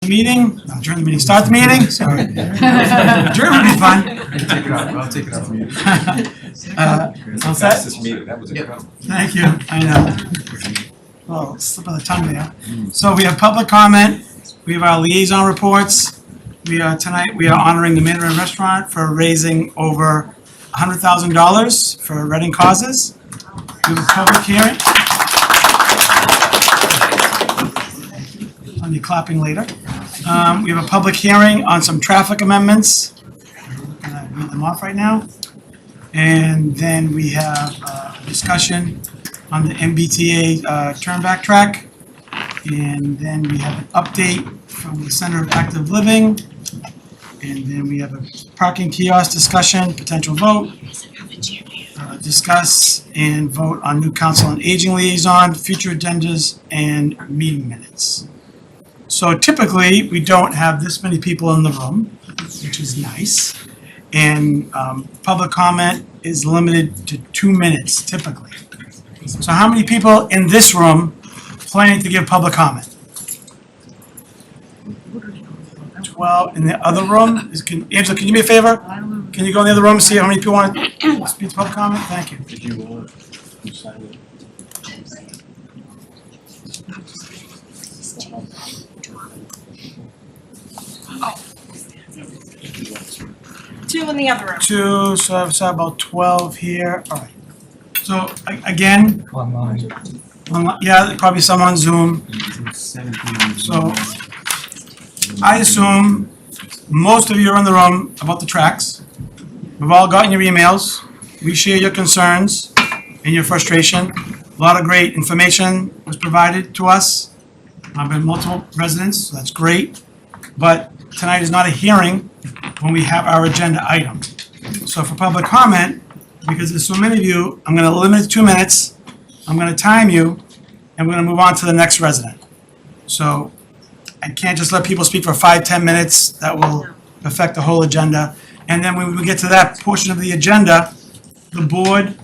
Meeting, adjourn the meeting, start the meeting, sorry. Adjourn would be fun. Take it off, I'll take it off from you. All set? Fastest meeting, that was a problem. Thank you, I know. Well, slip of the tongue there. So we have public comment, we have our liaison reports. Tonight, we are honoring the Mandarin Restaurant for raising over $100,000 for Reading causes. We have a public hearing. I'll be clapping later. We have a public hearing on some traffic amendments. I'm gonna read them off right now. And then we have a discussion on the MBTA turnback track. And then we have an update from the Center of Active Living. And then we have a parking kiosk discussion, potential vote. Discuss and vote on new council and aging liaison, future agendas, and meeting minutes. So typically, we don't have this many people in the room, which is nice. And public comment is limited to 2 minutes typically. So how many people in this room planning to give public comment? 12 in the other room. Angela, can you do me a favor? Can you go in the other room and see how many people want to speak to public comment? Thank you. Did you want to sign it? Two in the other room. 2, so I've saw about 12 here. All right. So again, yeah, probably some on Zoom. So I assume most of you are in the room about the tracks. We've all gotten your emails. We share your concerns and your frustration. A lot of great information was provided to us by multiple residents, so that's great. But tonight is not a hearing when we have our agenda item. So for public comment, because there's so many of you, I'm gonna limit it to 2 minutes. I'm gonna time you, and we're gonna move on to the next resident. So I can't just let people speak for 5-10 minutes. That will affect the whole agenda. And then when we get to that portion of the agenda, the board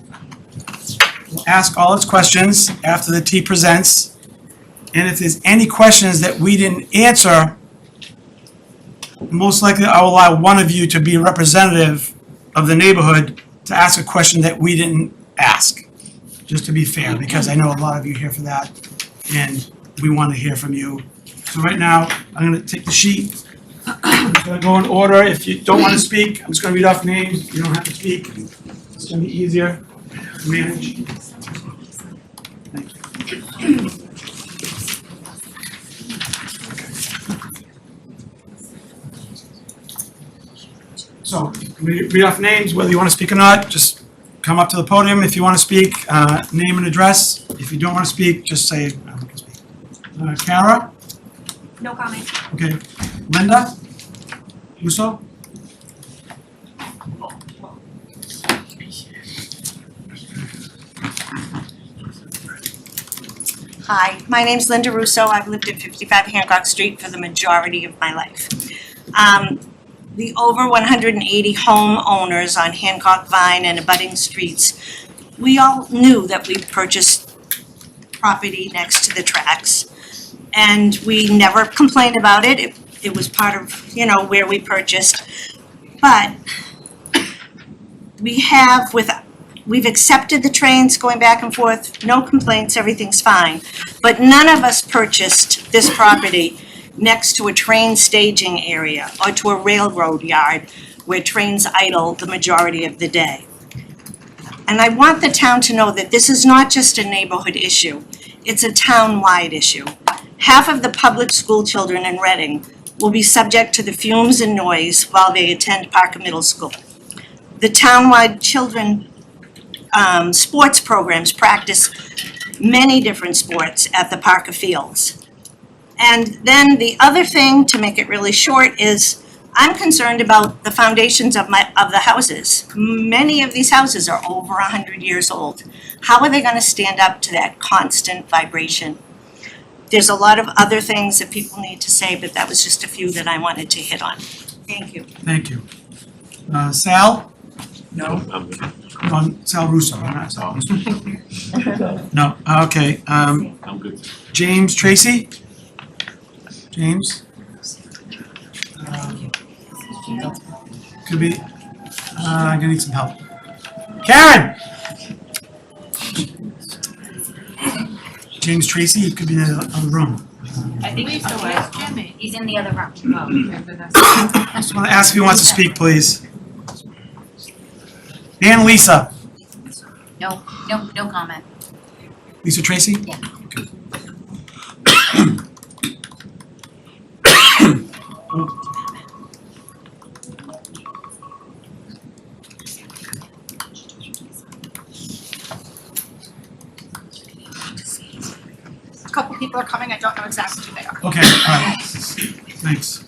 will ask all its questions after the T presents. And if there's any questions that we didn't answer, most likely I will allow one of you to be representative of the neighborhood to ask a question that we didn't ask, just to be fair, because I know a lot of you are here for that, and we want to hear from you. So right now, I'm going to take the sheet. I'm going to go in order. If you don't want to speak, I'm just going to read off names. You don't have to speak. It's going to be easier to manage. Thank you. So, read off names, whether you want to speak or not, just come up to the podium if you want to speak, name and address. If you don't want to speak, just say, I can speak. Kara? No comment. Okay. Linda? Russo? Hi, my name's Linda Russo. I've lived at 55 Hancock Street for the majority of my life. The over 180 homeowners on Hancock, Vine, and abutting streets, we all knew that we purchased property next to the tracks. And we never complained about it. It was part of, where we purchased. But we've accepted the trains going back and forth, no complaints, everything's fine. But none of us purchased this property next to a train staging area or to a railroad yard where trains idle the majority of the day. And I want the town to know that this is not just a neighborhood issue, it's a town-wide issue. Half of the public school children in Reading will be subject to the fumes and noise while they attend Parker Middle School. The town-wide children sports programs practice many different sports at the Parker Fields. And then the other thing, to make it really short, is I'm concerned about the foundations of the houses. Many of these houses are over 100 years old. How are they going to stand up to that constant vibration? There's a lot of other things that people need to say, but that was just a few that I wanted to hit on. Thank you. Thank you. Sal? No, I'm good. Sal Russo, not Sal Russo. No, okay. I'm good. James Tracy? James? Could be, I'm gonna need some help. Karen! James Tracy, he could be in the room. I think he's still with Jimmy. He's in the other room. I just wanna ask if he wants to speak, please. Dan, Lisa. No comment. Lisa Tracy? Yeah. A couple people are coming, I don't know exactly who they are. Okay, alright. Thanks.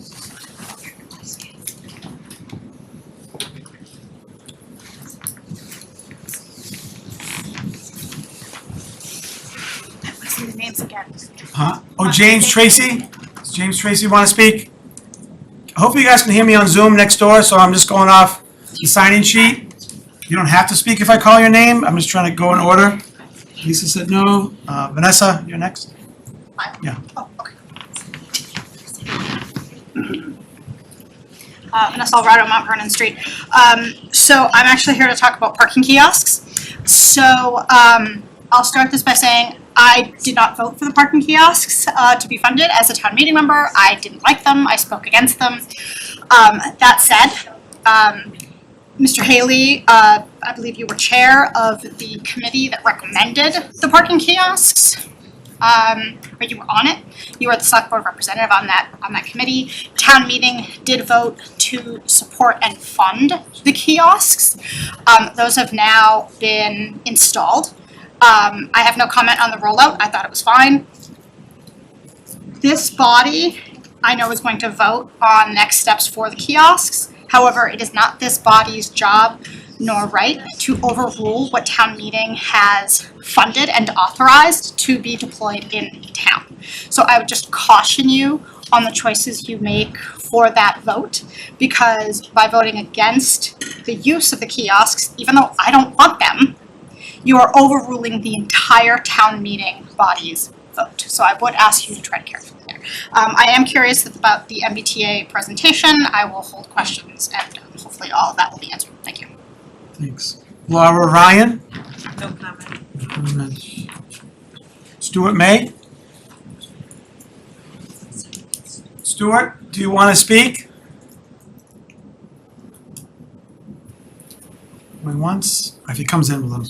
Let's see the names again. Huh? Oh, James Tracy? Does James Tracy wanna speak? Hopefully you guys can hear me on Zoom next door, so I'm just going off the sign-in sheet. You don't have to speak if I call your name, I'm just trying to go in order. Lisa said no. Vanessa, you're next. Yeah. Oh, okay. Vanessa Alvarado, Mount Vernon Street. So I'm actually here to talk about parking kiosks. So I'll start this by saying I did not vote for the parking kiosks to be funded as a town meeting member. I didn't like them. I spoke against them. That said, Mr. Haley, I believe you were chair of the committee that recommended the parking kiosks. Or you were on it. You were the select board representative on that committee. Town meeting did vote to support and fund the kiosks. Those have now been installed. I have no comment on the rollout. I thought it was fine. This body, I know, is going to vote on next steps for the kiosks. However, it is not this body's job nor right to overrule what town meeting has funded and authorized to be deployed in town. So I would just caution you on the choices you make for that vote, because by voting against the use of the kiosks, even though I don't want them, you are overruling the entire town meeting body's vote. So I would ask you to tread carefully there. I am curious about the MBTA presentation. I will hold questions and hopefully all of that will be answered. Thank you. Thanks. Laura Ryan? No comment. No comments. Stuart May? Stuart, do you want to speak? Going once, if he comes in, we'll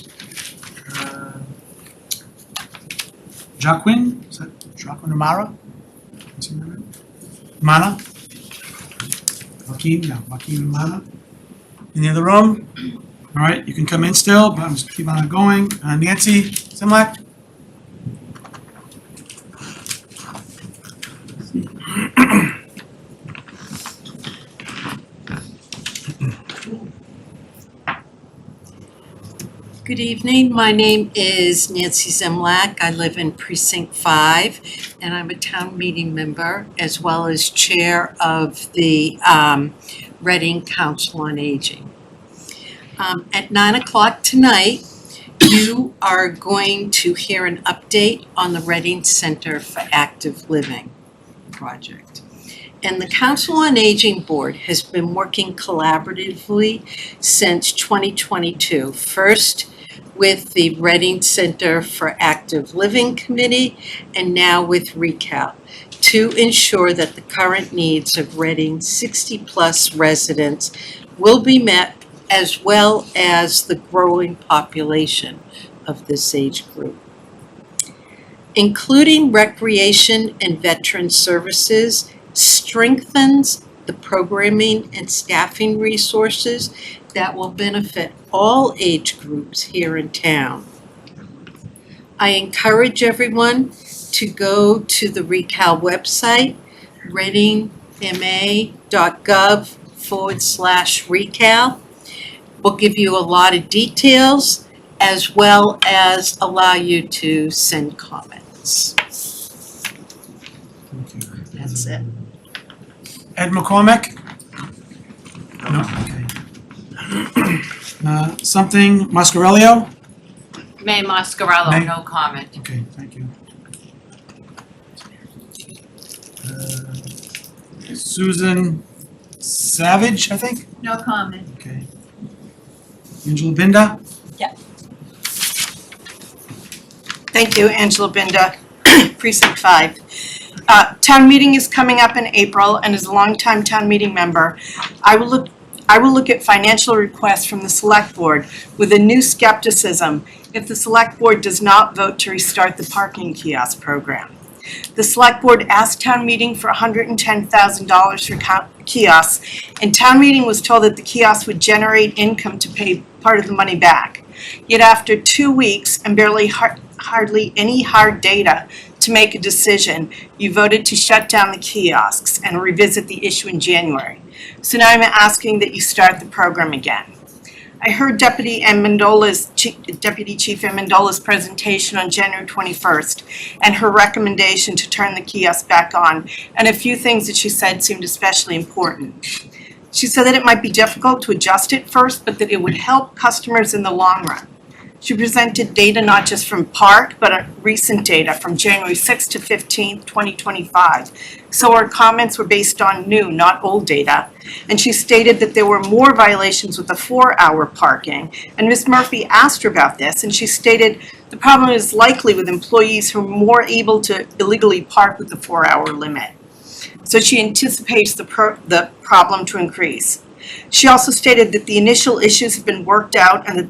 Jacqueline, is that Jacqueline Amara? Is he right? Mana? Joaquin, yeah, Joaquin Mana. In the other room? All right, you can come in still, but I'm just keep on going. Nancy Simlak? Good evening, my name is Nancy Zemlak. I live in Precinct 5, and I'm a town meeting member as well as chair of the Reading Council on Aging. At 9 o'clock tonight, you are going to hear an update on the Reading Center for Active Living project. And the Council on Aging Board has been working collaboratively since 2022. First with the Reading Center for Active Living Committee and now with ReCal to ensure that the current needs of Reading 60-plus residents will be met, as well as the growing population of this age group. Including recreation and veteran services strengthens the programming and staffing resources that will benefit all age groups here in town. I encourage everyone to go to the ReCal website, readingma.gov/ReCal. We'll give you a lot of details as well as allow you to send comments. That's it. Ed McCormick? No, okay. Something Mascarello? May Mascarello, May. no comment. Okay, thank you. Susan Savage, I think? No comment. Okay. Angela Binda? Thank you, Angela Binda, Precinct 5. Town meeting is coming up in April, and as a longtime town meeting member, I will look at financial requests from the select board with a new skepticism if the select board does not vote to restart the parking kiosk program. The select board asked town meeting for $110,000 for kiosks, and town meeting was told that the kiosks would generate income to pay part of the money back. Yet after 2 weeks and hardly any hard data to make a decision, you voted to shut down the kiosks and revisit the issue in January. So now I'm asking that you start the program again. I heard Deputy Chief Amendola's presentation on January 21st and her recommendation to turn the kiosk back on, and a few things that she said seemed especially important. She said that it might be difficult to adjust it first, but that it would help customers in the long run. She presented data not just from Park, but recent data from January 6th to 15th, 2025. So her comments were based on new, not old data. And she stated that there were more violations with the 4-hour parking. And Ms. Murphy asked her about this, and she stated the problem is likely with employees who are more able to illegally park with the 4-hour limit. So she anticipates the problem to increase. She also stated that the initial issues have been worked out and that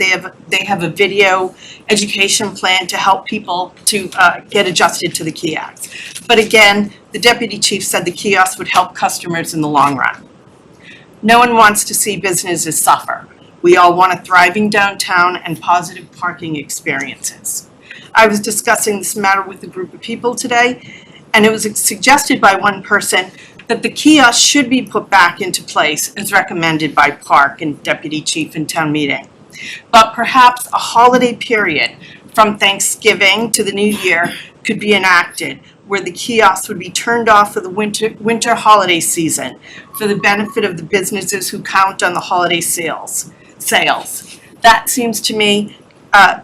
they have a video education plan to help people to get adjusted to the kiosks. But again, the deputy chief said the kiosks would help customers in the long run. No one wants to see businesses suffer. We all want a thriving downtown and positive parking experiences. I was discussing this matter with a group of people today, and it was suggested by one person that the kiosk should be put back into place as recommended by Park and Deputy Chief in town meeting. But perhaps a holiday period from Thanksgiving to the New Year could be enacted where the kiosks would be turned off for the winter holiday season for the benefit of the businesses who count on the holiday sales. That seems to me that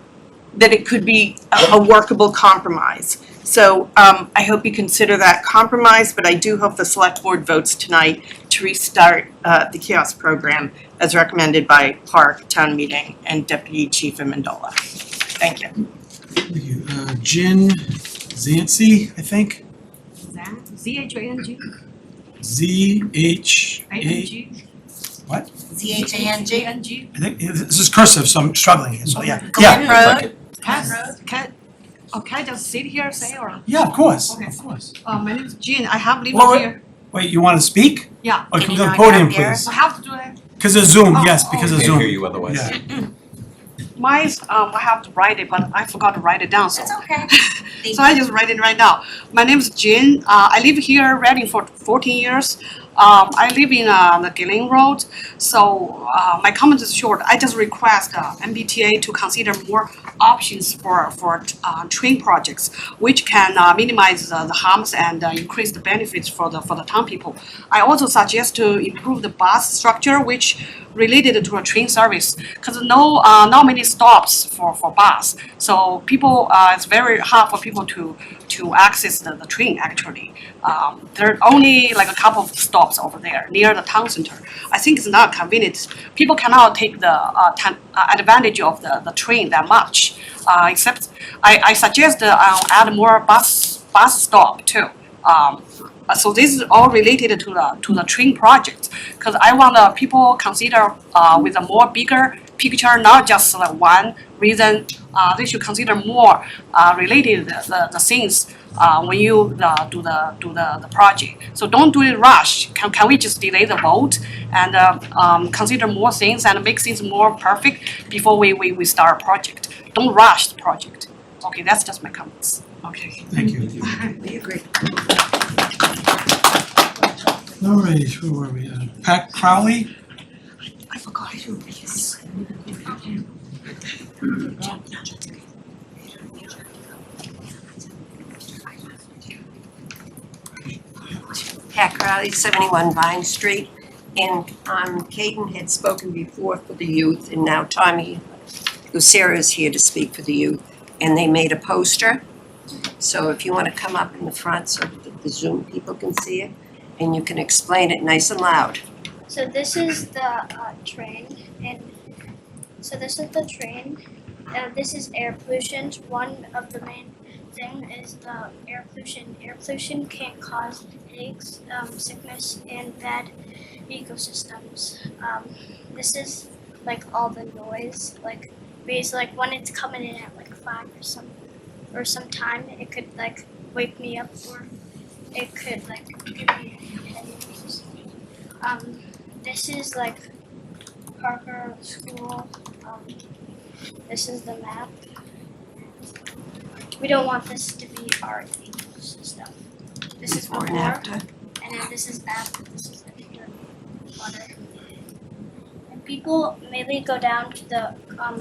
it could be a workable compromise. So I hope you consider that compromise, but I do hope the select board votes tonight to restart the kiosk program as recommended by Park, Town Meeting, and Deputy Chief Amendola. Thank you. Thank you. Jen Zancy, I think? Z-H-A-N-G. Z-H-A, what? Z-H-A-N-G. A-N-G. I think, this is cursive, so I'm struggling here, so yeah. Glen Yeah, Road. Can I just sit here, say, or? yeah, of course, Okay. of course. My name is Jean, I have lived Well, here. Wait, you want to speak? Yeah. Or Can come you to the not podium, get up here? please? I have to do that. Because of Zoom, Oh, yes, because of Can't Zoom. hear you otherwise. Yeah. Mine, I have to write it, but I forgot to write it down, so. That's okay. So I just write it right now. My name is Jean. I live here, Reading, for 14 years. I live in the Gilling Road. So my comment is short. I just request MBTA to consider more options for train projects, which can minimize the harms and increase the benefits for the town people. I also suggest to improve the bus structure, which related to a train service, because not many stops for bus. So people, it's very hard for people to access the train actually. There are only like a couple of stops over there near the town center. I think it's not convenient. People cannot take the advantage of the train that much. Except I suggest add more bus stop too. So this is all related to the train project, because I want people consider with a more bigger picture, not just one reason. They should consider more related the things when you do the project. So don't do it rush. Can we just delay the vote and consider more things and make things more perfect before we start a project? Don't rush the project. Okay, that's just my comments. Okay. Thank you. We agree. All right, who are we? Pat Crowley? I forgot to do this. Pat Crowley, 71 Vine Street. And Caden had spoken before for the youth, and now Tommy Lucero is here to speak for the youth. And they made a poster. So if you want to come up in the front so that the Zoom people can see it, and you can explain it nice and loud. So this is the train, and so this is the train. This is air pollution. One of the main thing is the air pollution. Air pollution can cause headaches, sickness, and bad ecosystems. This is like all the noise, like because like when it's coming in at like 5 or some time, it could like wake me up, or it could like give me headaches. This is like Parker School. This is the map. We don't want this to be our ecosystem. This is Before and before, after. and then this is after. This is like the water. And people mainly go down to the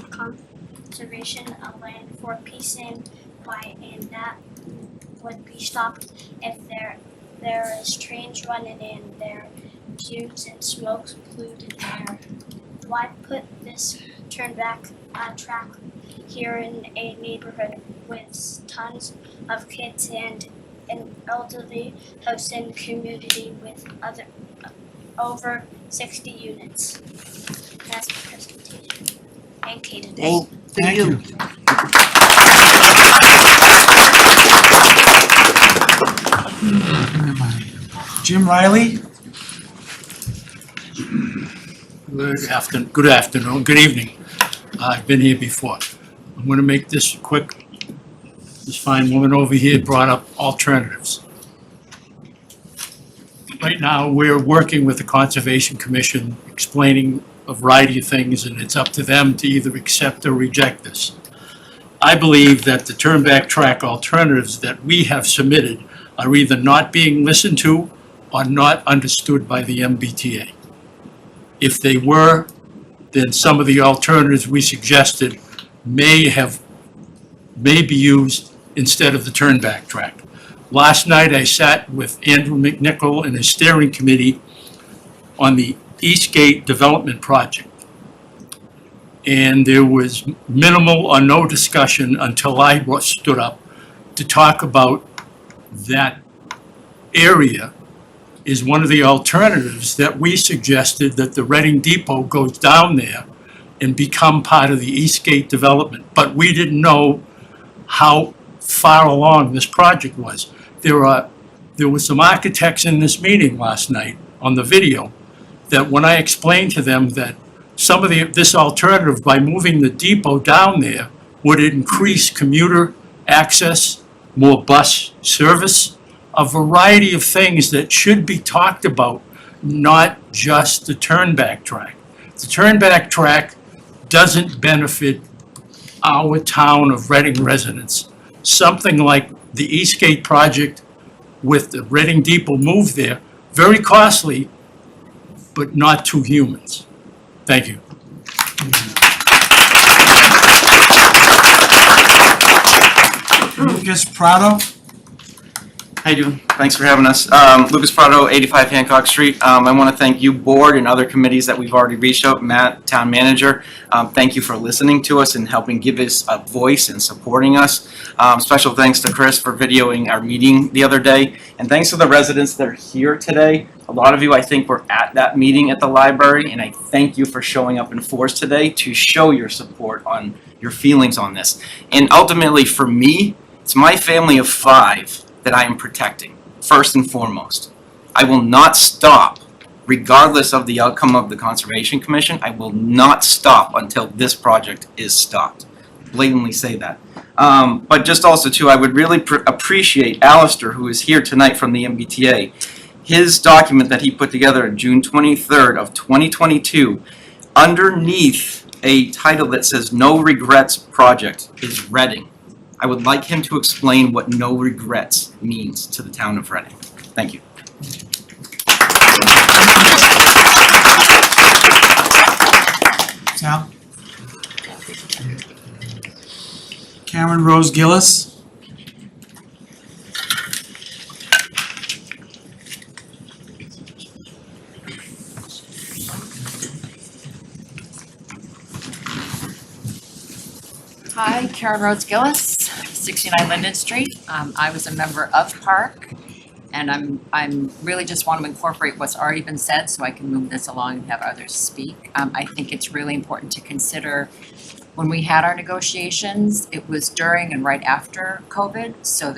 conservation of land for peace and quiet, and that would be stopped if there is trains running in there, fumes and smokes polluted air. Why put this turn back track here in a neighborhood with tons of kids and an elderly housing community with over 60 units? That's my presentation. And Cadence. Thank you. Jim Riley? Good afternoon, good evening. I've been here before. I'm gonna make this quick. This fine woman over here brought up alternatives. Right now, we're working with the Conservation Commission, explaining a variety of things, and it's up to them to either accept or reject this. I believe that the turn-back track alternatives that we have submitted are either not being listened to or not understood by the MBTA. If they were, then some of the alternatives we suggested may be used instead of the turn-back track. Last night, I sat with Andrew McNichol and his steering committee on the Eastgate Development Project. And there was minimal or no discussion until I stood up to talk about that area is one of the alternatives that we suggested, that the Reading Depot goes down there and become part of the Eastgate development. But we didn't know how far along this project was. There were some architects in this meeting last night on the video that when I explained to them that some of this alternative by moving the depot down there would increase commuter access, more bus service, a variety of things that should be talked about, not just the turn-back track. The turn-back track doesn't benefit our town of Reading residents. Something like the Eastgate project with the Reading Depot move there, very costly, but not to humans. Thank you. Lucas Prado? How you doing? Thanks for having us. Lucas Prado, 85 Hancock Street. I want to thank you, board, and other committees that we've already reached out. Matt, town manager, thank you for listening to us and helping give us a voice and supporting us. Special thanks to Chris for videoing our meeting the other day. And thanks to the residents that are here today. A lot of you, I think, were at that meeting at the library, and I thank you for showing up in force today to show your support on your feelings on this. And ultimately, for me, it's my family of 5 that I am protecting, first and foremost. I will not stop, regardless of the outcome of the Conservation Commission. I will not stop until this project is stopped. Blatantly say that. But just also, too, I would really appreciate Alistair, who is here tonight from the MBTA. His document that he put together on June 23rd of 2022, underneath a title that says No Regrets Project is Reading. I would like him to explain what no regrets means to the town of Reading. Thank you. Sal? Karen Rose Gillis? Hi, Karen Rhodes Gillis, 69 Linden Street. I was a member of PARC, and I'm really just want to incorporate what's already been said so I can move this along and have others speak. I think it's really important to consider when we had our negotiations, it was during and right after COVID. So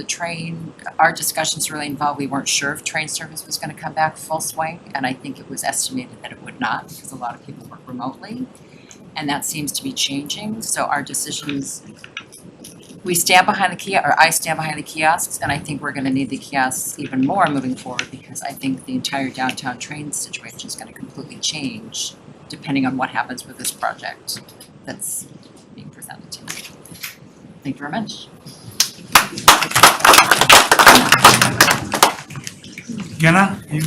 our discussions really involved, we weren't sure if train service was going to come back full swing. And I think it was estimated that it would not because a lot of people work remotely. And that seems to be changing. So our decisions, we stand behind I stand behind the kiosks, and I think we're gonna need the kiosks even more moving forward because I think the entire downtown train situation is gonna completely change depending on what happens with this project that's being presented to me. Thank you very much. Jenna, you?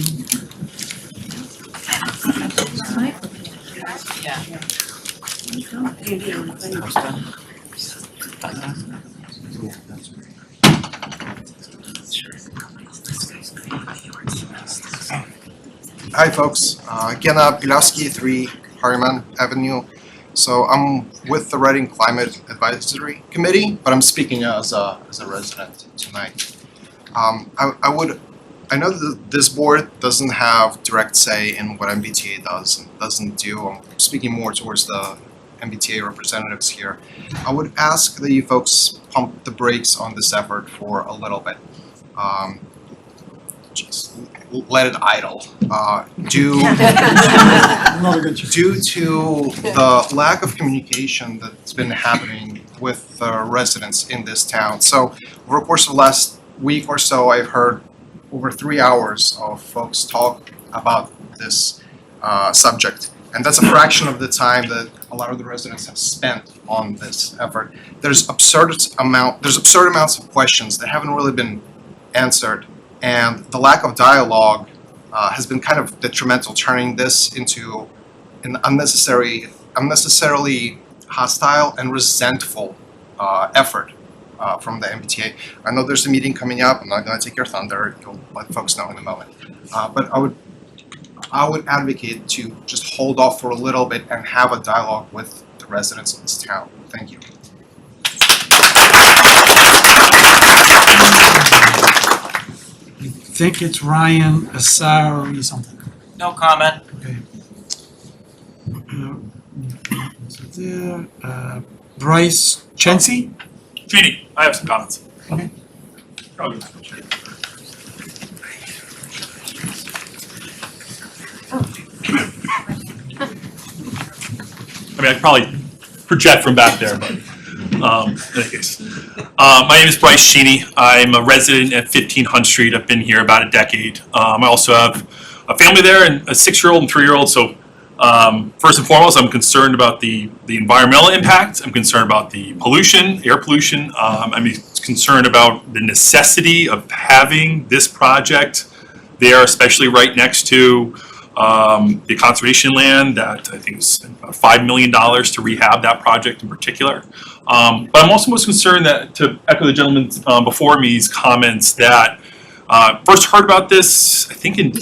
Hi folks, Gena Pilaski, 3 Harriman Avenue. So I'm with the Reading Climate Advisory Committee, but I'm speaking as a resident tonight. I know that this board doesn't have direct say in what MBTA does and doesn't do. I'm speaking more towards the MBTA representatives here. I would ask that you folks pump the brakes on this effort for a little bit. Just let it idle. Due to the lack of communication that's been happening with the residents in this town. So over the course of the last week or so, I've heard over 3 hours of folks talk about this subject. And that's a fraction of the time that a lot of the residents have spent on this effort. There's absurd amounts of questions that haven't really been answered. And the lack of dialogue has been kind of detrimental, turning this into an unnecessarily hostile and resentful effort from the MBTA. I know there's a meeting coming up. I'm not going to take your thunder. You'll let folks know in a moment. But I would advocate to just hold off for a little bit and have a dialogue with the residents of this town. Thank you. I think it's Ryan Asari something. No comment. Okay. Bryce Chency? Trini, I have some comments. Okay. I mean, I could probably project from back there, but in any case. My name is Bryce Sheeny. I'm a resident at 15 Hunt Street. I've been here about a decade. I also have a family there and a 6-year-old and 3-year-old. So first and foremost, I'm concerned about the environmental impact. I'm concerned about the pollution, air pollution. I'm concerned about the necessity of having this project there, especially right next to the conservation land that I think is about $5 million to rehab that project in particular. But I'm also most concerned that, to echo the gentleman before me's comments, that first heard about this, I think in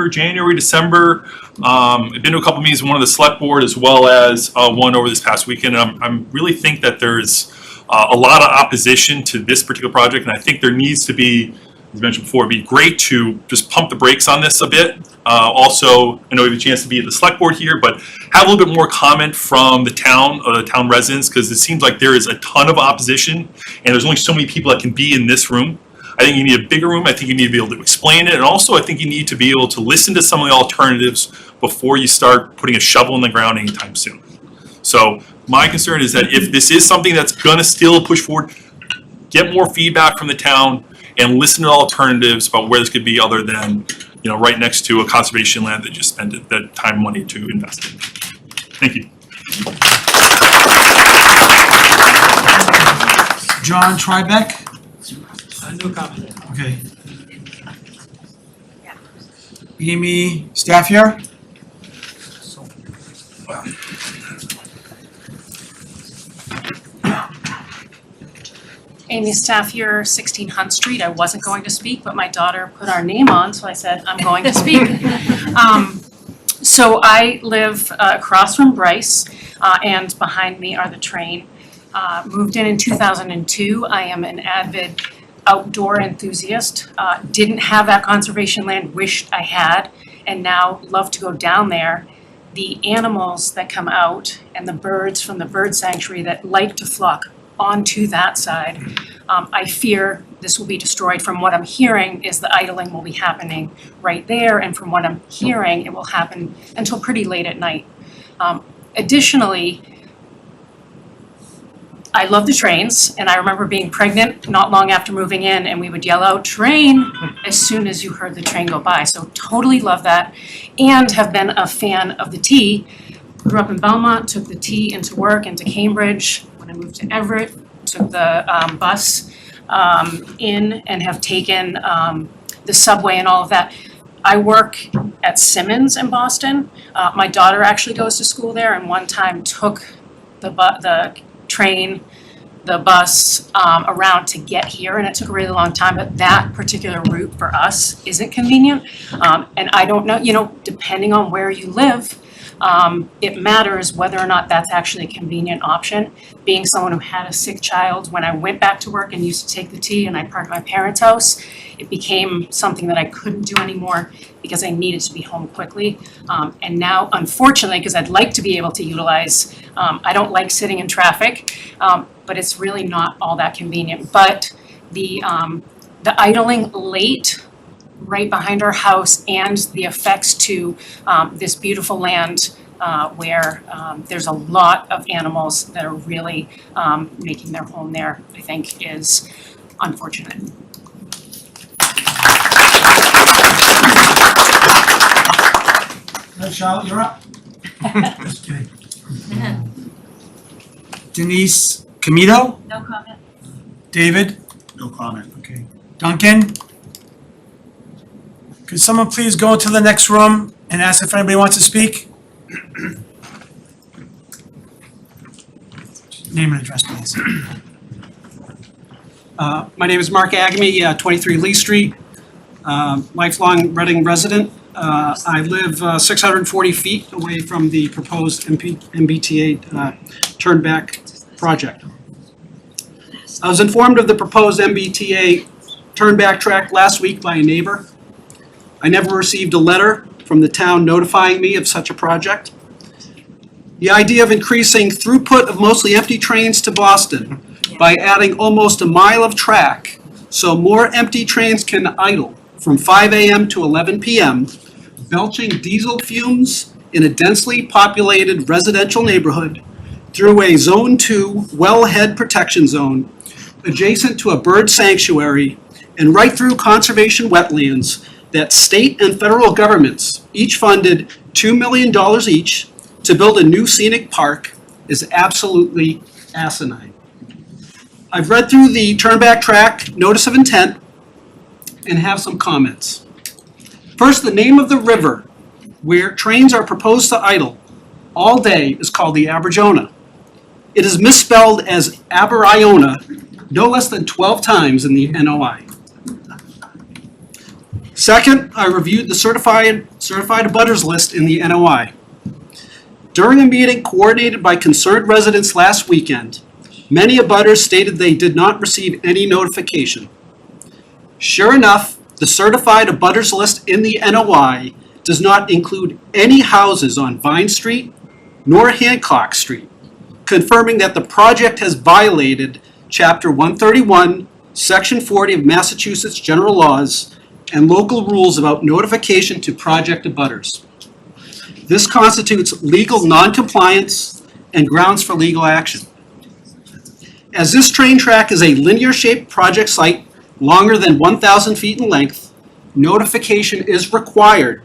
January, December. I've been to a couple meetings, one of the select board as well as one over this past weekend. And I'm really think that there's a lot of opposition to this particular project. And I think there needs to be, as mentioned before, it'd be great to just pump the brakes on this a bit. Also, I know we have a chance to be at the select board here, but have a little bit more comment from the town residents, because it seems like there is a ton of opposition and there's only so many people that can be in this room. I think you need a bigger room. I think you need to be able to explain it. And also I think you need to be able to listen to some of the alternatives before you start putting a shovel in the ground anytime soon. So my concern is that if this is something that's gonna still push forward, get more feedback from the town and listen to alternatives about where this could be other than, you know, right next to a conservation land that just spent the time and money to invest in. Thank you. John Tribeck? No comment. Okay. Amy Staffier? Amy Staffier, 16 Hunt Street. I wasn't going to speak, but my daughter put our name on, so I said, I'm going to speak. So I live across from Bryce, and behind me are the train. Moved in 2002. I am an avid outdoor enthusiast, didn't have that conservation land, wished I had, and now love to go down there. The animals that come out and the birds from the bird sanctuary that like to flock onto that side, I fear this will be destroyed. From what I'm hearing is the idling will be happening right there, and from what I'm hearing, it will happen until pretty late at night. Additionally, I love the trains, and I remember being pregnant not long after moving in, and we would yell out, "Train," as soon as you heard the train go by. So totally love that, and have been a fan of the T. Grew up in Belmont, took the T into work, into Cambridge. When I moved to Everett, took the bus in, and have taken the subway and all of that. I work at Simmons in Boston. My daughter actually goes to school there, and one time took the train, the bus around to get here, and it took a really long time, but that particular route for us isn't convenient. And I don't know, depending on where you live, it matters whether or not that's actually a convenient option. Being someone who had a sick child, when I went back to work and used to take the T and I parked at my parents' house, it became something that I couldn't do anymore because I needed to be home quickly. And now, unfortunately, because I'd like to be able to utilize, I don't like sitting in traffic, but it's really not all that convenient. But the idling late right behind our house and the effects to this beautiful land where there's a lot of animals that are really making their home there, I think is unfortunate. All right, Charlotte, you're up. Just kidding. Denise Camito? No comment. David? No comment. Okay. Duncan? Could someone please go to the next room and ask if anybody wants to speak? Name and address, please. My name is Mark Agamy, 23 Lee Street, lifelong Reading resident. I live 640 feet away from the proposed MBTA turnback project. I was informed of the proposed MBTA turnback track last week by a neighbor. I never received a letter from the town notifying me of such a project. The idea of increasing throughput of mostly empty trains to Boston by adding almost a mile of track so more empty trains can idle from 5 a.m. to 11 p.m., belching diesel fumes in a densely populated residential neighborhood through a Zone 2 wellhead protection zone adjacent to a bird sanctuary and right through conservation wetlands that state and federal governments each funded $2 million each to build a new scenic park is absolutely asinine. I've read through the turnback track notice of intent and have some comments. First, the name of the river where trains are proposed to idle all day is called the Aberjona. It is misspelled as Aberiona no less than 12 times in the NOI. Second, I reviewed the certified abutters list in the NOI. During a meeting coordinated by concerned residents last weekend, many abutters stated they did not receive any notification. Sure enough, the certified abutters list in the NOI does not include any houses on Vine Street nor Hancock Street, confirming that the project has violated Chapter 131, Section 40 of Massachusetts General Laws and local rules about notification to project abutters. This constitutes legal noncompliance and grounds for legal action. As this train track is a linear-shaped project site longer than 1,000 feet in length, notification is required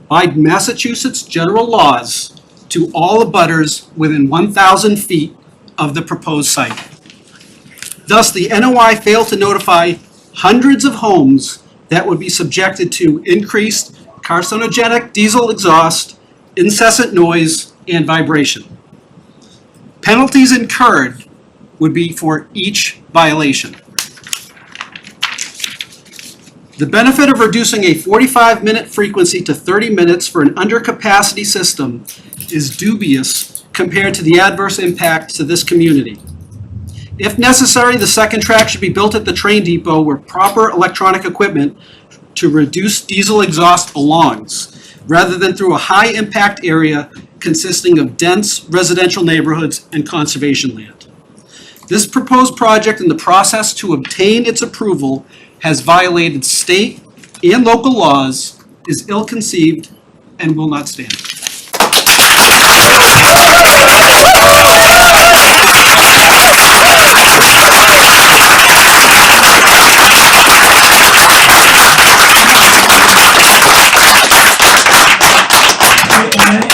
by Massachusetts general laws to all abutters within 1,000 feet of the proposed site. Thus, the NOI failed to notify hundreds of homes that would be subjected to increased carcinogenic diesel exhaust, incessant noise, and vibration. Penalties incurred would be for each violation. The benefit of reducing a 45-minute frequency to 30 minutes for an undercapacity system is dubious compared to the adverse impact to this community. If necessary, the second track should be built at the train depot where proper electronic equipment to reduce diesel exhaust belongs, rather than through a high-impact area consisting of dense residential neighborhoods and conservation land. This proposed project and the process to obtain its approval has violated state and local laws, is ill-conceived, and will not stand.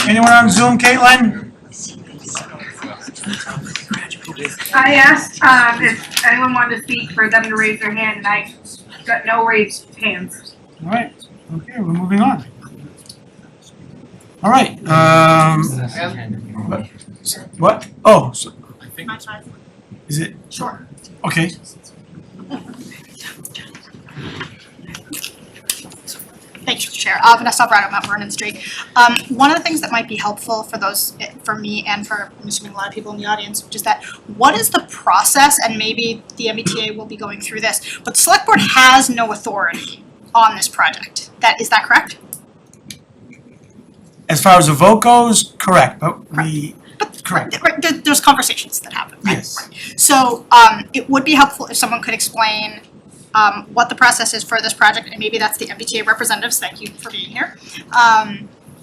Anyone on Zoom, Caitlin? I asked if anyone wanted to speak for them to raise their hand, and I got no raised hands. All right, okay, we're moving on. All right, what? Oh, so, is it? Sure. Okay. Thanks, Mr. Chair. Vanessa Alvarado, Mount Vernon Street. One of the things that might be helpful for those, for me and for, I'm assuming a lot of people in the audience, which is that what is the process, and maybe the MBTA will be going through this, but the select board has no authority on this project. Is that correct? As far as the vote goes, correct, but we, correct. Right, there's conversations that happen, right? Yes. So, it would be helpful if someone could explain what the process is for this project, and maybe that's the MBTA representatives, thank you for being here.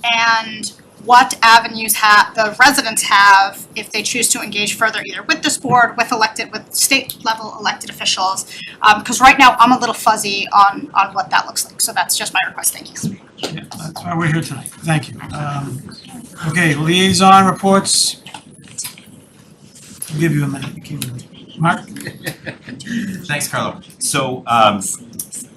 And what avenues the residents have if they choose to engage further either with this board, with state level elected officials. Because right now, I'm a little fuzzy on what that looks like, so that's just my request, thank you. Yeah, that's why we're here tonight, thank you. Okay, liaison reports. I'll give you a minute. Mark? Thanks, Carlo. So,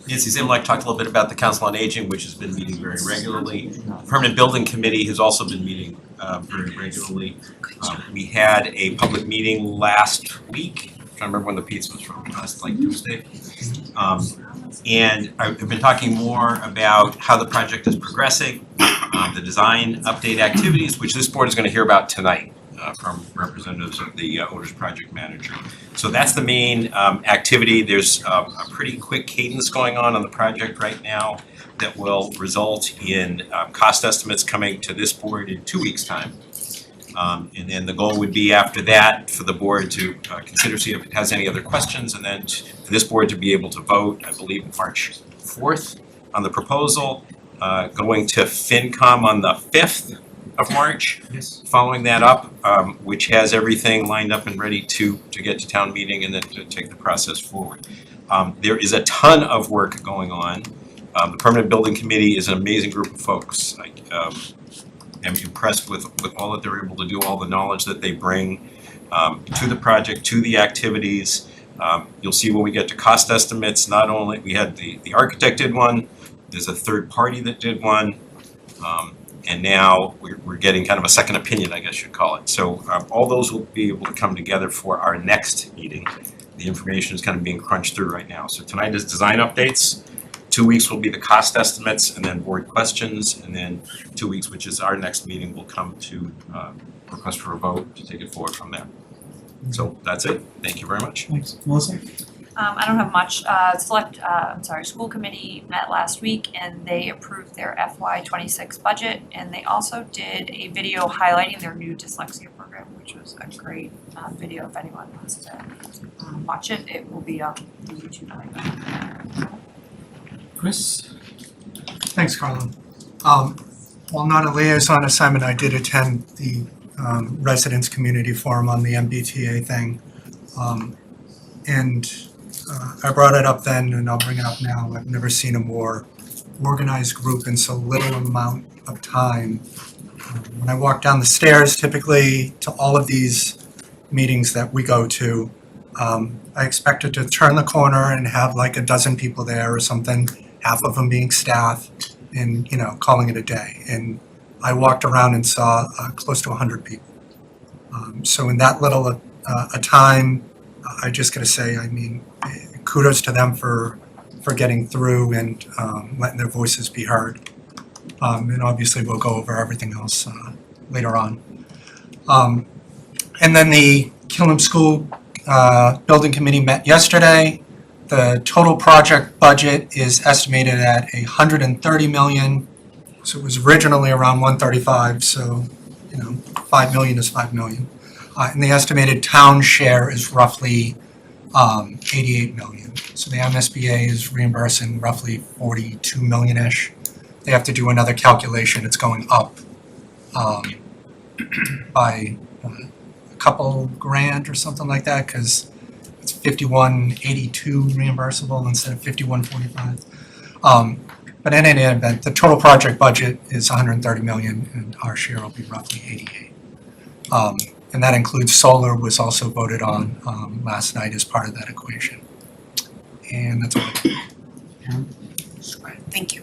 Nancy Zimlak talked a little bit about the Council on Aging, which has been meeting very regularly. The Permanent Building Committee has also been meeting very regularly. We had a public meeting last week. I'm trying to remember when the piece was from, like Tuesday. And I've been talking more about how the project is progressing, the design update activities, which this board is going to hear about tonight from representatives of the owner's project manager. So that's the main activity. There's a pretty quick cadence going on the project right now that will result in cost estimates coming to this board in 2 weeks' time. And then the goal would be after that for the board to consider, see if it has any other questions, and then for this board to be able to vote, I believe, March 4th on the proposal, going to FinCom on the 5th of March. Yes. Following that up, which has everything lined up and ready to get to town meeting and then to take the process forward. There is a ton of work going on. The Permanent Building Committee is an amazing group of folks. I am impressed with all that they're able to do, all the knowledge that they bring to the project, to the activities. You'll see when we get to cost estimates, not only, we had the architect did one, there's a third party that did one. And now we're getting kind of a second opinion, I guess you'd call it. So all those will be able to come together for our next meeting. The information is kind of being crunched through right now. So tonight is design updates. 2 weeks will be the cost estimates and then board questions. And then 2 weeks, which is our next meeting, will come to request for a vote to take it forward from there. So that's it. Thank you very much. Thanks. Melissa? I don't have much. School committee met last week and they approved their FY26 budget, and they also did a video highlighting their new dyslexia program, which was a great video. If anyone wants to watch it, it will be on YouTube. Chris? Thanks, Carlo. While not a liaison assignment, I did attend the residents community forum on the MBTA thing. And I brought it up then, and I'll bring it up now. I've never seen a more organized group in so little amount of time. When I walk down the stairs, typically to all of these meetings that we go to, I expected to turn the corner and have like a dozen people there or something, half of them being staff, and calling it a day. And I walked around and saw close to 100 people. So in that little a time, I just gotta say, I mean, kudos to them for getting through and letting their voices be heard. And obviously we'll go over everything else later on. And then the Killam School building committee met yesterday. The total project budget is estimated at 130 million. So it was originally around 135, so, 5 million is 5 million. And the estimated town share is roughly 88 million. So the MSBA is reimbursing roughly 42 million-ish. They have to do another calculation, it's going up by a couple grand or something like that, because it's 5182 reimbursable instead of 5145. But in any event, the total project budget is 130 million, and our share will be roughly 88. And that includes solar, was also voted on last night as part of that equation. And that's all. Thank you.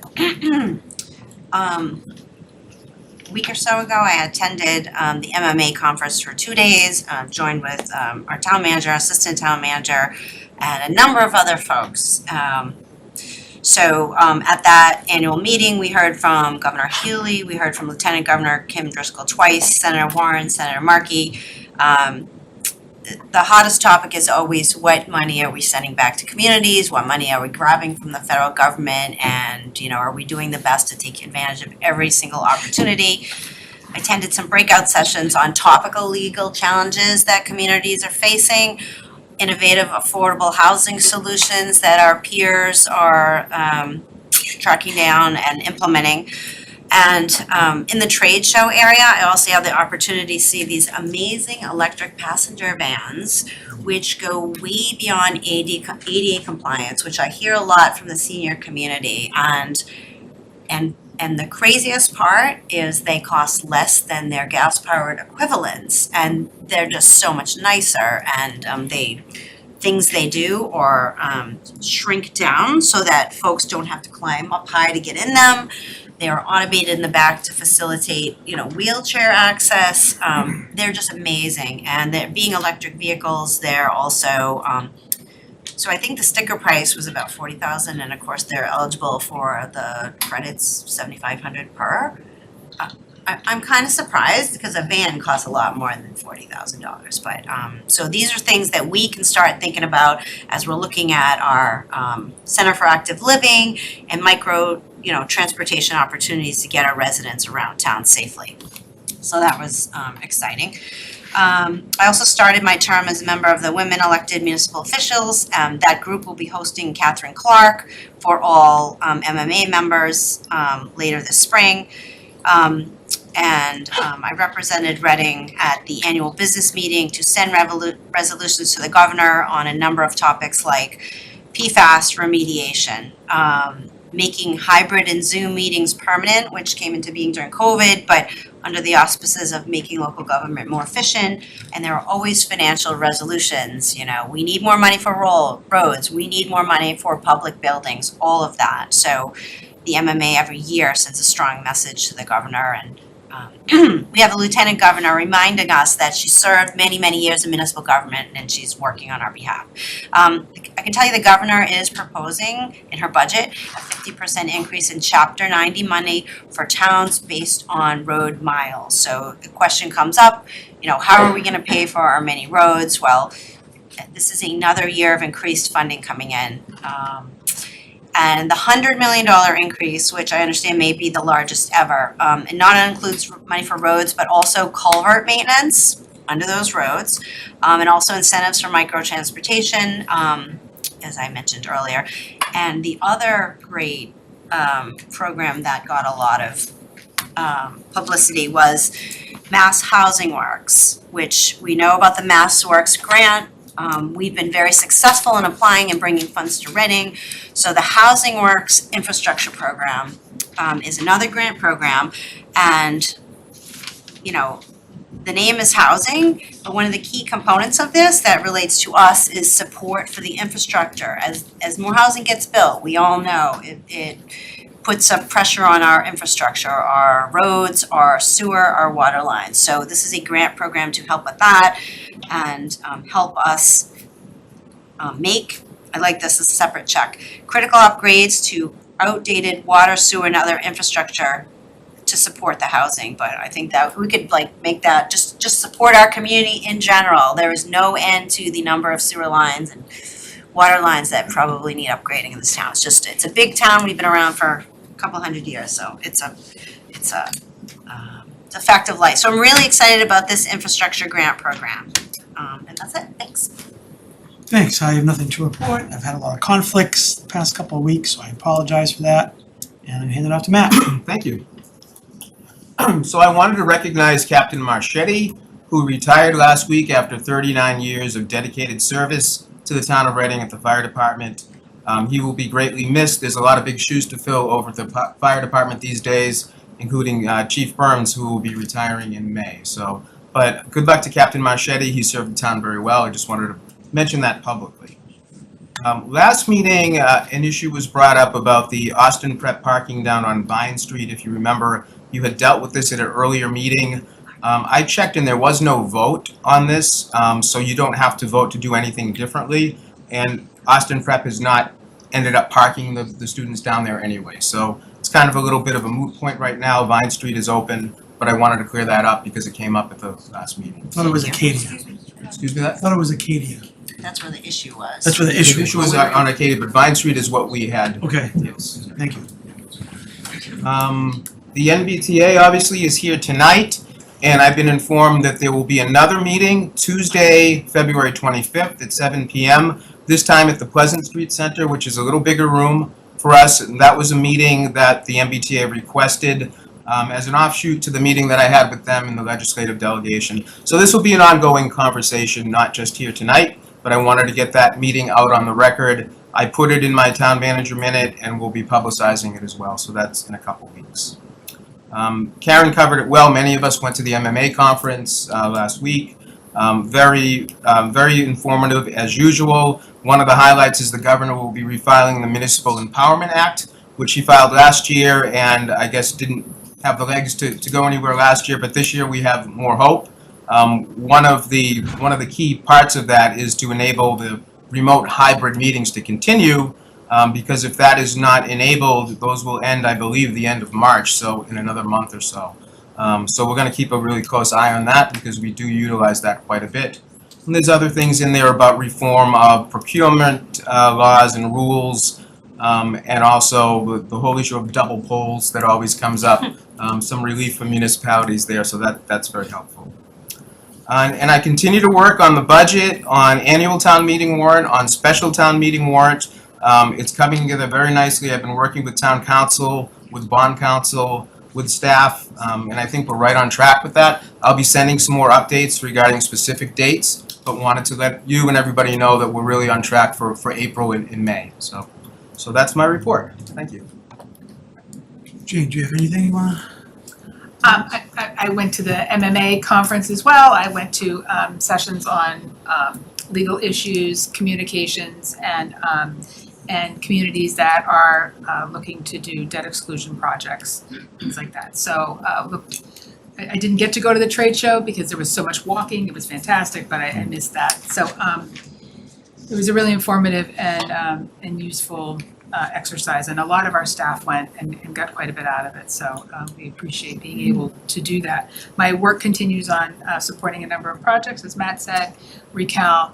A week or so ago, I attended the MMA conference for 2 days, joined with our town manager, assistant town manager, and a number of other folks. So at that annual meeting, we heard from Governor Healy, we heard from Lieutenant Governor Kim Driscoll twice, Senator Warren, Senator Markey. The hottest topic is always, what money are we sending back to communities? What money are we grabbing from the federal government? And, are we doing the best to take advantage of every single opportunity? I attended some breakout sessions on topical legal challenges that communities are facing, innovative, affordable housing solutions that our peers are tracking down and implementing. And in the trade show area, I also had the opportunity to see these amazing electric passenger vans, which go way beyond ADA compliance, which I hear a lot from the senior community. And the craziest part is they cost less than their gas-powered equivalents, and they're just so much nicer. And things they do or shrink down so that folks don't have to climb up high to get in them. They are automated in the back to facilitate, wheelchair access. They're just amazing, and they're being electric vehicles. They're also, so I think the sticker price was about $40,000, and of course they're eligible for the credits, $7,500 per. I'm kind of surprised because a van costs a lot more than $40,000. But so these are things that we can start thinking about as we're looking at our Center for Active Living and micro, transportation opportunities to get our residents around town safely. So that was exciting. I also started my term as a member of the Women Elected Municipal Officials. That group will be hosting Catherine Clark for all MMA members later this spring. I represented Reading at the annual business meeting to send resolutions to the governor on a number of topics like PFAS remediation, making hybrid and Zoom meetings permanent, which came into being during COVID, but under the auspices of making local government more efficient. And there are always financial resolutions. We need more money for roads, we need more money for public buildings, all of that. So the MMA every year sends a strong message to the governor, and we have the lieutenant governor reminding us that she served many, many years in municipal government and she's working on our behalf. I can tell you the governor is proposing in her budget a 50% increase in Chapter 90 money for towns based on road miles. So the question comes up, how are we going to pay for our many roads? Well, this is another year of increased funding coming in. And the $100 million increase, which I understand may be the largest ever, and not only includes money for roads, but also culvert maintenance under those roads, and also incentives for micro-transportation, as I mentioned earlier. And the other great program that got a lot of publicity was Mass Housing Works, which we know about the Mass Works grant. We've been very successful in applying and bringing funds to Reading. So the Housing Works Infrastructure Program is another grant program. And, the name is housing, but one of the key components of this that relates to us is support for the infrastructure. As more housing gets built, we all know it puts up pressure on our infrastructure, our roads, our sewer, our water lines. So this is a grant program to help with that and help us make, I like this as a separate check, critical upgrades to outdated water, sewer, and other infrastructure to support the housing, but I think that we could like make that, just support our community in general. There is no end to the number of sewer lines and water lines that probably need upgrading in this town. It's a big town, we've been around for a couple hundred years, so it's a fact of life. So I'm really excited about this infrastructure grant program. And that's it, thanks. Thanks, I have nothing to report. I've had a lot of conflicts the past couple of weeks, so I apologize for that. And I'm handing it off to Matt. Thank you. So I wanted to recognize Captain Marchetti, who retired last week after 39 years of dedicated service to the town of Reading at the fire department. He will be greatly missed. There's a lot of big shoes to fill over at the fire department these days, including Chief Burns, who will be retiring in May. So, but good luck to Captain Marchetti. He served the town very well. I just wanted to mention that publicly. Last meeting, an issue was brought up about the Austin Prep parking down on Vine Street. If you remember, you had dealt with this at an earlier meeting. I checked and there was no vote on this, so you don't have to vote to do anything differently. And Austin Prep has not ended up parking the students down there anyway. So it's kind of a little bit of a moot point right now. Vine Street is open, but I wanted to clear that up because it came up at the last meeting. I thought it was Acadia. Excuse me, that? I thought it was Acadia. That's where the issue was. That's where the issue The issue was on Acadia, but Vine Street is what we had. Okay, Yes. thank you. The NBTA obviously is here tonight, and I've been informed that there will be another meeting Tuesday, February 25th at 7 p.m., this time at the Pleasant Street Center, which is a little bigger room for us. And that was a meeting that the NBTA requested as an offshoot to the meeting that I had with them in the legislative delegation. So this will be an ongoing conversation, not just here tonight, but I wanted to get that meeting out on the record. I put it in my town manager minute and we'll be publicizing it as well, so that's in a couple weeks. Karen covered it well. Many of us went to the MMA conference last week. Very informative as usual. One of the highlights is the governor will be refiling the Municipal Empowerment Act, which he filed last year and I guess didn't have the legs to go anywhere last year, but this year we have more hope. One of the key parts of that is to enable the remote hybrid meetings to continue, because if that is not enabled, those will end, I believe, the end of March, so in another month or so. So we're going to keep a really close eye on that because we do utilize that quite a bit. And there's other things in there about reform of procurement laws and rules, and also the whole issue of double polls that always comes up. Some relief for municipalities there, so that's very helpful. And I continue to work on the budget, on annual town meeting warrant, on special town meeting warrant. It's coming together very nicely. I've been working with town council, with bond council, with staff, and I think we're right on track with that. I'll be sending some more updates regarding specific dates, but wanted to let you and everybody know that we're really on track for April and May. So that's my report. Thank you. Jane, do you have anything you want to? I went to the MMA conference as well. I went to sessions on legal issues, communications, and communities that are looking to do debt exclusion projects, things like that. So look, I didn't get to go to the trade show because there was so much walking. It was fantastic, but I missed that. So it was a really informative and useful exercise, and a lot of our staff went and got quite a bit out of it, so we appreciate being able to do that. My work continues on supporting a number of projects, as Matt said, Recal,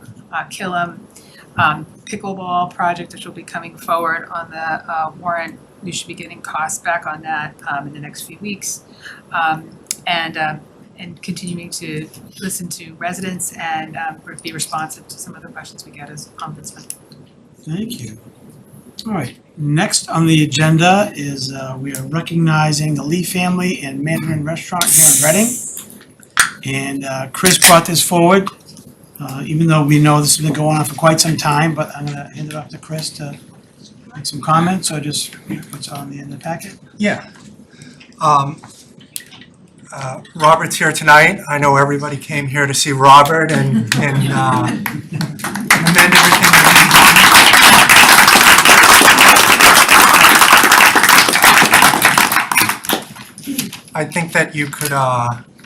Killam, pickleball project, which will be coming forward on the warrant. We should be getting costs back on that in the next few weeks, and continuing to listen to residents and be responsive to some of the questions we get as ombudsman. Thank you. All right, next on the agenda is we are recognizing the Lee family and Mandarin Restaurant here in Reading. And Chris brought this forward, even though we know this has been going on for quite some time, but I'm gonna hand it off to Chris to make some comments, or just read what's on the end of the packet. Yeah. Robert's here tonight. I know everybody came here to see Robert and commend everything that he's done. I think that you could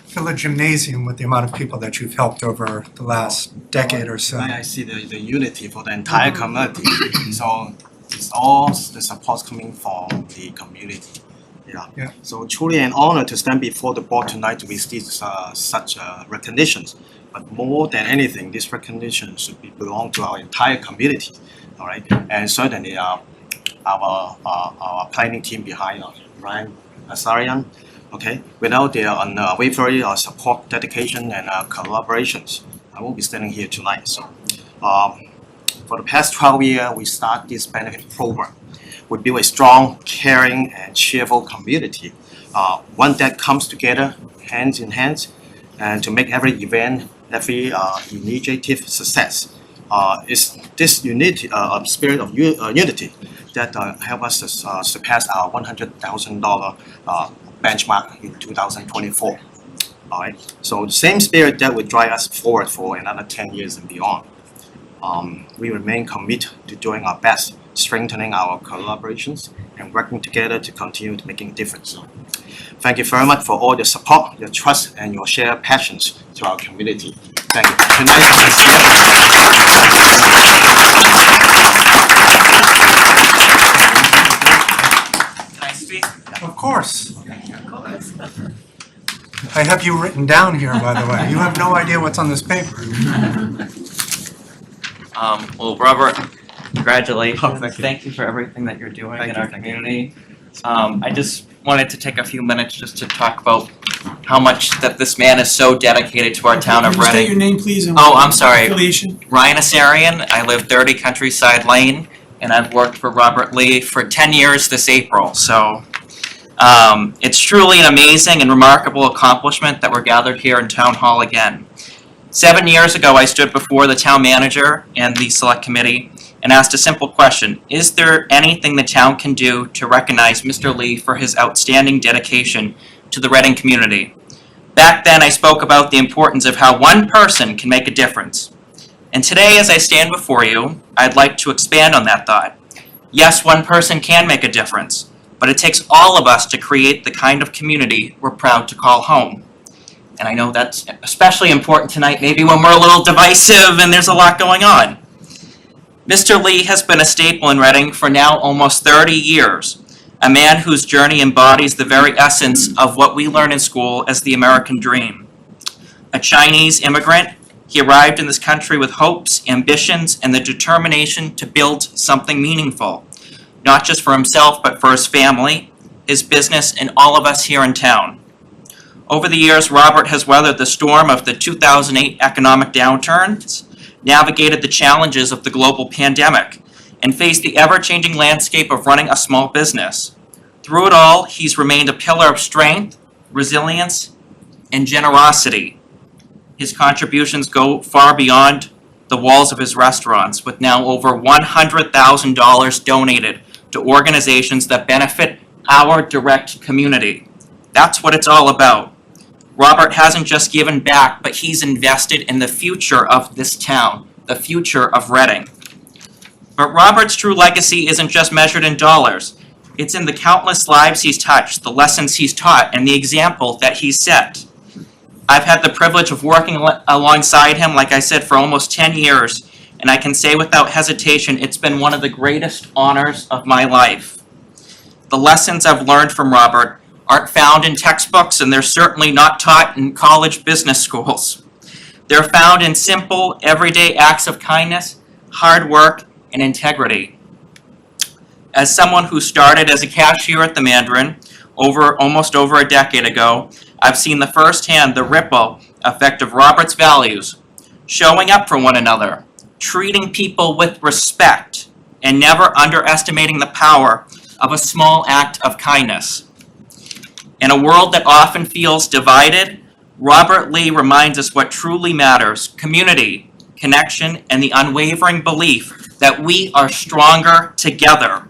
fill a gymnasium with the amount of people that you've helped over the last decade or so. I see the unity for the entire community. So it's all the support coming from the community. Yeah. So truly an honor to stand before the board tonight to receive such recognitions. But more than anything, this recognition should belong to our entire community, all right? And certainly our planning team behind Ryan Asarian, okay? Without their unwavering support, dedication, and collaborations, I won't be standing here tonight. So for the past 12 years, we start this benefit program. We build a strong, caring, and cheerful community, one that comes together hands in hand and to make every event, every initiative success. It's this unity, spirit of unity that help us to surpass our $100,000 benchmark in 2024. All right. So the same spirit that will drive us forward for another 10 years and beyond. We remain committed to doing our best, strengthening our collaborations and working together to continue to making a difference. So, thank you very much for all your support, your trust, and your shared passions to our community. Thank you. Can I speak? Of course. I have you written down here, by the way. You have no idea what's on this paper. Well, Robert, congratulations. Thank you for everything that you're doing in our community. I just wanted to take a few minutes just to talk about how much that this man is so dedicated to our town of Can you state your Reading. name, please, and Oh, I'm sorry. affiliation? Ryan Asarian. I live 30 Countryside Lane, and I've worked for Robert Lee for 10 years this April. So it's truly an amazing and remarkable accomplishment that we're gathered here in Town Hall again. 7 years ago, I stood before the town manager and the select committee and asked a simple question: is there anything the town can do to recognize Mr. Lee for his outstanding dedication to the Reading community? Back then, I spoke about the importance of how one person can make a difference. And today, as I stand before you, I'd like to expand on that thought. Yes, one person can make a difference, but it takes all of us to create the kind of community we're proud to call home. And I know that's especially important tonight, maybe when we're a little divisive and there's a lot going on. Mr. Lee has been a staple in Reading for now almost 30 years, a man whose journey embodies the very essence of what we learn in school as the American dream. A Chinese immigrant, he arrived in this country with hopes, ambitions, and the determination to build something meaningful, not just for himself, but for his family, his business, and all of us here in town. Over the years, Robert has weathered the storm of the 2008 economic downturns, navigated the challenges of the global pandemic, and faced the ever-changing landscape of running a small business. Through it all, he's remained a pillar of strength, resilience, and generosity. His contributions go far beyond the walls of his restaurants, with now over $100,000 donated to organizations that benefit our direct community. That's what it's all about. Robert hasn't just given back, but he's invested in the future of this town, the future of Reading. But Robert's true legacy isn't just measured in dollars. It's in the countless lives he's touched, the lessons he's taught, and the example that he's set. I've had the privilege of working alongside him, like I said, for almost 10 years, and I can say without hesitation, it's been one of the greatest honors of my life. The lessons I've learned from Robert aren't found in textbooks, and they're certainly not taught in college business schools. They're found in simple, everyday acts of kindness, hard work, and integrity. As someone who started as a cashier at the Mandarin almost over a decade ago, I've seen the firsthand the ripple effect of Robert's values, showing up for one another, treating people with respect, and never underestimating the power of a small act of kindness. In a world that often feels divided, Robert Lee reminds us what truly matters: community, connection, and the unwavering belief that we are stronger together.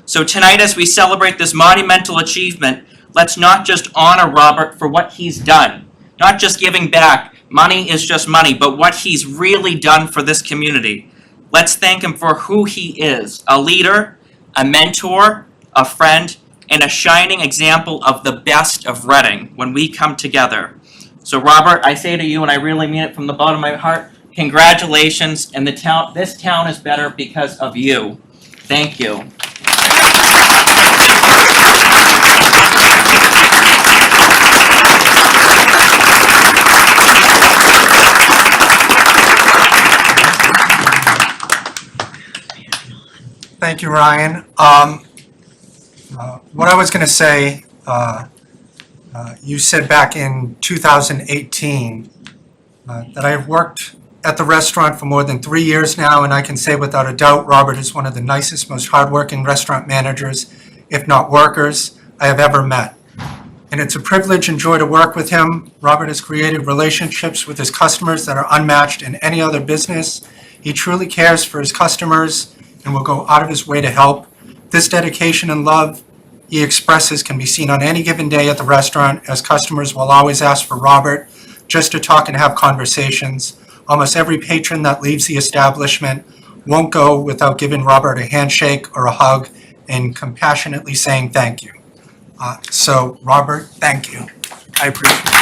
So tonight, as we celebrate this monumental achievement, let's not just honor Robert for what he's done, not just giving back. Money is just money, but what he's really done for this community. Let's thank him for who he is: a leader, a mentor, a friend, and a shining example of the best of Reading when we come together. So Robert, I say to you, and I really mean it from the bottom of my heart, congratulations, and this town is better because of you. Thank you. Thank you, Ryan. What I was going to say, you said back in 2018 that I have worked at the restaurant for more than 3 years now, and I can say without a doubt, Robert is one of the nicest, most hardworking restaurant managers, if not workers, I have ever met. And it's a privilege and joy to work with him. Robert has created relationships with his customers that are unmatched in any other business. He truly cares for his customers and will go out of his way to help. This dedication and love he expresses can be seen on any given day at the restaurant, as customers will always ask for Robert just to talk and have conversations. Almost every patron that leaves the establishment won't go without giving Robert a handshake or a hug and compassionately saying thank you. So, Robert, thank you. I appreciate it.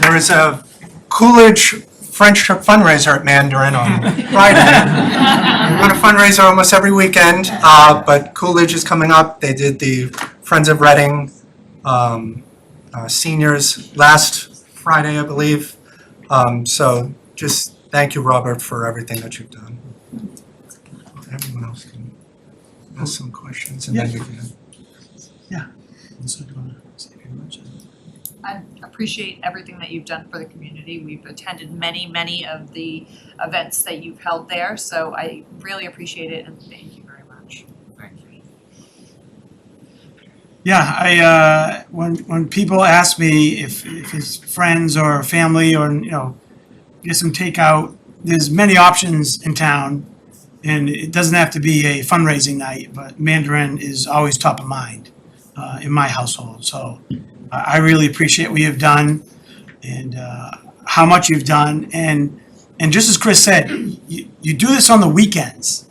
There is a Coolidge Friendship fundraiser at Mandarin on Friday. We run a fundraiser almost every weekend, but Coolidge is coming up. They did the Friends of Reading seniors last Friday, I believe. So just thank you, Robert, for everything that you've done. Everyone else can ask some questions and then we can. Yeah. I appreciate everything that you've done for the community. We've attended many of the events that you've held there, so I really appreciate it and thank you very much. Yeah, when people ask me if his friends or family or, get some takeout, there's many options in town. And it doesn't have to be a fundraising night, but Mandarin is always top of mind in my household. So I really appreciate what you've done and how much you've done. And just as Chris said, you do this on the weekends.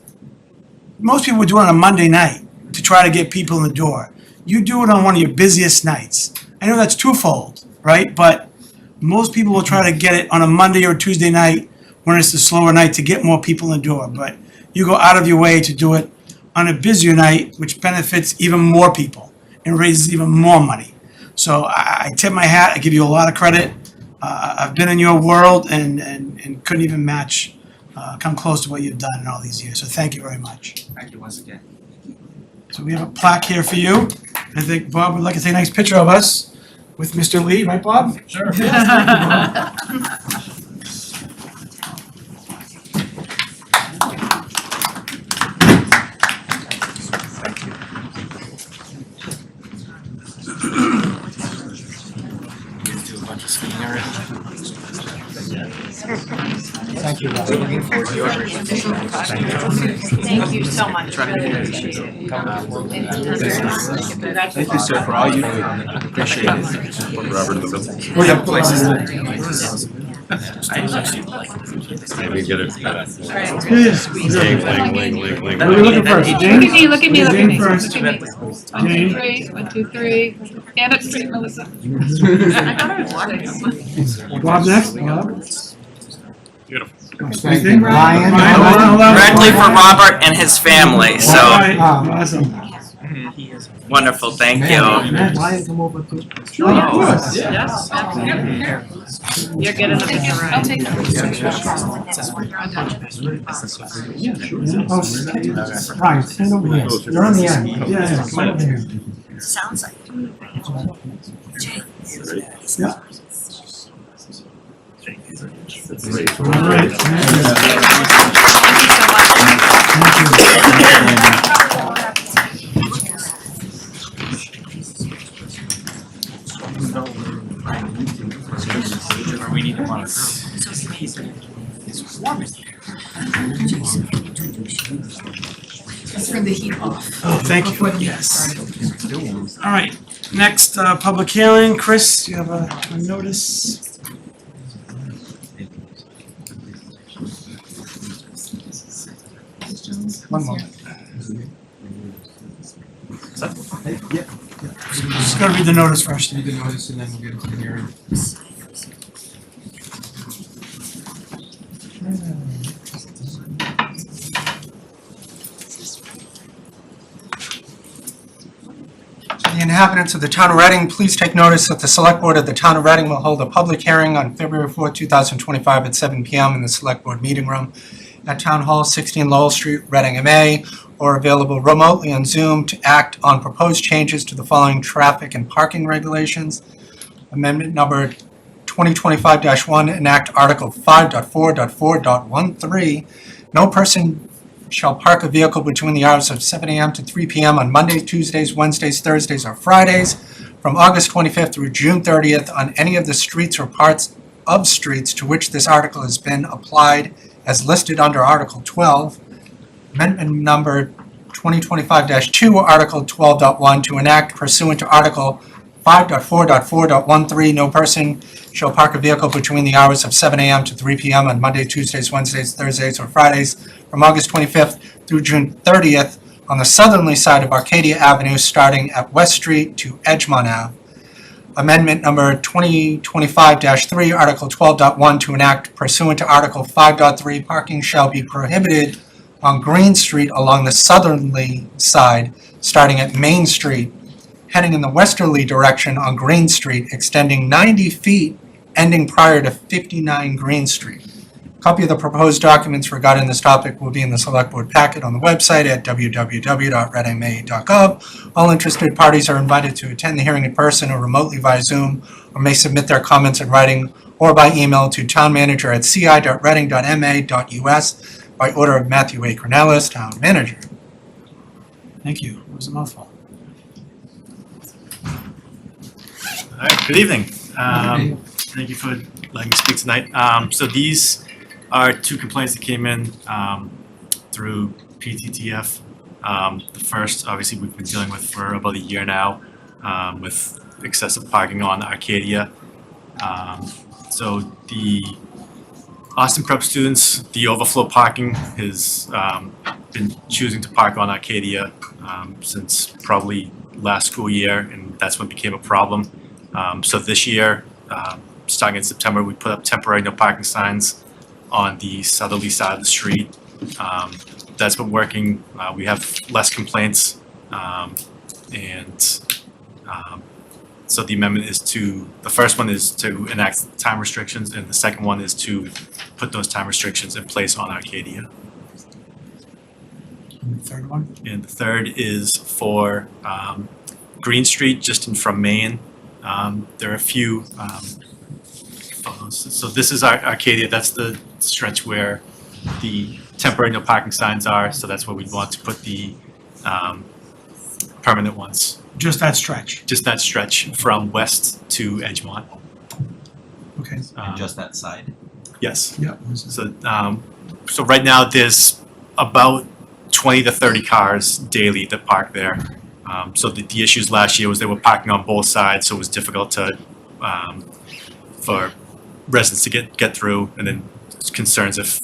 Most people would do it on a Monday night to try to get people in the door. You do it on one of your busiest nights. I know that's twofold, right? But most people will try to get it on a Monday or Tuesday night when it's the slower night to get more people in the door. But you go out of your way to do it on a busier night, which benefits even more people and raises even more money. So I tip my hat, I give you a lot of credit. I've been in your world and couldn't even match, come close to what you've done in all these years. So thank you very much. Thank you once again. So we have a plaque here for you. I think Bob would like to take a nice picture of us with Mr. Lee, right, Bob? Sure. Thank you, Robert. Thank you so much, really appreciate it. Thank you, sir, for all you do. Appreciate it. Robert in the middle. Maybe get it. What are we looking first? Jane? Look at me. Jane first. Look at me. 1, 2, 3, 1, 2, 3. Stand up straight, Melissa. Bob next? Bob? Beautiful. Anything? Ryan? Hold on. Directly for Robert and his family, so Awesome. wonderful, thank you. Ryan, come over too. Sure, of course. Yes, absolutely. You're getting a picture, right? I'll take that. Ryan, stand over here. You're on the end. Yeah, come over here. Sounds like. Yeah. We need to monitor. Let's turn the heat off. Oh, thank you. Yes. All right, next public hearing. Chris, you have a notice? One moment. Just gotta read the notice first. Read the notice and then we'll get into the hearing. The inhabitants of the town of Reading, please take notice that the Select Board of the town of Reading will hold a public hearing on February 4, 2025 at 7 p.m. in the Select Board Meeting Room at Town Hall, 16 Lowell Street, Reading, MA, or available remotely on Zoom to act on proposed changes to the following traffic and parking regulations. Amendment number 2025-1, enact Article 5.4.4.13. No person shall park a vehicle between the hours of 7 a.m. to 3 p.m. on Mondays, Tuesdays, Wednesdays, Thursdays, or Fridays from August 25th through June 30th on any of the streets or parts of streets to which this article has been applied as listed under Article 12. Amendment number 2025-2, Article 12.1, to enact pursuant to Article 5.4.4.13, no person shall park a vehicle between the hours of 7 a.m. to 3 p.m. on Monday, Tuesdays, Wednesdays, Thursdays, or Fridays from August 25th through June 30th on the southerly side of Arcadia Avenue, starting at West Street to Edgemont Ave. Amendment number 2025-3, Article 12.1, to enact pursuant to Article 5.3, parking shall be prohibited on Green Street along the southerly side, starting at Main Street, heading in the westerly direction on Green Street, extending 90 feet, ending prior to 59 Green Street. A copy of the proposed documents regarding this topic will be in the Select Board packet on the website at www.readingma.gov. All interested parties are invited to attend the hearing in person or remotely via Zoom, or may submit their comments in writing or by email to townmanager@ci.reading.ma.us by order of Matthew A. Cornelis, Town Manager. Thank you. It was a mouthful. All right, good evening. Thank you for letting me speak tonight. So these are two complaints that came in through PTTF. The first, obviously, we've been dealing with for about a year now with excessive parking on Arcadia. So the Austin Prep students, the overflow parking has been choosing to park on Arcadia since probably last school year, and that's when it became a problem. So this year, starting in September, we put up temporary no parking signs on the southerly side of the street. That's been working. We have less complaints, so the amendment is the first one is to enact time restrictions, and the second one is to put those time restrictions in place on Arcadia. And the third one? And the third is for Green Street, just in from Main. There are a few photos. So this is Arcadia. That's the stretch where the temporary no parking signs are. So that's where we want to put the permanent ones. Just that stretch? Just that stretch from west to Edgemont. Okay. And just that side? Yes. Yeah. So, so right now there's about 20 to 30 cars daily that park there. So the issues last year was they were parking on both sides, so it was difficult to for residents to get through, and then concerns if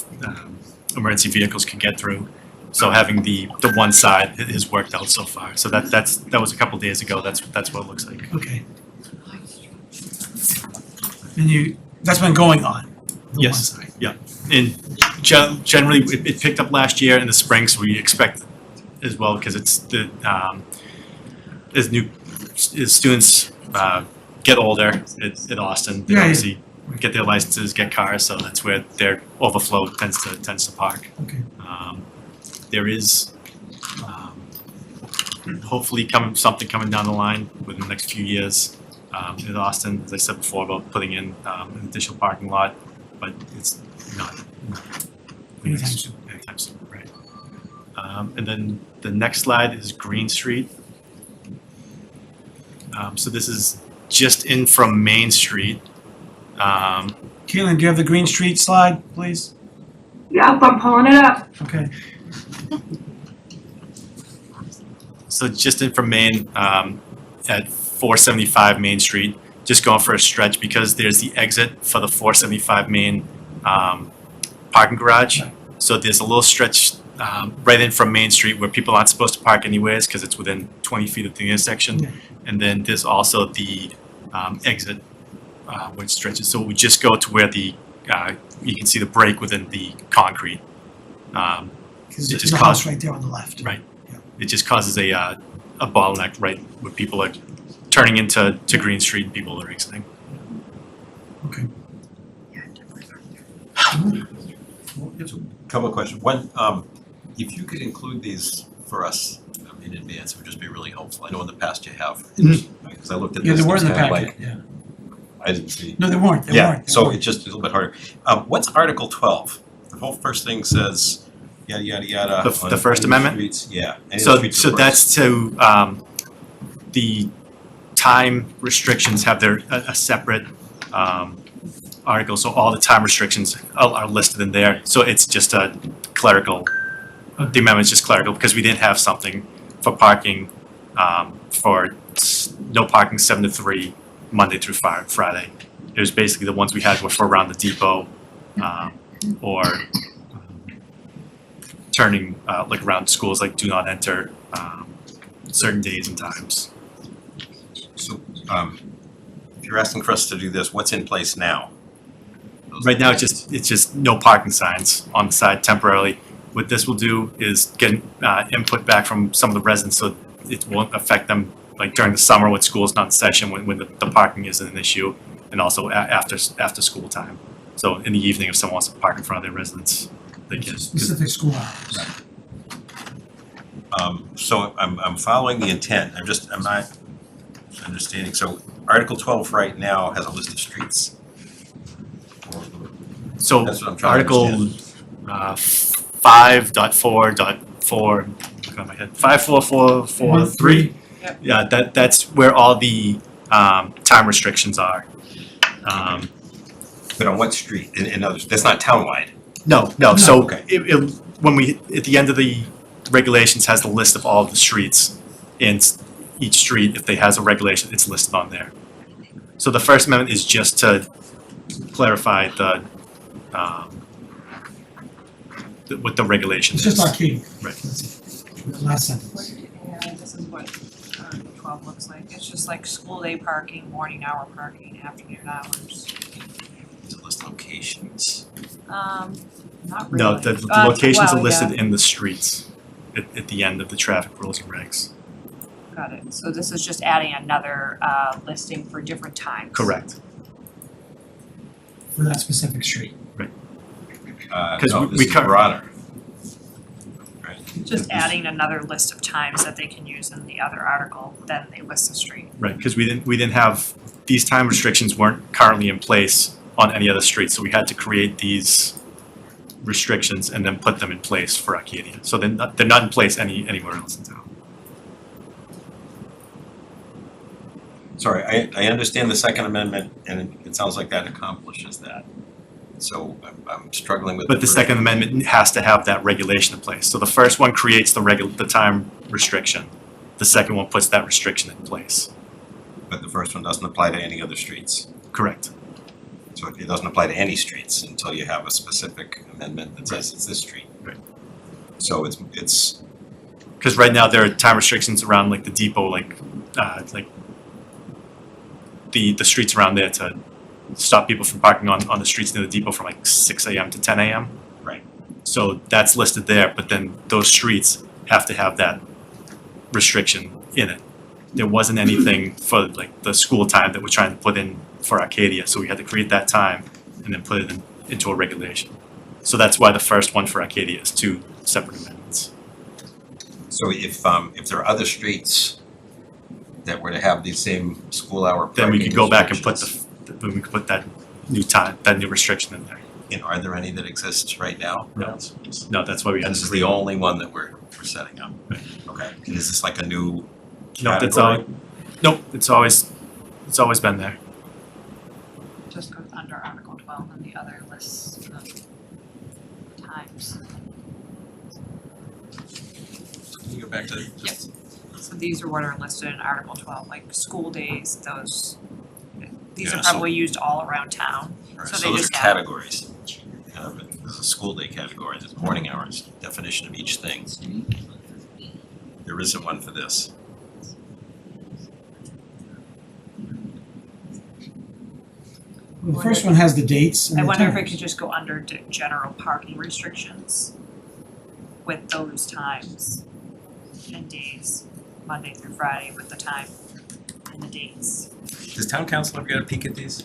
emergency vehicles can get through. So having the one side has worked out so far. So that was a couple days ago. That's what it looks like. Okay. And that's been going on? Yes, yeah. And generally, it picked up last year in the spring, so we expect as well, because it's as students get older at Austin, they obviously get their licenses, get cars, so that's where their overflow tends to park. Okay. There is hopefully something coming down the line within the next few years in Austin, as I said before, about putting in an additional parking lot, but it's not Anytime soon. Anytime soon, right. And then the next slide is Green Street. So this is just in from Main Street. Caitlin, do you have the Green Street slide, please? Yep, I'm pulling it up. Okay. So just in from Main at 475 Main Street, just going for a stretch because there's the exit for the 475 Main parking garage. So there's a little stretch right in from Main Street where people aren't supposed to park anyways because it's within 20 feet of the intersection. Yeah. And then there's also the exit where it stretches. So it would just go to where the you can see the break within the concrete. Because there's a house right there on the left. Right. It just causes a a bottleneck right where people are turning into Green Street and people are exiting. Couple of questions. One, if you could include these for us in advance, it would just be really helpful. I know in the past you have. Because I looked at Yeah, this, they were it's in the kind of packet, like, yeah. I didn't see. No, they weren't, they Yeah, weren't, they so weren't. it's just a little bit harder. What's Article 12? The whole first thing says yada, yada, yada. The on First any Amendment? streets. Yeah. any of the So, streets so are that's to, the time restrictions have their, a separate, article, so all the time restrictions are listed in there. So it's just a clerical, the amendment's just clerical, because we didn't have something for parking, for no parking 7 to 3, Monday through Friday. It was basically the ones we had were for around the depot, or turning, like around schools, like do not enter, certain days and times. So, if you're asking for us to do this, what's in place now? Right now, it's just no parking signs on the side temporarily. What this will do is get input back from some of the residents, so it won't affect them, like during the summer when school's not in session, when the parking isn't an issue, and also after school time. So in the evening, if someone wants to park in front of their residence, they can. Specific school hours. So I'm following the intent. I'm not understanding. So Article 12 right now has a list of streets. So That's what I'm trying to Article 5.4.4, look on my head, 54443. Yeah, that's where all the time restrictions are. But on what street? In others, that's not townwide. No, so Okay. when we, at the end of the regulations has the list of all of the streets, and each street, if they has a regulation, it's listed on there. So the First Amendment is just to clarify what the regulation It's is. just Arcadia. Right. The last sentence. Yeah, this is what Article 12 looks like. It's just like school day parking, morning hour parking, afternoon hours. To list locations. Not really. No, the locations are well, listed yeah. in the streets at the end of the traffic rules and regs. Got it. So this is just adding another listing for different times. Correct. For that specific street. Because No, we this is cover- broader. Just adding another list of times that they can use in the other article, then they list the street. Right, because we didn't have, these time restrictions weren't currently in place on any other street, so we had to create these restrictions and then put them in place for Arcadia. So they're not in place anywhere else in town. Sorry, I understand the Second Amendment, and it sounds like that accomplishes that. So I'm struggling with. But the first Second one. Amendment has to have that regulation in place. So the first one creates the time restriction. The second one puts that restriction in place. But the first one doesn't apply to any other streets. Correct. So it doesn't apply to any streets until you have a specific amendment that says it's this street. Right. So it's Because right now there are time restrictions around like the depot, like the streets around there to stop people from parking on the streets near the depot from like 6 a.m. to 10 a.m. Right. So that's listed there, but then those streets have to have that restriction in it. There wasn't anything for like the school time that we're trying to put in for Arcadia, so we had to create that time and then put it into a regulation. So that's why the first one for Arcadia is 2 separate amendments. So if there are other streets that were to have the same school hour Then we parking could go back and put restrictions, we could put that new time, that new restriction in there. and are there any that exist right now? No, that's why we had This to is the only one that we're setting up. Okay, and is this like a new No, that's category? nope, it's always been there. Just goes under Article 12 and the other lists of times. Can you go back to Yep. So these are what are listed in Article 12, like school days, these Yeah, are so- probably used all around town. Alright, So so they those just are have- categories. There's a school day category, there's morning hours, definition of each thing. There isn't one for this. Well, the first one has the dates and I the wonder if it times. could just go under general parking restrictions with those times and days. Monday through Friday with the time and the dates. Does town council ever get a peek at these?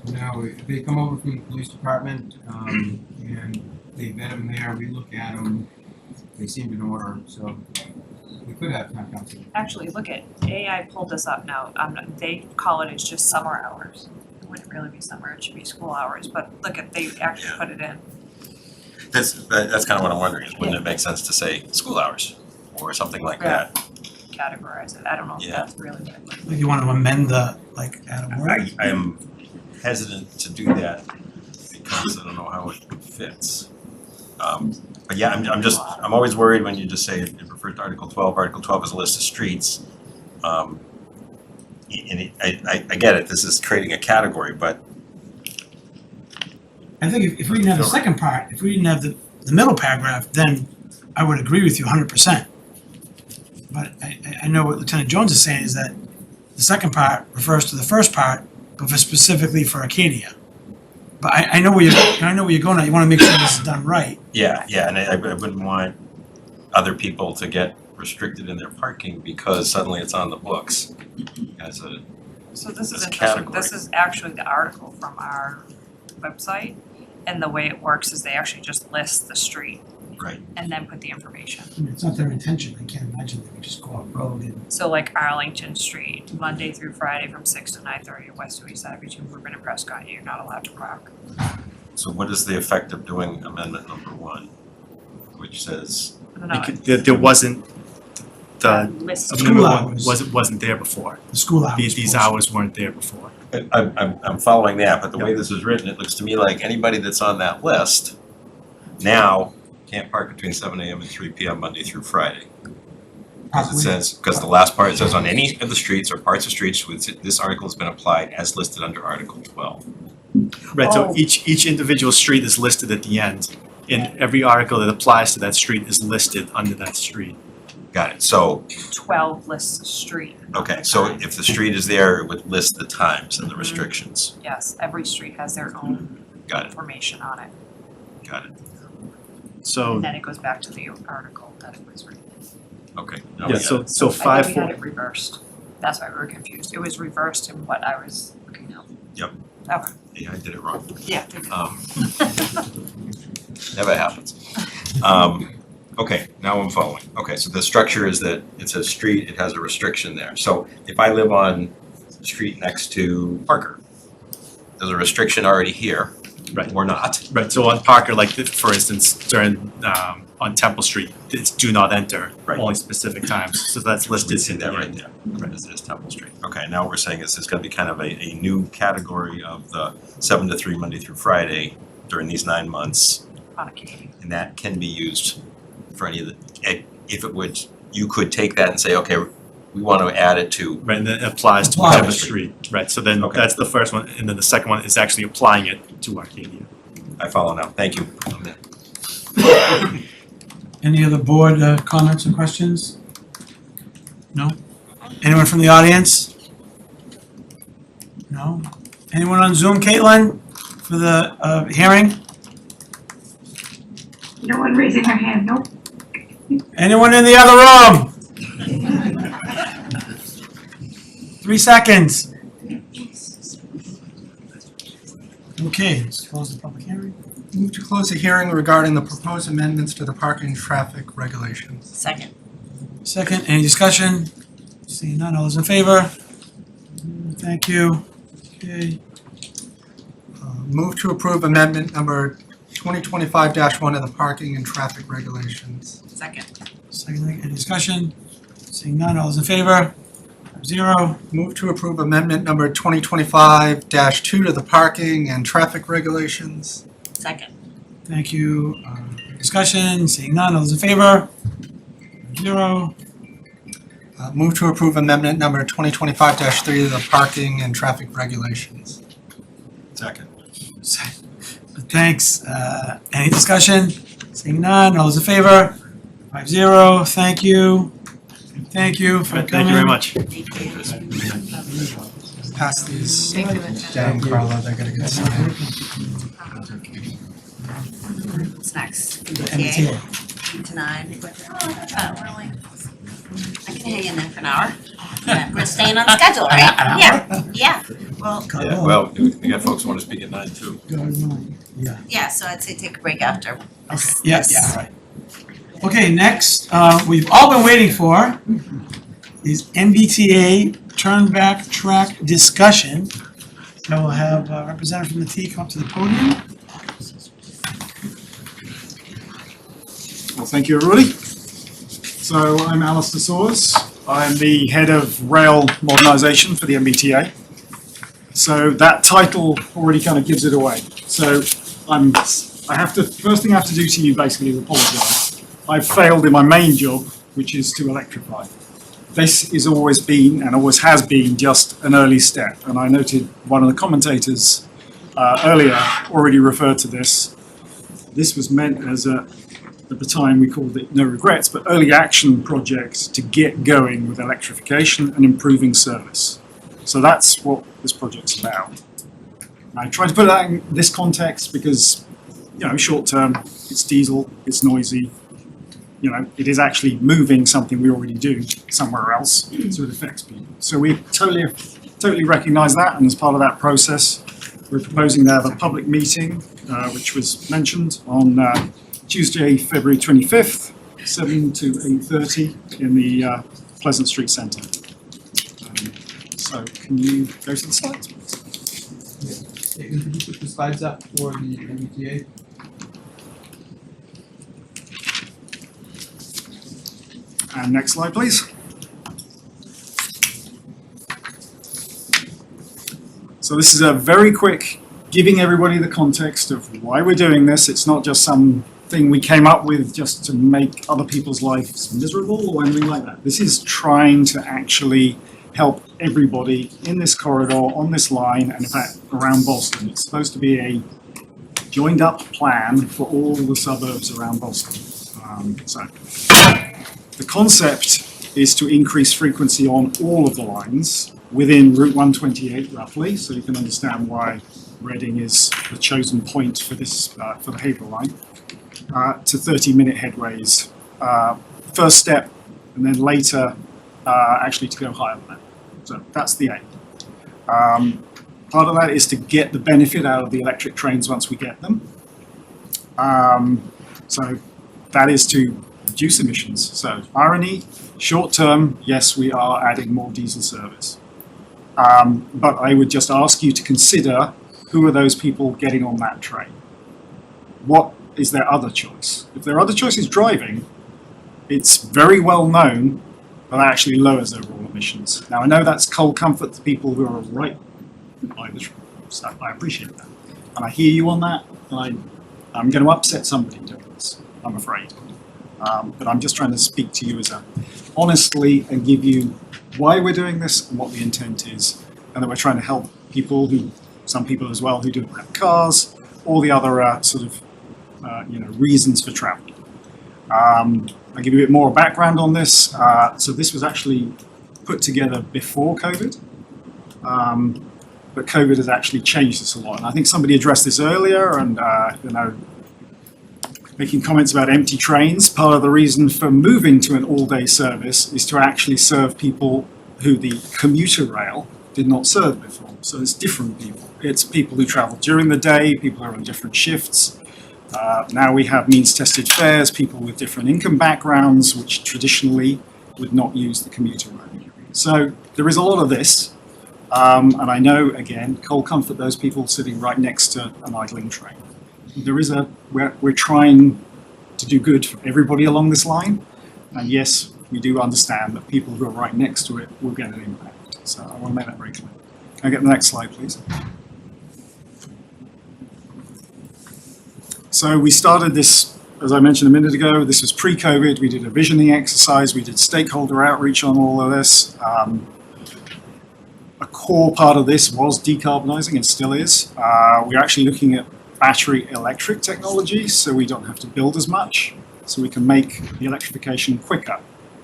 No, they come over from the police department, and they vet them there, we look at them, they seem in order, so we could have town council. Actually, look at, AI pulled this up now, they call it, it's just summer hours. It wouldn't really be summer, it should be school hours, but look at, they actually put it in. That's kind of what I'm wondering, is wouldn't it make sense to say school hours or something like that? Categorize it, I don't know if Yeah. that's really what it was. Like you want to amend the, like, add a word? I am hesitant to do that because I don't know how it fits. But yeah, I'm always worried when you just say it refers to Article 12. Article 12 is a list of streets. And I get it, this is creating a category, but I think if we didn't have the second part, if we didn't have the middle paragraph, then I would agree with you 100%. But I know what Lieutenant Jones is saying is that the second part refers to the first part, but for specifically for Acadia. But I know where you're going at. You want to make sure this is done right. yeah, and I wouldn't want other people to get restricted in their parking because suddenly it's on the books as a So this is As a interesting, category. this is actually the article from our website, and the way it works is they actually just list the street. Right. And then put the information. I mean, it's not their intention. I can't imagine they would just go off road and. So like Arlington Street, Monday through Friday from 6 to 9:30 at West to East Side between Woburn and Prescott, you're not allowed to park. So what is the effect of doing amendment number 1, which says, I don't know, There wasn't, the list of School amendment hours. wasn't there before. The school hours. These hours weren't there before. I'm following that, but the way this is written, it looks to me like anybody that's on that list now can't park between 7 AM and 3 PM Monday through Friday. Because it says, because the last part, it says on any of the streets or parts of streets which this article has been applied as listed under Article 12. Right, so Oh. each individual street is listed at the end, and every article that applies to that street is listed under that street. Got it, so, 12 lists of street. okay, so if the street is there, it would list the times and the restrictions. Yes, every street has their own Got it, information on it. got it, So, And then it goes back to the article that it was written. okay. yeah, so I five, think we had it reversed. That's why we were confused. It was reversed in what I was looking at. Yep. Okay. Yeah, I did it wrong. Yeah. Never happens. Okay, now I'm following. Okay, so the structure is that it's a street, it has a restriction there. So if I live on the street next to Parker, there's a restriction already here. Right. Or not. right, so on Parker, like, for instance, during, on Temple Street, it's do not enter, Right. only specific times, so that's We listed see in that there. right there. Right, as it is Temple Street. Okay, now what we're saying is there's gonna be kind of a new category of the 7 to 3 Monday through Friday during these 9 months. On Acadia. And that can be used for any of the, if it would, you could take that and say, okay, we want to add it to, Right, and then it applies to Applies. whichever street, right, so then Okay. that's the first one, and then the second one is actually applying it to Arcadia. I follow now, thank you. Any other board comments or questions? No? Anyone from the audience? No? Anyone on Zoom, Caitlin, for the hearing? No one raising their hand, nope. Anyone in the other room? 3 seconds. Okay, let's close the public hearing. Move to close the hearing regarding the proposed amendments to the parking and traffic regulations. Second. Second, any discussion? Seeing none, all those in favor? Thank you. Okay, Move to approve amendment number 2025-1 of the parking and traffic regulations. Second. second, any discussion? Seeing none, all those in favor? 5-0. Move to approve amendment number 2025-2 to the parking and traffic regulations. Second. Thank you. Discussion, seeing none, all those in favor? 0. Move to approve amendment number 2025-3 to the parking and traffic regulations. Second. Thanks. Any discussion? Seeing none, all those in favor? 5-0. Thank you. Thank you for coming. Thank you very much. Pass these Thank you. down, Carla, they're gonna get signed. What's next? MBTA. 8 to 9. Oh, really? I can hang in there for an hour. Yeah, we're staying on schedule, right? Yeah, well, Yeah, well, we got folks who want to speak at 9 too. yeah, so I'd say take a break after this. Yeah, right. Okay, next, we've all been waiting for is MBTA turn back track discussion. So we'll have a representative from the T come up to the podium. Well, thank you, everybody. So I'm Alistair Soares. I'm the head of rail modernisation for the MBTA. So that title already kind of gives it away. So first thing I have to do to you basically is apologise. I've failed in my main job, which is to electrify. This is always been and always has been just an early step. And I noted one of the commentators earlier already referred to this. This was meant as at the time we called it no regrets, but early action projects to get going with electrification and improving service. So that's what this project's about. And I try to put that in this context because, short term, it's diesel, it's noisy, it is actually moving something we already do somewhere else, so it affects people. So we totally recognise that, and as part of that process, we're proposing to have a public meeting, which was mentioned on Tuesday, February 25th, 7 to 8:30 in the Pleasant Street Centre. So can you go to the slides, please? Yeah, could you put the slides up for the MBTA? And next slide, please. So this is a very quick giving everybody the context of why we're doing this. It's not just some thing we came up with just to make other people's lives miserable or anything like that. This is trying to actually help everybody in this corridor, on this line, and in fact around Boston. It's supposed to be a joined up plan for all the suburbs around Boston. So the concept is to increase frequency on all of the lines within Route 128 roughly, so you can understand why Reading is the chosen point for this, for the Haverhill line, to 30-minute headways. First step, and then later actually to go higher than that. So that's the aim. Part of that is to get the benefit out of the electric trains once we get them. So that is to reduce emissions. So irony, short term, yes, we are adding more diesel service. But I would just ask you to consider who are those people getting on that train? What is their other choice? If their other choice is driving, it's very well known that that actually lowers overall emissions. Now I know that's cold comfort to people who are right by the train, so I appreciate that. And I hear you on that, and I'm going to upset somebody doing this, I'm afraid. But I'm just trying to speak to you as honestly and give you why we're doing this and what the intent is, and that we're trying to help people some people as well who don't have cars, all the other reasons for travel. I'll give you a bit more background on this. So this was actually put together before COVID, but COVID has actually changed this a lot. And I think somebody addressed this earlier, and making comments about empty trains. Part of the reason for moving to an all-day service is to actually serve people who the commuter rail did not serve before. So it's different people. It's people who travel during the day, people who are on different shifts. Now we have means-tested fares, people with different income backgrounds, which traditionally would not use the commuter rail. So there is a lot of this. And I know, again, cold comfort those people sitting right next to an idling train. There is we're trying to do good for everybody along this line. And yes, we do understand that people who are right next to it will get an impact. So I want to make that very clear. Can I get the next slide, please? So we started this, as I mentioned a minute ago, this was pre-COVID. We did a visioning exercise. We did stakeholder outreach on all of this. A core part of this was decarbonising, and still is. We're actually looking at battery electric technology, so we don't have to build as much, so we can make the electrification quicker.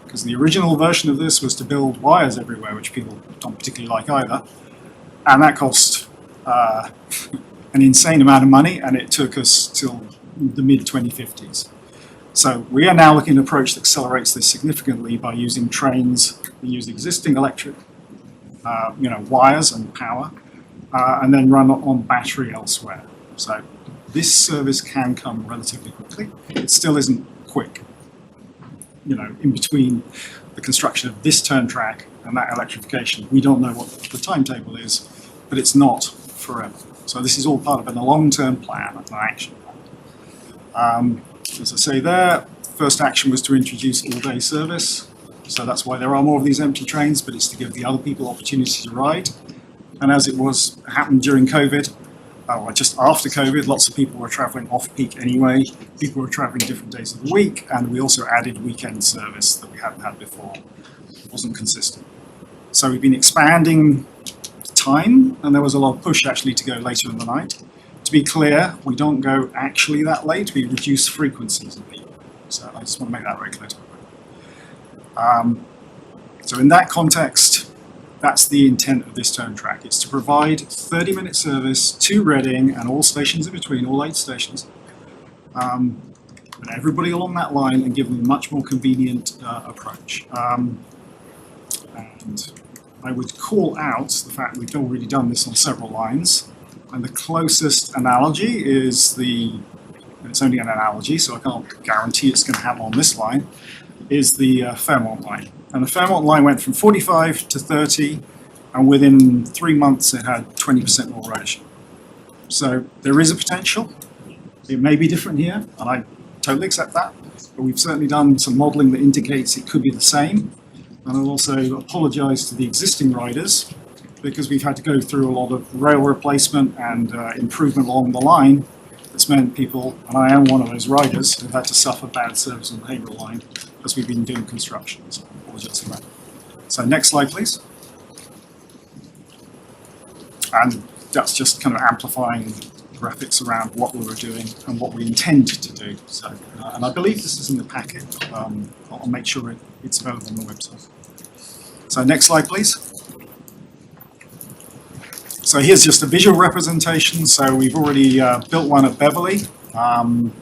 Because the original version of this was to build wires everywhere, which people don't particularly like either. And that cost an insane amount of money, and it took us till the mid-2050s. So we are now looking at an approach that accelerates this significantly by using trains. We use existing electric, wires and power, and then run on battery elsewhere. So this service can come relatively quickly. It still isn't quick. In between the construction of this turn track and that electrification, we don't know what the timetable is, but it's not forever. So this is all part of a long-term plan, an action plan. As I say there, first action was to introduce all-day service. So that's why there are more of these empty trains, but it's to give the other people opportunity to ride. And as it happened during COVID, or just after COVID, lots of people were traveling off-peak anyway. People were traveling different days of the week, and we also added weekend service that we hadn't had before. It wasn't consistent. So we've been expanding time, and there was a lot of push actually to go later in the night. To be clear, we don't go actually that late, we reduce frequencies of people. So I just want to make that very clear to everybody. So in that context, that's the intent of this turn track. It's to provide 30-minute service to Reading and all stations in between, all 8 stations, and everybody along that line, and give them a much more convenient approach. And I would call out the fact we've already done this on several lines, and the closest analogy is it's only an analogy, so I can't guarantee it's going to happen on this line, is the Fairmont line. And the Fairmont line went from 45 to 30, and within 3 months it had 20% more ridership. So there is a potential. It may be different here, and I totally accept that, but we've certainly done some modelling that indicates it could be the same. And I'll also apologise to the existing riders, because we've had to go through a lot of rail replacement and improvement along the line. That's meant people, and I am one of those riders, have had to suffer bad service on the Haverhill line as we've been doing construction. So I apologise for that. So next slide, please. And that's just kind of amplifying graphics around what we were doing and what we intend to do. So, and I believe this is in the packet. I'll make sure it's available on the website. So next slide, please. So here's just a visual representation. So we've already built one at Beverley. And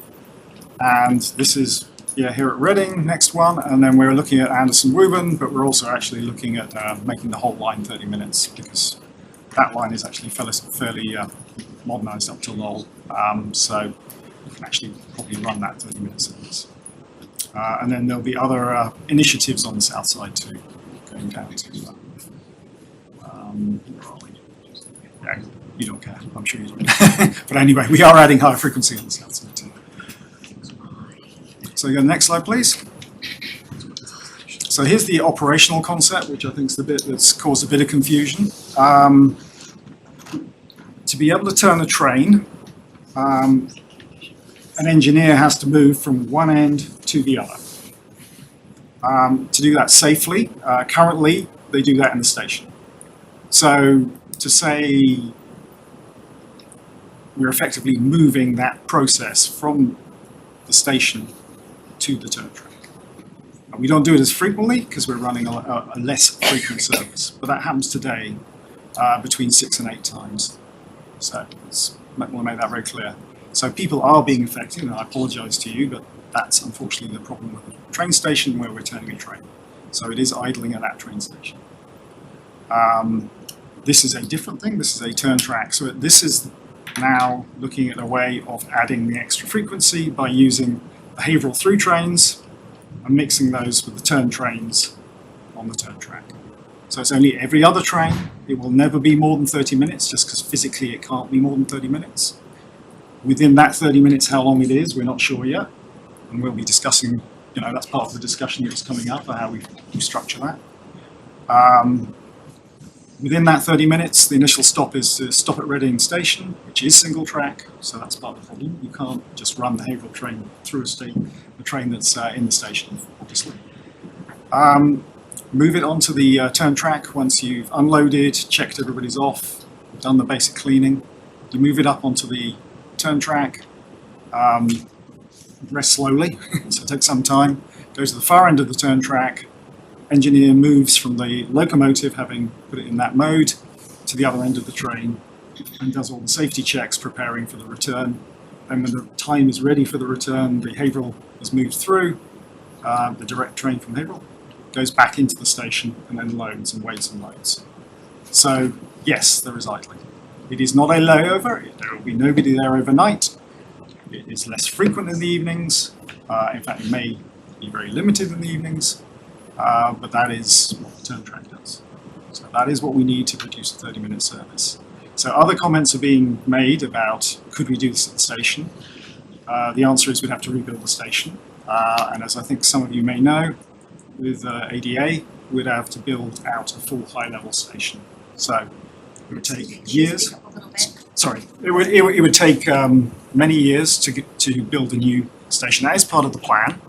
this is here at Reading, next one. And then we're looking at Anderson Woburn, but we're also actually looking at making the whole line 30 minutes, because that line is actually fairly modernised up to Lowell. So we can actually probably run that 30 minutes at least. And then there'll be other initiatives on the south side too, going down to yeah, you don't care, I'm sure you don't. But anyway, we are adding higher frequency on the south side too. So you go to the next slide, please. So here's the operational concept, which I think is the bit that's caused a bit of confusion. To be able to turn a train, an engineer has to move from one end to the other. To do that safely, currently they do that in the station. So to say we're effectively moving that process from the station to the turn track. And we don't do it as frequently because we're running a less frequent service, but that happens today between 6 and 8 times. So I want to make that very clear. So people are being affected, and I apologise to you, but that's unfortunately the problem with the train station where we're turning a train. So it is idling at that train station. This is a different thing. This is a turn track. So this is now looking at a way of adding the extra frequency by using the Haverhill through trains and mixing those with the turn trains on the turn track. So it's only every other train. It will never be more than 30 minutes, just because physically it can't be more than 30 minutes. Within that 30 minutes, how long it is, we're not sure yet. And we'll be discussing, that's part of the discussion that's coming up, how we structure that. Within that 30 minutes, the initial stop is to stop at Reading Station, which is single track, so that's part of the problem. You can't just run the Haverhill train through a train that's in the station, obviously. Move it onto the turn track once you've unloaded, checked everybody's off, done the basic cleaning. You move it up onto the turn track, rest slowly, so it takes some time, goes to the far end of the turn track. Engineer moves from the locomotive, having put it in that mode, to the other end of the train and does all the safety checks preparing for the return. then when the time is ready for the return, the Haverhill is moved through, the direct train from Haverhill goes back into the station and then loads and waits and loads. So yes, there is idling. It is not a layover, there will be nobody there overnight. It is less frequent in the evenings. In fact, it may be very limited in the evenings, but that is what the turn track does. So that is what we need to produce a 30-minute service. So other comments are being made about, could we do this at the station? The answer is we'd have to rebuild the station. And as I think some of you may know, with ADA, we'd have to build out a full high-level station. So it would take years. Sorry, it would take many years to build a new station. That is part of the plan.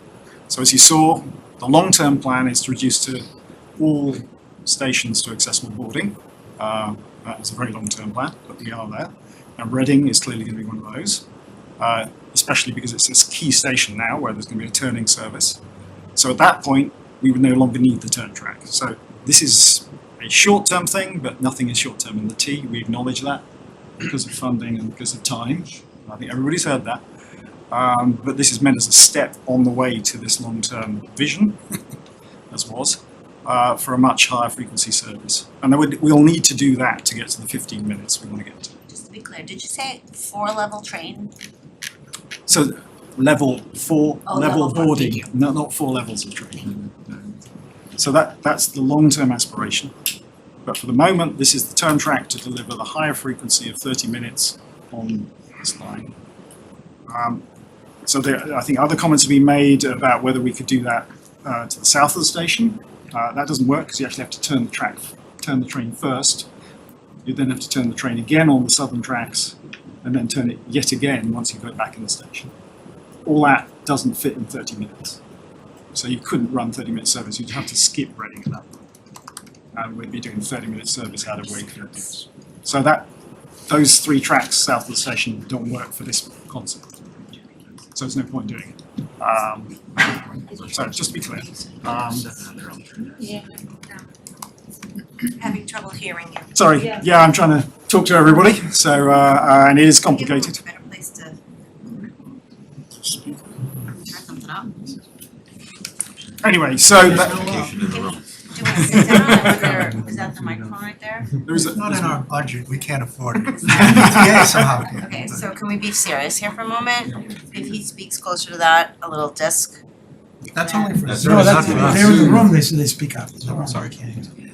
So as you saw, the long-term plan is to reduce to all stations to accessible boarding. That is a very long-term plan, but we are there. And Reading is clearly going to be one of those, especially because it's this key station now where there's going to be a turning service. So at that point, we would no longer need the turn track. So this is a short-term thing, but nothing is short-term in the T. We acknowledge that because of funding and because of time. I think everybody's heard that. But this is meant as a step on the way to this long-term vision, as was, for a much higher frequency service. And we'll need to do that to get to the 15 minutes we want to get to. Just to be clear, did you say 4-level train? So level 4, Oh, level level four, boarding, thank no, not 4 levels of train. No. So that's the long-term aspiration. But for the moment, this is the turn track to deliver the higher frequency of 30 minutes on this line. So I think other comments have been made about whether we could do that to the south of the station. That doesn't work because you actually have to turn the train first. You then have to turn the train again on the southern tracks and then turn it yet again once you go back in the station. All that doesn't fit in 30 minutes. So you couldn't run 30-minute service, you'd have to skip Reading at that point. And we'd be doing 30-minute service out of Wakefield. So those 3 tracks south of the station don't work for this concept. So there's no point doing it. So just to be clear. Having trouble hearing you. Sorry, yeah, I'm trying to talk to everybody, so, and it is complicated. Better place to try something up. Anyway, so that, Do we sit down, is that the microphone right there? there's It's not in our budget, we can't afford it. MBTA somehow can. Okay, so can we be serious here for a moment? If he speaks closer to that, a little disc. That's only for. No, that's, they're in the room, they speak up. Sorry.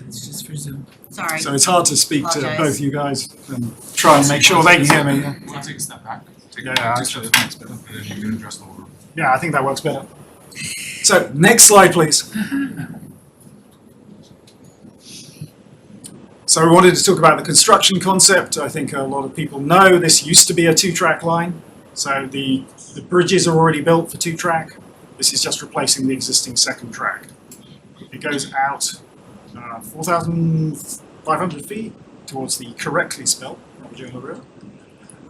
It's just for Zoom. Sorry. So it's hard to speak to Apologize. both you guys and try and make sure they can hear me. Want to take a step back? Yeah, actually, that's better. And then you can address the whole room. Yeah, I think that works better. So, next slide, please. So we wanted to talk about the construction concept. I think a lot of people know this used to be a 2-track line. So the bridges are already built for 2-track. This is just replacing the existing 2nd track. It goes out 4,500 feet towards the correctly spelled Journal River.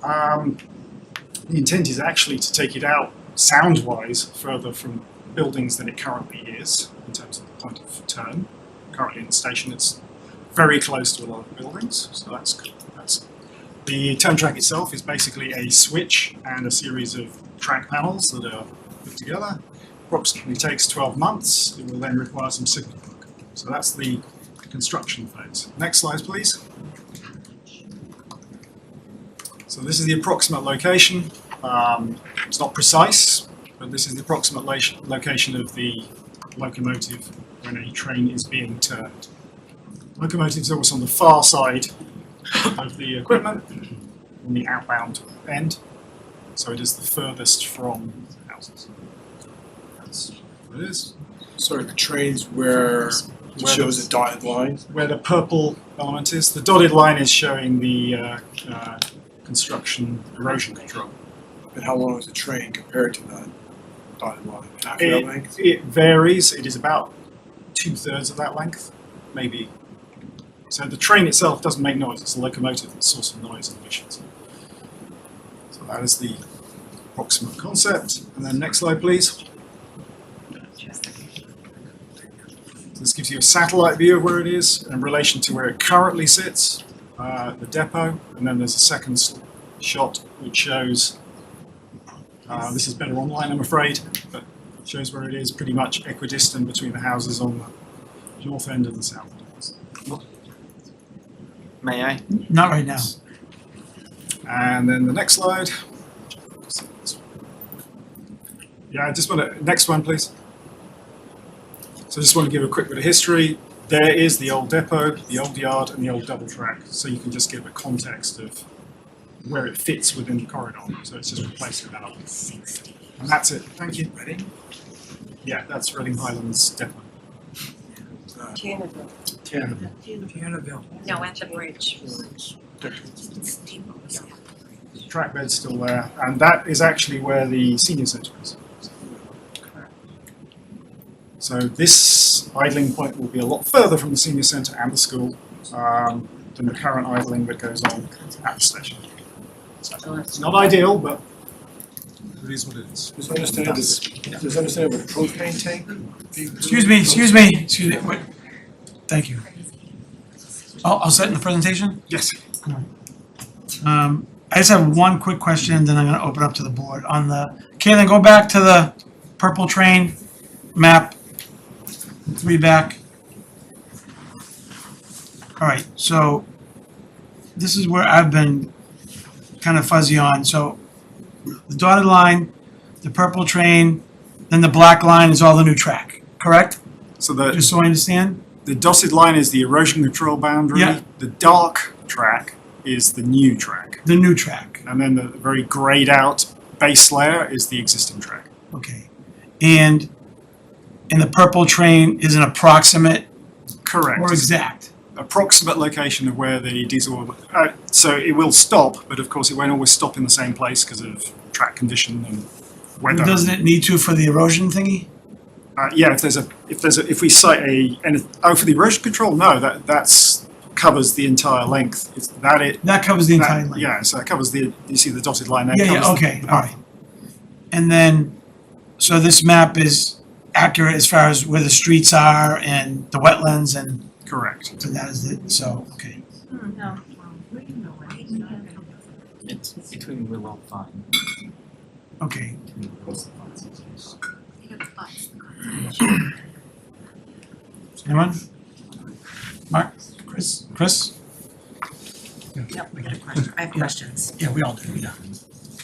The intent is actually to take it out sound-wise further from buildings than it currently is in terms of the point of turn. Currently in the station it's very close to a lot of buildings, so that's good. The turn track itself is basically a switch and a series of track panels that are put together. Approximately takes 12 months. It will then require some signal work. So that's the construction phase. Next slide, please. So this is the approximate location. It's not precise, but this is the approximate location of the locomotive when a train is being turned. Locomotives are also on the far side of the equipment, on the outbound end, so it is the furthest from houses. That's what it is. Sorry, the trains where it shows a dotted line? Where the purple element is. The dotted line is showing the construction erosion control. And how long is the train compared to that dotted line? Half that length? It varies. It is about 2/3 of that length, maybe. So the train itself doesn't make noise. It's the locomotive that's the source of noise and emissions. So that is the approximate concept. And then next slide, please. This gives you a satellite view of where it is in relation to where it currently sits, the depot, and then there's a second shot which shows This is better online, I'm afraid, but shows where it is, pretty much equidistant between the houses on the north end and the south end. May I? Not right now. And then the next slide. Yeah, I just want to, next one, please. So I just want to give a quick bit of history. There is the old depot, the old yard, and the old double track. So you can just give a context of where it fits within the corridor. So it's just replacing that up. And that's it. Thank you. Reading? Yeah, that's Reading Highlands depot. Canada. Tiernaville. No, at the bridge. Track bed's still there, and that is actually where the senior centre is. So this idling point will be a lot further from the senior centre and the school than the current idling that goes on at the station. So it's not ideal, but it is what it is. Does understand what a propane tank? Excuse me, wait. Thank you. I'll set in the presentation? Yes. I just have one quick question, then I'm gonna open up to the board. On the, Caitlin, go back to the purple train map, 3 back. All right, so this is where I've been kind of fuzzy on. So the dotted line, the purple train, then the black line is all the new track, correct? So the Just so I understand? The dotted line is the erosion control boundary. Yeah. The dark track is the new track. The new track. And then the very grayed out base layer is the existing track. Okay. And the purple train is an approximate Correct. or exact? Approximate location of where the diesel, so it will stop, but of course it won't always stop in the same place because of track condition and weather. Doesn't it need to for the erosion thingy? Yeah, if we cite for the erosion control, no, that's covers the entire length. That covers the entire length? Yeah, so that covers you see the dotted line there. Yeah, okay, all right. And then, so this map is accurate as far as where the streets are and the wetlands and? Correct. So that is it, so, okay. No. It's between Willow Farm. Okay. Anyone? Mark? Chris? No, we got a question. I have questions. Yeah, we all do, yeah.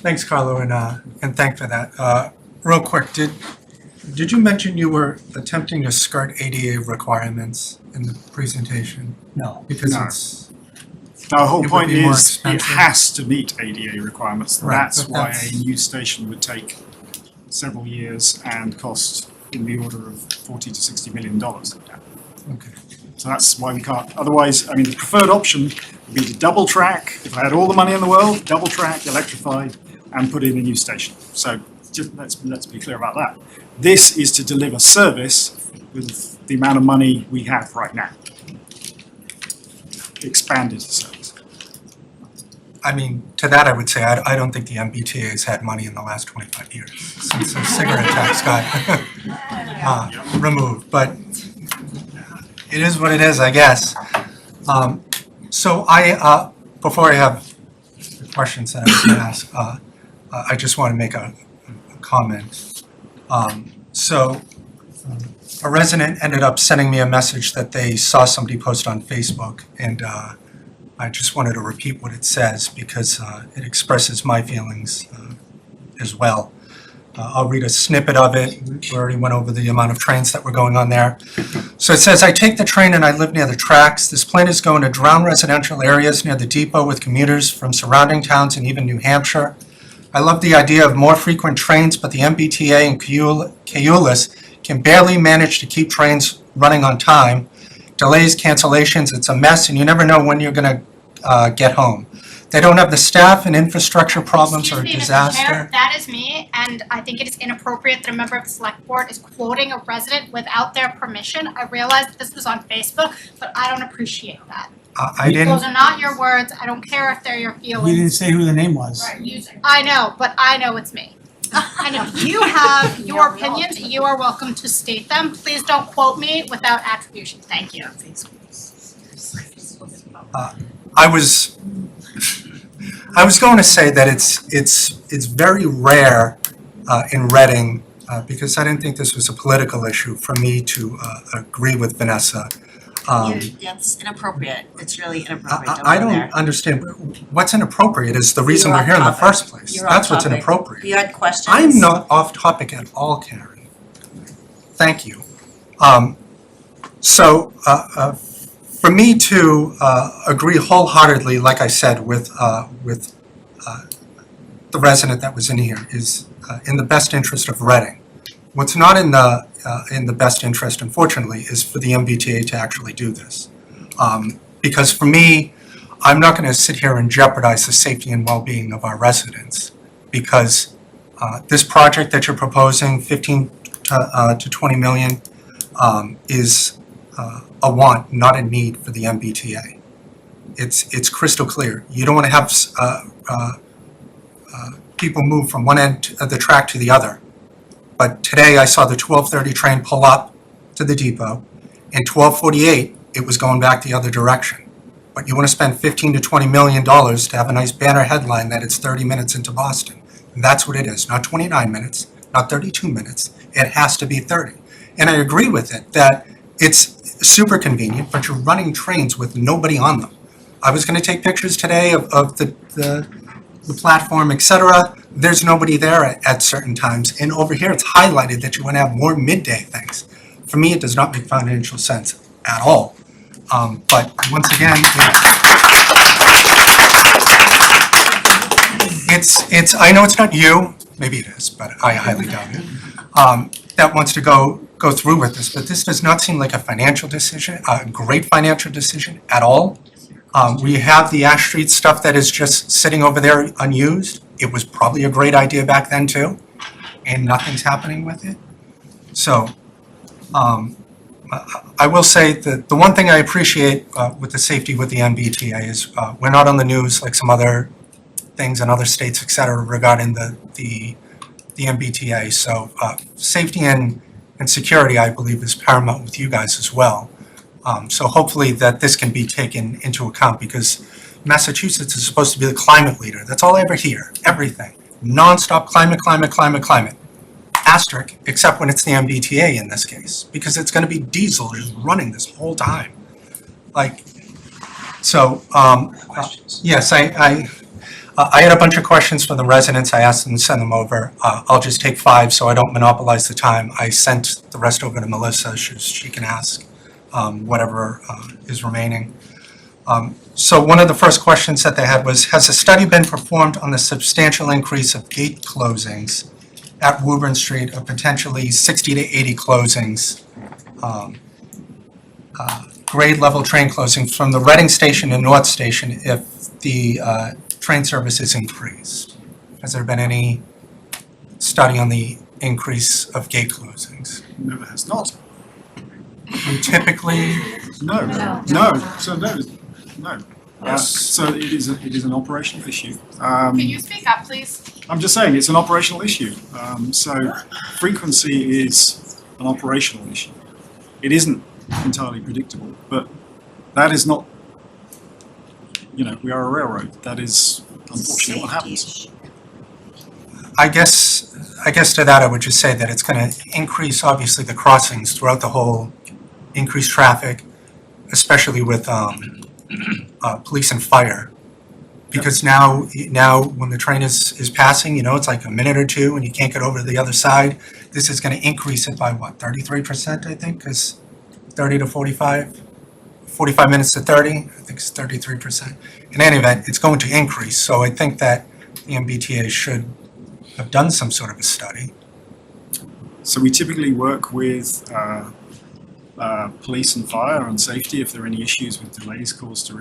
Thanks, Carlo, and thanks for that. Real quick, did you mention you were attempting to skirt ADA requirements in the presentation? No. Because No. it's, Now, the whole It would point be more is it expensive. has to meet ADA requirements. Right, That's but why that's- a new station would take several years and cost in the order of $40 to $60 million. okay. So that's why we can't. Otherwise, I mean, the preferred option would be to double track. If I had all the money in the world, double track, electrified, and put in a new station. So just let's be clear about that. This is to deliver service with the amount of money we have right now. Expanded service. I mean, to that I would say, I don't think the MBTA has had money in the last 25 years since the cigarette tax got removed, but it is what it is, I guess. So before I have questions that I was gonna ask, I just want to make a comment. So a resident ended up sending me a message that they saw somebody post on Facebook, and I just wanted to repeat what it says because it expresses my feelings as well. I'll read a snippet of it. We already went over the amount of trains that were going on there. So it says, I take the train and I live near the tracks. This plan is going to drown residential areas near the depot with commuters from surrounding towns and even New Hampshire. I love the idea of more frequent trains, but the MBTA and Keolis can barely manage to keep trains running on time. Delays, cancellations, it's a mess, and you never know when you're gonna get home. They don't have the staff, and infrastructure problems are a Excuse me, Mr. Chair, disaster. that is me, and I think it is inappropriate that a member of the select board is quoting a resident without their permission. I realize that this was on Facebook, but I don't appreciate that. I didn't, Those are not your words, I don't care if they're your feelings. We didn't say who the name was. I know, but I know it's me. And if you have your opinions, you are welcome to state them. Please don't quote me without attribution. Thank you. I was going to say that it's very rare in Reading, because I didn't think this was a political issue, for me to agree with Vanessa. That's inappropriate. It's really inappropriate. Don't I go don't there. understand. What's inappropriate is the reason You're we're here in the off topic. first place. You're off That's what's topic. inappropriate. You had questions? I'm not off topic at all, Karen. Thank you. So, for me to agree wholeheartedly, like I said, with the resident that was in here, is in the best interest of Reading. What's not in the best interest, unfortunately, is for the MBTA to actually do this. Because for me, I'm not going to sit here and jeopardize the safety and well-being of our residents, because this project that you're proposing, 15 to 20 million, is a want, not a need for the MBTA. It's crystal clear. You don't want to have people move from one end of the track to the other. But today I saw the 12:30 train pull up to the depot, and 12:48 it was going back the other direction. But you want to spend 15 to 20 million dollars to have a nice banner headline that it's 30 minutes into Boston. And that's what it is, not 29 minutes, not 32 minutes. It has to be 30. And I agree with it that it's super convenient, but you're running trains with nobody on them. I was going to take pictures today of the platform, etc. There's nobody there at certain times. And over here, it's highlighted that you want to have more midday things. For me, it does not make financial sense at all. But once again, it's I know it's not you, maybe it is, but I highly doubt it, that wants to go through with this. But this does not seem like a financial decision, a great financial decision at all. We have the Ash Street stuff that is just sitting over there unused. It was probably a great idea back then too, and nothing's happening with it. So, I will say that the one thing I appreciate with the safety with the MBTA is we're not on the news like some other things in other states, et cetera, regarding the MBTA. So, safety and security, I believe, is paramount with you guys as well. So hopefully that this can be taken into account, because Massachusetts is supposed to be the climate leader. That's all I ever hear, everything. Non-stop climate. Asterisk, except when it's the MBTA in this case, because it's going to be diesel just running this whole time. Like, so, yes, I had a bunch of questions from the residents. I asked them to send them over. I'll just take 5 so I don't monopolize the time. I sent the rest over to Melissa. She can ask whatever is remaining. So one of the first questions that they had was, has a study been performed on the substantial increase of gate closings at Woburn Street, of potentially 60 to 80 closings, grade level train closings from the Reading Station to North Station if the train service is increased? Has there been any study on the increase of gate closings? No, it has not. We typically, No. So no. So it is an operational issue. Can you speak up, please? I'm just saying it's an operational issue. So frequency is an operational issue. It isn't entirely predictable, but that is not, we are a railroad. That is unfortunately what happens. I guess to that I would just say that it's going to increase, obviously, the crossings throughout the whole, increased traffic, especially with police and fire. Because now when the train is passing, it's like a minute or two and you can't get over to the other side. This is going to increase it by what, 33%, I think, because 30 to 45 minutes to 30, I think it's 33%. In any event, it's going to increase. So I think that the MBTA should have done some sort of a study. So we typically work with police and fire and safety if there are any issues with delays caused to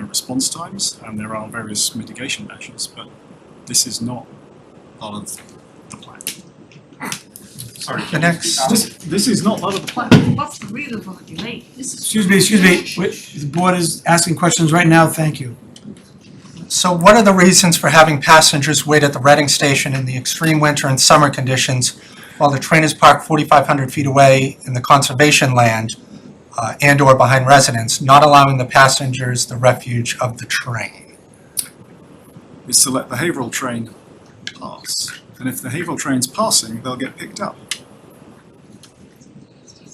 response times, and there are various mitigation measures, but this is not part of the plan. Sorry, The next, this is not part of the plan. What's the reason for the delay? This is. Excuse me, the board is asking questions right now, thank you. so what are the reasons for having passengers wait at the Reading Station in the extreme winter and summer conditions while the train is parked 4,500 feet away in the conservation land and/or behind residents, not allowing the passengers the refuge of the train? Is to let the Haverhill train pass. And if the Haverhill train's passing, they'll get picked up.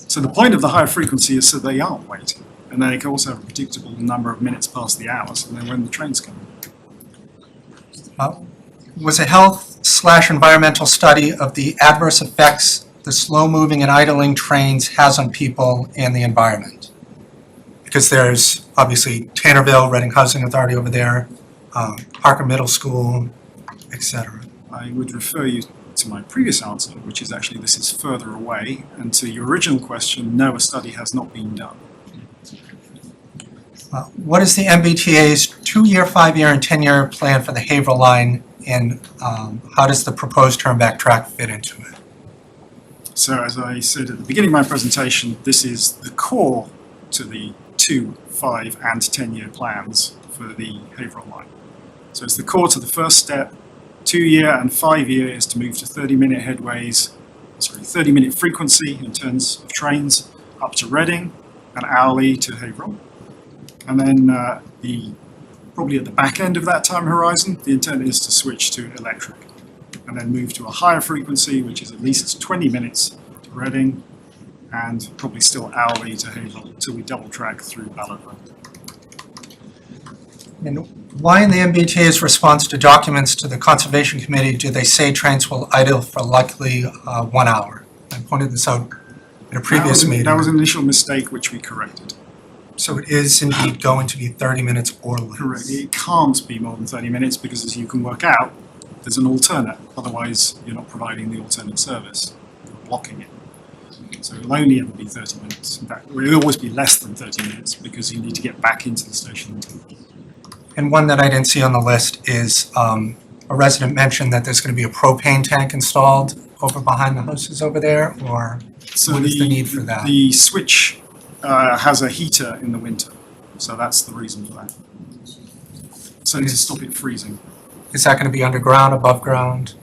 So the point of the higher frequency is so they aren't waiting. And they can also have a predictable number of minutes past the hours, and then when the train's coming. Was a health/environmental study of the adverse effects the slow-moving and idling trains has on people and the environment? Because there's obviously Tannerville, Reading Housing Authority over there, Parker Middle School, etc. I would refer you to my previous answer, which is actually this is further away, and to your original question, no, a study has not been done. What is the MBTA's 2-year, 5-year, and 10-year plan for the Haverhill line, and how does the proposed turnback track fit into it? So as I said at the beginning of my presentation, this is the core to the 2, 5, and 10-year plans for the Haverhill line. So it's the core to the first step. 2-year and 5-year is to move to 30-minute headways, 30-minute frequency in terms of trains up to Reading and hourly to Haverhill. And then probably at the back end of that time horizon, the intent is to switch to electric and then move to a higher frequency, which is at least 20 minutes to Reading and probably still hourly to Haverhill until we double track through Ballard Road. And why in the MBTA's response to documents to the Conservation Committee do they say trains will idle for likely 1 hour? I pointed this out at a previous meeting. That was an initial mistake which we corrected. So it is indeed going to be 30 minutes or less? Correct. It can't be more than 30 minutes because, as you can work out, there's an alternate. Otherwise, you're not providing the alternate service. You're blocking it. So it'll only ever be 30 minutes. In fact, it will always be less than 30 minutes because you need to get back into the station. And one that I didn't see on the list is a resident mentioned that there's going to be a propane tank installed over behind the houses over there, or what is the need for that? The switch has a heater in the winter, so that's the reason for that. So to stop it freezing. Is that going to be underground, above ground?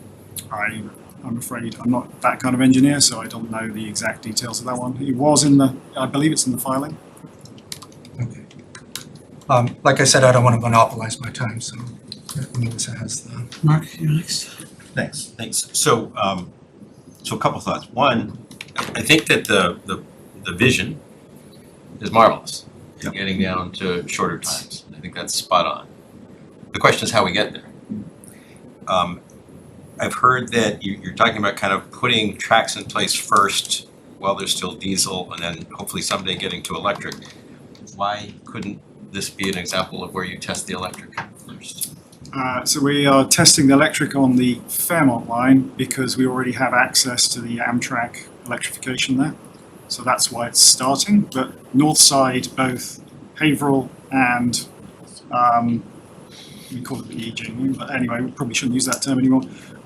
I'm afraid I'm not that kind of engineer, so I don't know the exact details of that one. It was in the, I believe it's in the filing. Okay. Like I said, I don't want to monopolize my time, so Melissa has the. Mark, you're next. Thanks. So, so a couple thoughts. One, I think that the vision is marvelous. Yep. Getting down to shorter times. I think that's spot on. The question is how we get there. I've heard that you're talking about kind of putting tracks in place first while there's still diesel, and then hopefully someday getting to electric. Why couldn't this be an example of where you test the electric first? So we are testing the electric on the Fairmont line because we already have access to the Amtrak electrification there. So that's why it's starting. But north side, both Haverhill and we call it the EJ, but anyway, we probably shouldn't use that term anymore.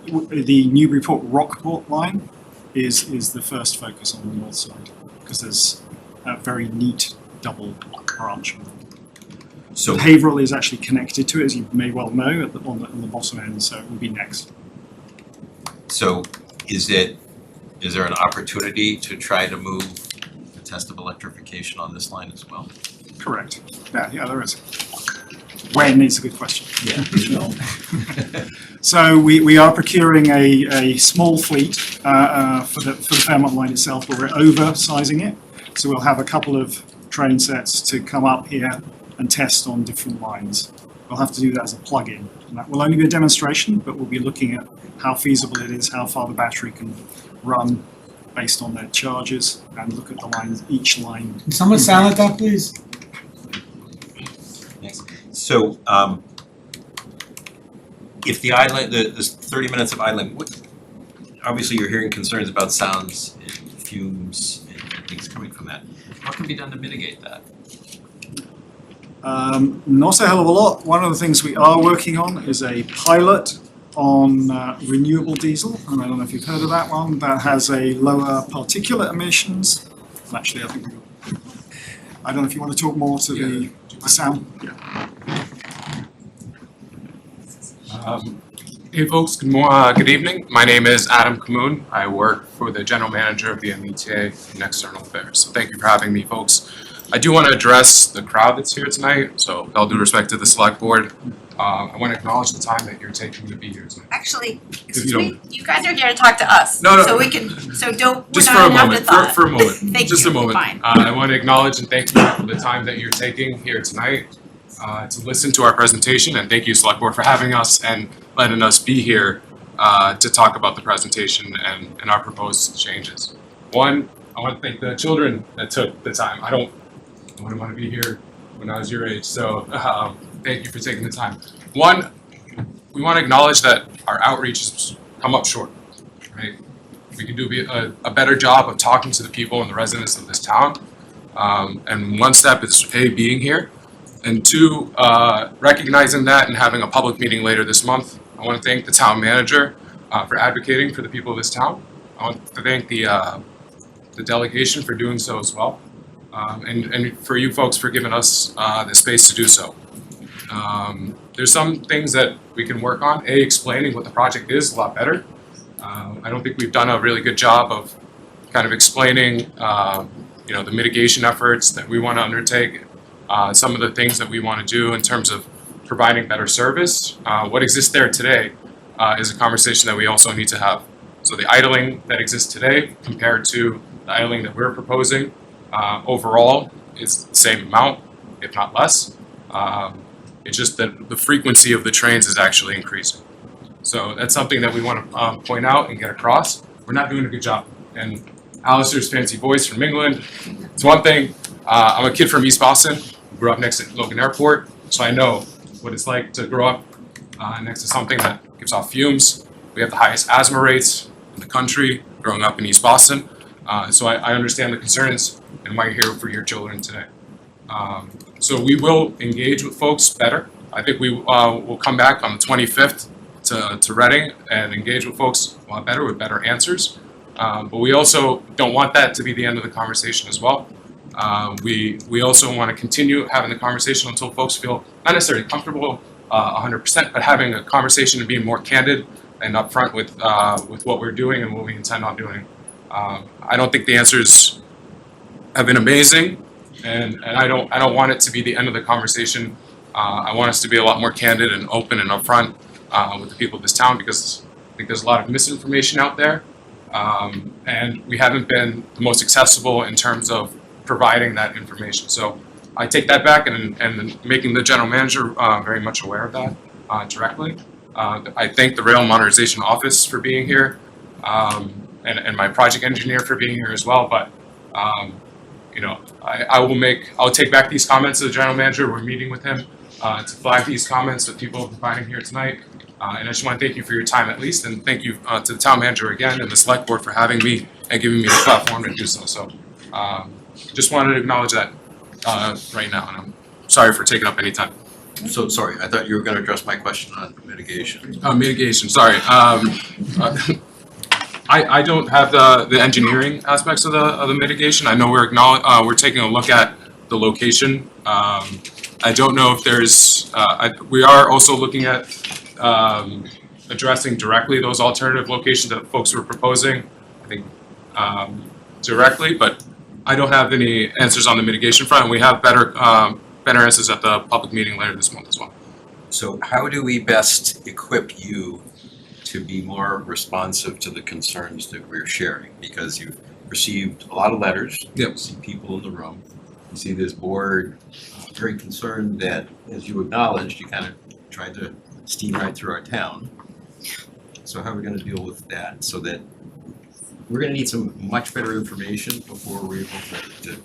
The Newburyport Rockport line is the first focus on the north side because there's a very neat double branch. So Haverhill is actually connected to it, as you may well know, on the bottom end, so it will be next. So is there an opportunity to try to move the test of electrification on this line as well? Correct. Yeah, there is. When is a good question. Yeah. So we are procuring a small fleet for the Fairmont line itself, but we're oversizing it. So we'll have a couple of train sets to come up here and test on different lines. We'll have to do that as a plug-in. And that will only be a demonstration, but we'll be looking at how feasible it is, how far the battery can run based on their charges, and look at the lines, each line. Can someone silent that, please? Thanks. So, if the idling, the 30 minutes of idling, obviously you're hearing concerns about sounds and fumes and things coming from that. What can be done to mitigate that? Not a hell of a lot. One of the things we are working on is a pilot on renewable diesel, and I don't know if you've heard of that one, that has a lower particulate emissions. And actually, I don't know if you want to talk more to the sound. Yeah. Hey folks, good evening. My name is Adam Kamoun. I work for the General Manager of the MBTA in External Affairs. So thank you for having me, folks. I do want to address the crowd that's here tonight. So with all due respect to the select board, I want to acknowledge the time that you're taking to be here tonight. Actually, If excuse you me, you guys are here to talk to us. No, no. So we can, so don't, we're Just for not a an moment, afterthought. for a moment, Thank just you, a moment. fine. I want to acknowledge and thank you for the time that you're taking here tonight to listen to our presentation, and thank you, Select Board, for having us and letting us be here to talk about the presentation and our proposed changes. One, I want to thank the children that took the time. I wouldn't want to be here when I was your age, so thank you for taking the time. One, we want to acknowledge that our outreach has come up short, right? We can do a better job of talking to the people and the residents of this town. And one step is A, being here, and two, recognizing that and having a public meeting later this month. I want to thank the town manager for advocating for the people of this town. I want to thank the delegation for doing so as well, and for you folks for giving us the space to do so. There's some things that we can work on. A, explaining what the project is a lot better. I don't think we've done a really good job of kind of explaining, the mitigation efforts that we want to undertake, some of the things that we want to do in terms of providing better service. What exists there today is a conversation that we also need to have. So the idling that exists today compared to the idling that we're proposing overall is the same amount, if not less. It's just that the frequency of the trains is actually increasing. So that's something that we want to point out and get across. We're not doing a good job. And Alistair's fancy voice from England, it's one thing. I'm a kid from East Boston, grew up next to Logan Airport, so I know what it's like to grow up next to something that gives off fumes. We have the highest asthma rates in the country growing up in East Boston. So I understand the concerns and why you're here for your children today. So we will engage with folks better. I think we will come back on the 25th to Reading and engage with folks a lot better with better answers. But we also don't want that to be the end of the conversation as well. We also want to continue having the conversation until folks feel not necessarily comfortable 100%, but having a conversation and being more candid and upfront with what we're doing and what we intend on doing. I don't think the answers have been amazing, and I don't want it to be the end of the conversation. I want us to be a lot more candid and open and upfront with the people of this town, because I think there's a lot of misinformation out there, and we haven't been the most accessible in terms of providing that information. So I take that back and making the general manager very much aware of that directly. I thank the Rail Modernization Office for being here, and my project engineer for being here as well. But I'll take back these comments to the general manager. We're meeting with him to flag these comments that people are providing here tonight. And I just want to thank you for your time at least, and thank you to the town manager again and the select board for having me and giving me the platform to do so. So just wanted to acknowledge that right now, and I'm sorry for taking up any time. So, sorry, I thought you were going to address my question on mitigation. Mitigation, sorry. I don't have the engineering aspects of the mitigation. I know we're taking a look at the location. I don't know if there's, we are also looking at addressing directly those alternative locations that folks were proposing, I think directly, but I don't have any answers on the mitigation front, and we have better answers at the public meeting later this month as well. So how do we best equip you to be more responsive to the concerns that we're sharing? Because you've received a lot of letters, yep. You see people in the room, you see this board very concerned that, as you acknowledged, you kind of tried to steam right through our town. So how are we going to deal with that, so that we're going to need some much better information before we're able to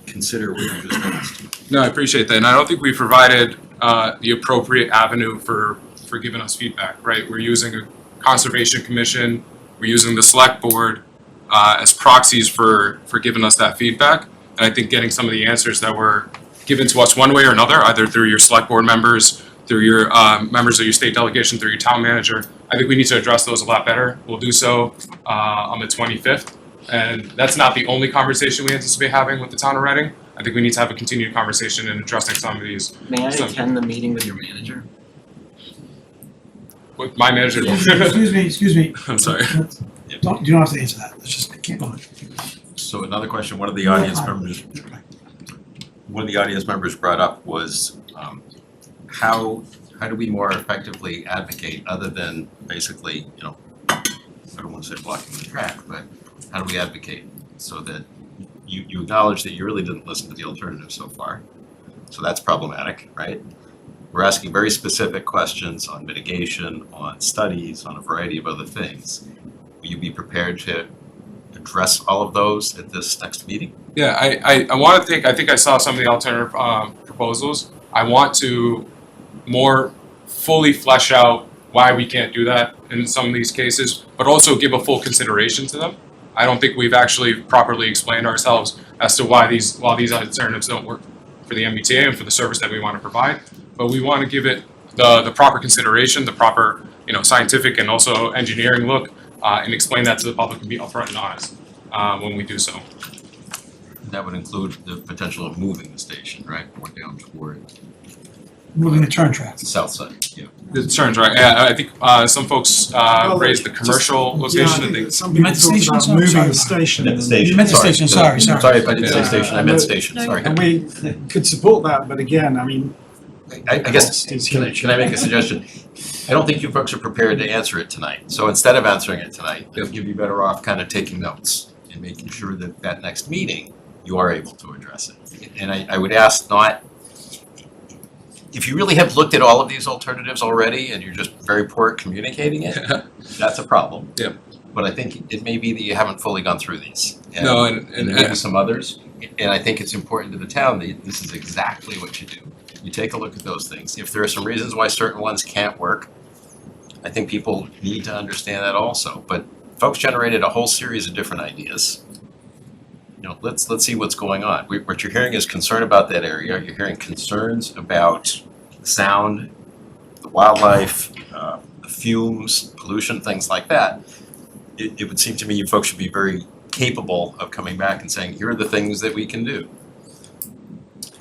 consider what you just asked? No, I appreciate that, and I don't think we provided the appropriate avenue for giving us feedback, right? We're using a conservation commission, we're using the select board as proxies for giving us that feedback, and I think getting some of the answers that were given to us one way or another, either through your select board members, through your members of your state delegation, through your town manager, I think we need to address those a lot better. We'll do so on the 25th. And that's not the only conversation we anticipate having with the town of Reading. I think we need to have a continued conversation in addressing some of these. May I attend the meeting with your manager? With my manager? Excuse me. I'm sorry. You don't have to answer that. Let's just keep going. So another question, one of the audience members brought up was how how do we more effectively advocate other than basically, I don't want to say blocking the track, but how do we advocate so that you acknowledge that you really didn't listen to the alternative so far? So that's problematic, right? We're asking very specific questions on mitigation, on studies, on a variety of other things. Will you be prepared to address all of those at this next meeting? Yeah, I think I saw some of the alternative proposals. I want to more fully flesh out why we can't do that in some of these cases, but also give a full consideration to them. I don't think we've actually properly explained ourselves as to why these alternatives don't work for the MBTA and for the service that we want to provide. But we want to give it the proper consideration, the proper scientific and also engineering look, and explain that to the public and be upfront and honest when we do so. That would include the potential of moving the station, right, more down toward Moving the turn traffic. the south side, yeah. The turns, right? Yeah, I think some folks raised the commercial location that they. Some You people meant the talked station, about sorry? moving the station. I meant the station, You meant the sorry. station, sorry. Sorry if I didn't say Yeah. station, I meant station, sorry. And we could support that, but again, I mean, I guess, can I make a suggestion? I don't think you folks are prepared to answer it tonight. So instead of answering it tonight, I think you'd be better off kind of taking notes and making sure that that next meeting, you are able to address it. And I would ask not, if you really have looked at all of these alternatives already and you're just very poor at communicating it, that's a problem. Yep. But I think it may be that you haven't fully gone through these. No, And there may be some others. And I think it's important to the town that this is exactly what you do. You take a look at those things. If there are some reasons why certain ones can't work, I think people need to understand that also. But folks generated a whole series of different ideas. Let's see what's going on. What you're hearing is concern about that area. You're hearing concerns about sound, the wildlife, the fumes, pollution, things like that. It would seem to me you folks should be very capable of coming back and saying, here are the things that we can do.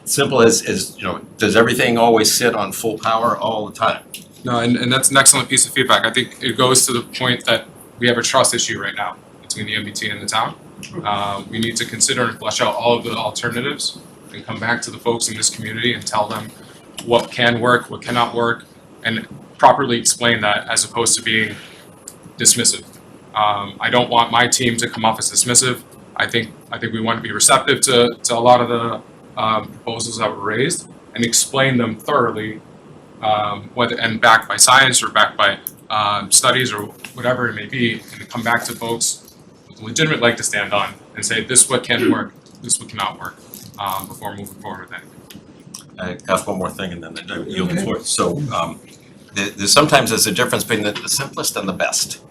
Simple as does everything always sit on full power all the time? No, and that's an excellent piece of feedback. I think it goes to the point that we have a trust issue right now between the MBTA and the town. We need to consider and flesh out all of the alternatives and come back to the folks in this community and tell them what can work, what cannot work, and properly explain that as opposed to being dismissive. I don't want my team to come off as dismissive. I think we want to be receptive to a lot of the proposals that were raised and explain them thoroughly, whether and backed by science or backed by studies or whatever it may be, and to come back to folks with a legitimate leg to stand on and say this is what can work, this is what cannot work, before moving forward with anything. I have one more thing and then I yield the floor. So there's sometimes a difference between the simplest and the best.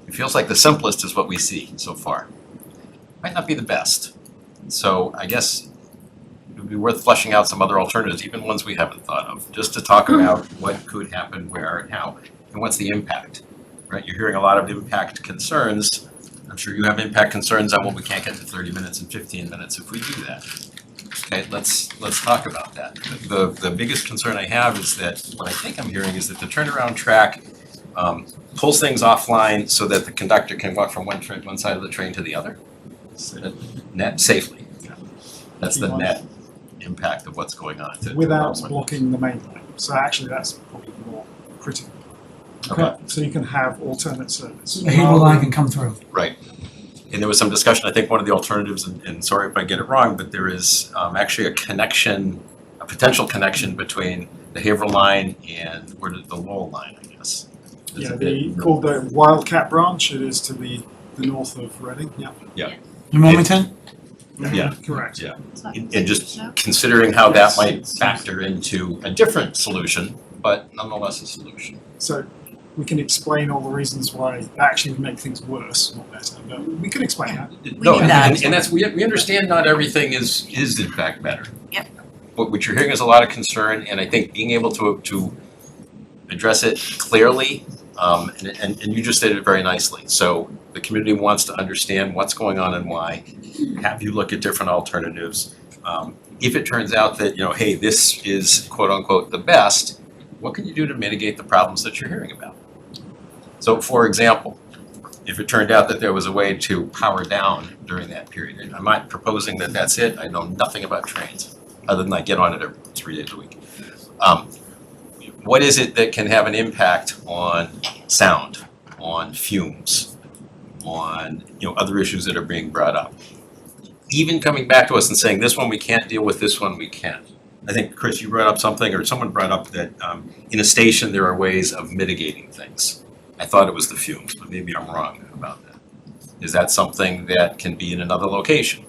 It feels like the simplest is what we see so far. Might not be the best. So I guess it would be worth fleshing out some other alternatives, even ones we haven't thought of, just to talk about what could happen, where, and how, and what's the impact, right? You're hearing a lot of impact concerns. I'm sure you have impact concerns on, well, we can't get to 30 minutes and 15 minutes if we do that. Okay, let's talk about that. The biggest concern I have is that, what I think I'm hearing is that the turnaround track pulls things offline so that the conductor can walk from one side of the train to the other. Net safely. That's the net impact of what's going on. without blocking the main line. So actually, that's probably more critical. Okay. So you can have alternate service. The Haverhill line can come through. Right. And there was some discussion, I think one of the alternatives, and sorry if I get it wrong, but there is actually a potential connection between the Haverhill line and the Lowell line, I guess. Yeah, called the Wildcat branch. It is to the north of Reading. Yeah. Yeah. In Wilmington? Yeah. Correct. Yeah. And just considering how that might factor into a different solution, but nonetheless a solution. So we can explain all the reasons why that actually would make things worse, not better. But we can explain that. No, and that's, we understand not everything is in fact better. Yep. But what you're hearing is a lot of concern, and I think being able to address it clearly, and you just did it very nicely. So the community wants to understand what's going on and why. Have you look at different alternatives. If it turns out that, hey, this is quote unquote the best, what can you do to mitigate the problems that you're hearing about? So for example, if it turned out that there was a way to power down during that period, and I'm not proposing that that's it, I know nothing about trains, other than I get on it 3 days a week. what is it that can have an impact on sound, on fumes, on, other issues that are being brought up? Even coming back to us and saying, this one we can't deal with, this one we can. I think, Chris, you brought up something, or someone brought up that in a station, there are ways of mitigating things. I thought it was the fumes, but maybe I'm wrong about that. Is that something that can be in another location?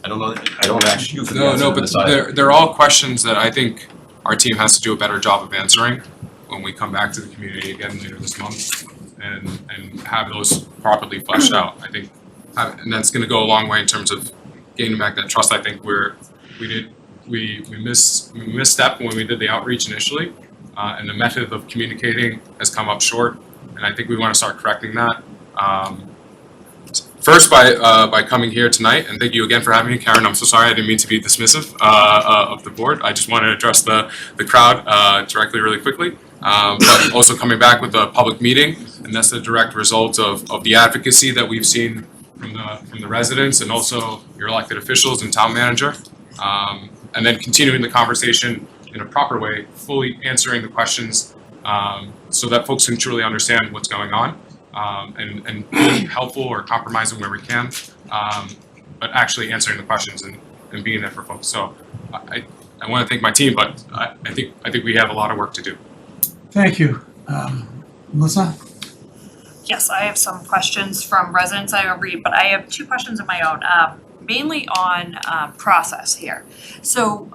I don't know, I don't ask you for the answer to this either. They're all questions that I think our team has to do a better job of answering when we come back to the community again later this month and have those properly fleshed out. I think, and that's gonna go a long way in terms of gaining back that trust. I think we misstepped when we did the outreach initially, and the method of communicating has come up short, and I think we wanna start correcting that. First, by coming here tonight, and thank you again for having me, Karen. I'm so sorry, I didn't mean to be dismissive of the board. I just want to address the crowd directly, really quickly. But also coming back with a public meeting, and that's the direct result of the advocacy that we've seen from the residents and also your elected officials and town manager. And then continuing the conversation in a proper way, fully answering the questions so that folks can truly understand what's going on. And being helpful or compromising where we can, but actually answering the questions and being there for folks. So I want to thank my team, but I think we have a lot of work to do. Thank you. Melissa? Yes, I have some questions from residents I will read, but I have two questions of my own, mainly on process here. So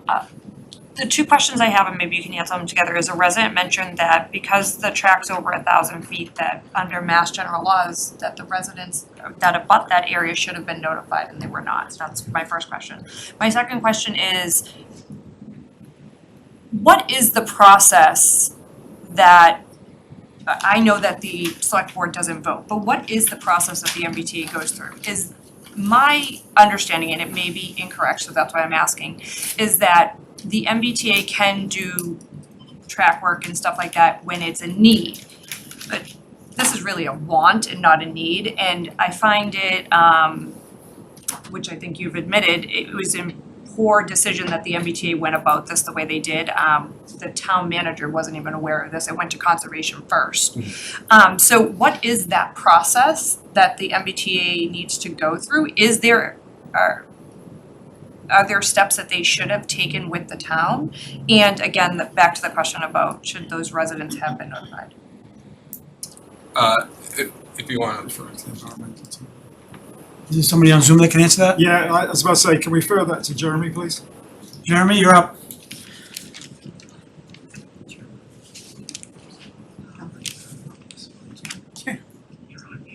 the two questions I have, and maybe you can answer them together, is a resident mentioned that because the track's over 1,000 feet, that under Mass General laws, that the residents that abut that area should have been notified, and they were not. So that's my first question. My second question is, what is the process that, I know that the select board doesn't vote, but what is the process that the MBTA goes through? Is my understanding, and it may be incorrect, so that's why I'm asking, is that the MBTA can do track work and stuff like that when it's a need. But this is really a want and not a need, and I find it, which I think you've admitted, it was a poor decision that the MBTA went about this the way they did. The town manager wasn't even aware of this, it went to conservation first. So what is that process that the MBTA needs to go through? Is there, are there steps that they should have taken with the town? And again, back to the question about should those residents have been notified? If you want to refer to the environmental team. Is there somebody on Zoom that can answer that? Yeah, I was about to say, can we refer that to Jeremy, please? Jeremy, you're up.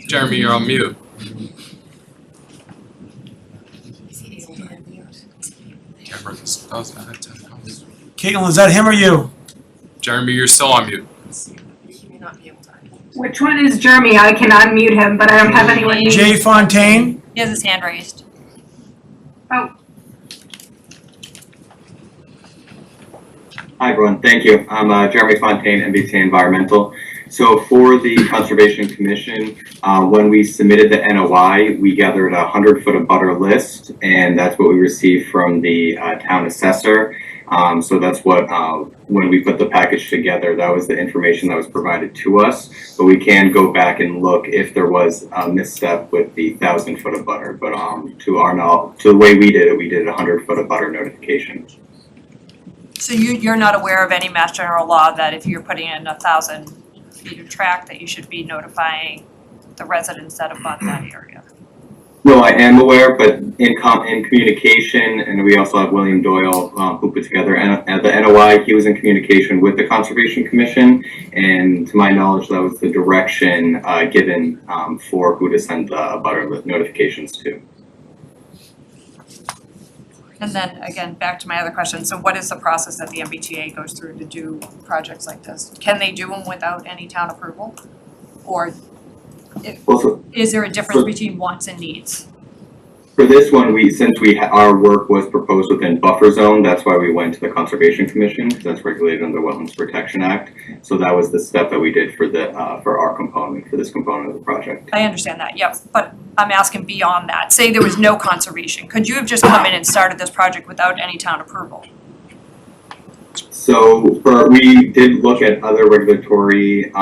Jeremy, you're on mute. Caitlin, is that him or you? Jeremy, you're still on mute. Which one is Jeremy? I can unmute him, but I don't have anyone. Jay Fontaine? He has his hand raised. Oh. Hi, everyone. Thank you. I'm Jeremy Fontaine, MBTA Environmental. So for the Conservation Commission, when we submitted the NOI, we gathered a 100-foot abutter list, and that's what we received from the town assessor. So that's what, when we put the package together, that was the information that was provided to us. But we can go back and look if there was a misstep with the 1,000-foot abutter. But to our knowledge, to the way we did it, we did a 100-foot abutter notification. So you're not aware of any Mass General law that if you're putting in 1,000 feet of track that you should be notifying the residents that abut that area? No, I am aware, but in communication, and we also have William Doyle who put together the NOI. He was in communication with the Conservation Commission, and to my knowledge, that was the direction given for who to send the abutter notifications to. And then again, back to my other question, so what is the process that the MBTA goes through to do projects like this? Can they do them without any town approval? Or is there a difference between wants and needs? For this one, since our work was proposed within buffer zone, that's why we went to the Conservation Commission, because that's regulated under the Wetlands Protection Act. So that was the step that we did for our component, for this component of the project. I understand that, yep, but I'm asking beyond that. Say there was no conservation. Could you have just come in and started this project without any town approval? So we did look at other regulatory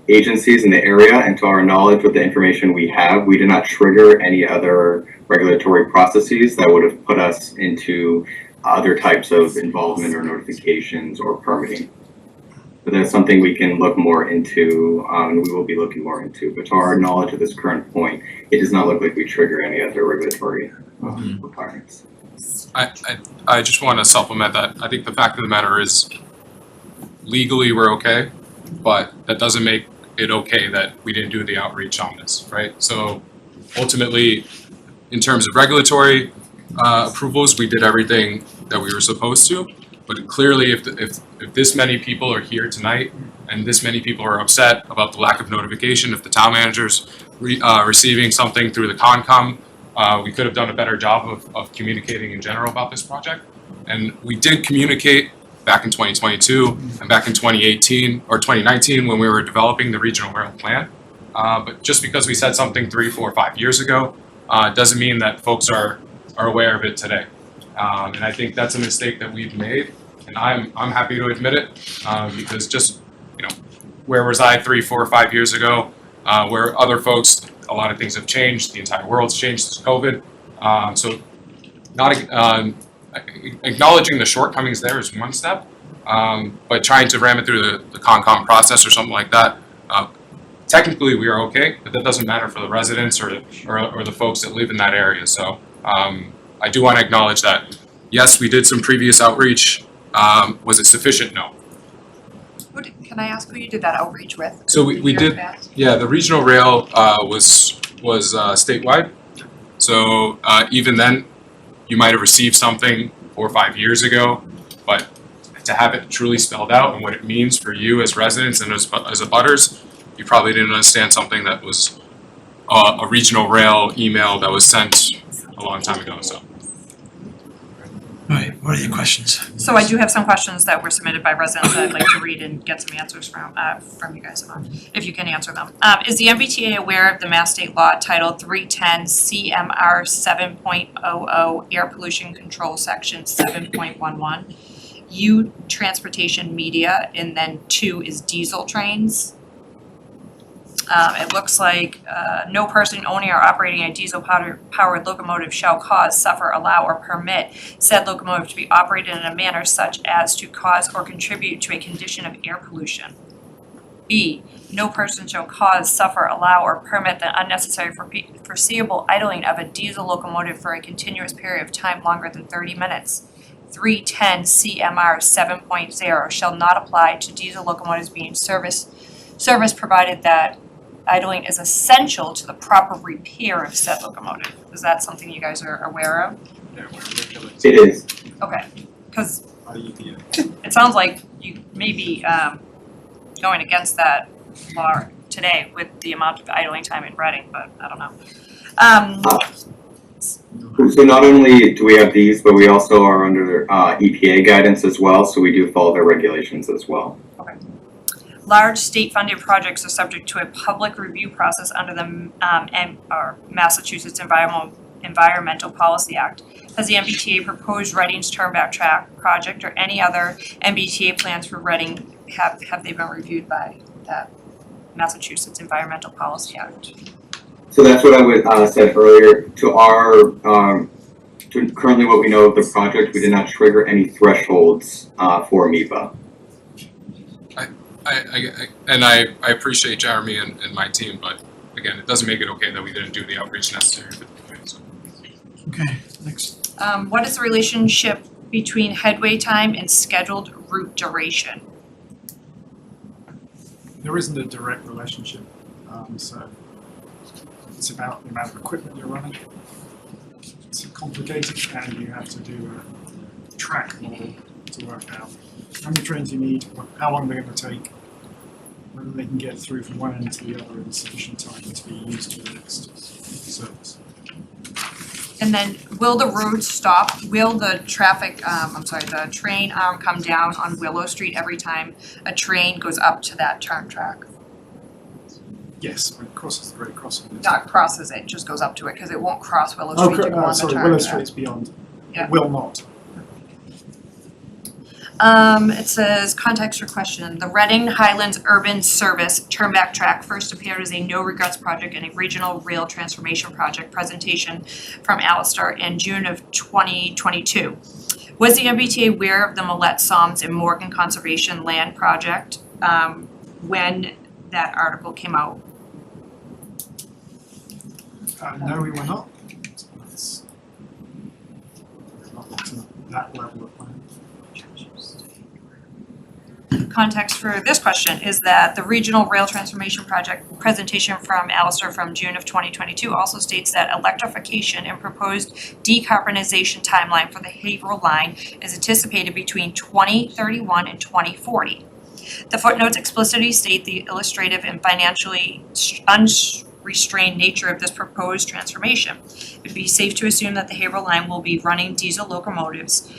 agencies in the area, and to our knowledge, with the information we have, we did not trigger any other regulatory processes that would have put us into other types of involvement or notifications or permitting. But that's something we can look more into, and we will be looking more into. But to our knowledge at this current point, it does not look like we trigger any other regulatory requirements. I just want to supplement that. I think the fact of the matter is legally we're okay, but that doesn't make it okay that we didn't do the outreach on this, right? So ultimately, in terms of regulatory approvals, we did everything that we were supposed to. But clearly, if this many people are here tonight and this many people are upset about the lack of notification, if the town manager's receiving something through the Concom, we could have done a better job of communicating in general about this project. And we did communicate back in 2022 and back in 2018 or 2019 when we were developing the regional rail plan. But just because we said something 3, 4, 5 years ago, doesn't mean that folks are aware of it today. And I think that's a mistake that we've made, and I'm happy to admit it, because just, where was I 3, 4, 5 years ago, where other folks, a lot of things have changed, the entire world's changed since COVID. So not acknowledging the shortcomings there is one step, but trying to ram it through the Concom process or something like that, technically we are okay, but that doesn't matter for the residents or the folks that live in that area. So I do want to acknowledge that, yes, we did some previous outreach. Was it sufficient? No. Can I ask who you did that outreach with? So we did, yeah, the regional rail was statewide. So even then, you might have received something 4 or 5 years ago, but to have it truly spelled out and what it means for you as residents and as abutters, you probably didn't understand something that was a regional rail email that was sent a long time ago, so. All right, what are your questions? So I do have some questions that were submitted by residents that I'd like to read and get some answers from you guys on, if you can answer them. Is the MBTA aware of the Mass State Law Title 310 CMR 7.00 Air Pollution Control Section 7.11? U, transportation media, and then 2 is diesel trains. It looks like no person owning or operating a diesel powered locomotive shall cause, suffer, allow, or permit said locomotive to be operated in a manner such as to cause or contribute to a condition of air pollution. B, no person shall cause, suffer, allow, or permit the unnecessary foreseeable idling of a diesel locomotive for a continuous period of time longer than 30 minutes. 310 CMR 7.0 shall not apply to diesel locomotives being service provided that idling is essential to the proper repair of said locomotive. Is that something you guys are aware of? It is. Okay, because it sounds like you may be going against that law today with the amount of idling time in Reading, but I don't know. So not only do we have these, but we also are under EPA guidance as well, so we do follow their regulations as well. Okay. Large state-funded projects are subject to a public review process under the Massachusetts Environmental Policy Act. Has the MBTA proposed Reading's Turnback Track project or any other MBTA plans for Reading, have they been reviewed by that Massachusetts Environmental Policy Act? So that's what I would said earlier. To currently what we know of the project, we did not trigger any thresholds for MEPA. I appreciate Jeremy and my team, but again, it doesn't make it okay that we didn't do the outreach necessary for the plan, so. Okay, next. What is the relationship between headway time and scheduled route duration? There isn't a direct relationship, so it's about the amount of equipment you're running. It's complicated, and you have to do a track model to work out how many trains you need, how long they're going to take, whether they can get through from one end to the other in sufficient time to be used to the next service. And then will the road stop, will the the train arm come down on Willow Street every time a train goes up to that turn track? Yes, when it crosses the grade crossing. Not crosses it, just goes up to it, because it won't cross Willow Street to go on the turn track. Willow Street's beyond. Yeah. It will not. It says, context for question, the Reading Highlands Urban Service Turnback Track first appeared as a no regrets project and a regional rail transformation project presentation from Alistair in June of 2022. Was the MBTA aware of the Millette Soms and Morgan Conservation Land Project when that article came out? No, we were not. It's not to that level of planning. Context for this question is that the Regional Rail Transformation Project presentation from Alistair from June of 2022 also states that electrification and proposed decarbonization timeline for the Haverhill line is anticipated between 2031 and 2040. The footnotes explicitly state the illustrative and financially unrestrained nature of this proposed transformation. It would be safe to assume that the Haverhill line will be running diesel locomotives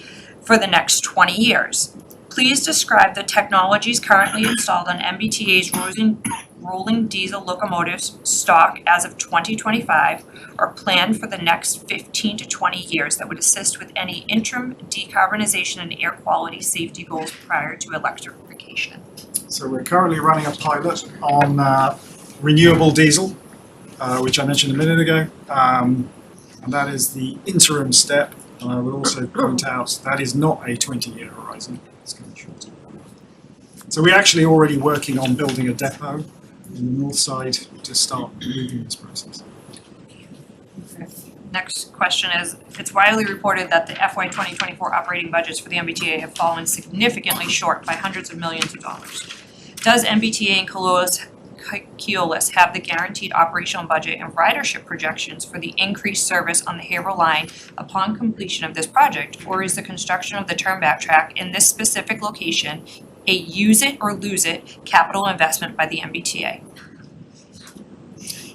for the next 20 years. Please describe the technologies currently installed on MBTA's rolling diesel locomotives stock as of 2025 or planned for the next 15 to 20 years that would assist with any interim decarbonization and air quality safety goals prior to electrification. So we're currently running a pilot on renewable diesel, which I mentioned a minute ago. And that is the interim step. And I would also point out that is not a 20-year horizon. It's going to be shorter. So we're actually already working on building a depot in the north side to start moving this process. Next question is, it's widely reported that the FY 2024 operating budgets for the MBTA have fallen significantly short by hundreds of millions of dollars. Does MBTA and Keolis have the guaranteed operational budget and ridership projections for the increased service on the Haverhill line upon completion of this project? Or is the construction of the turnback track in this specific location a use it or lose it capital investment by the MBTA?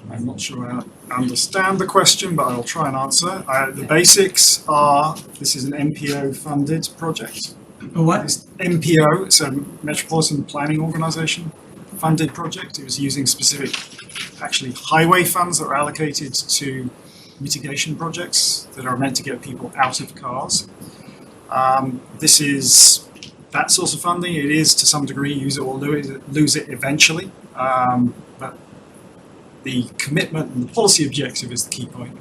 I'm not sure I understand the question, but I'll try and answer. The basics are, this is an MPO funded project. What? It's MPO, it's a Metropolitan Planning Organization funded project. It was using specific, actually highway funds that are allocated to mitigation projects that are meant to get people out of cars. This is that source of funding. It is to some degree use it or lose it eventually. But the commitment and the policy objective is the key point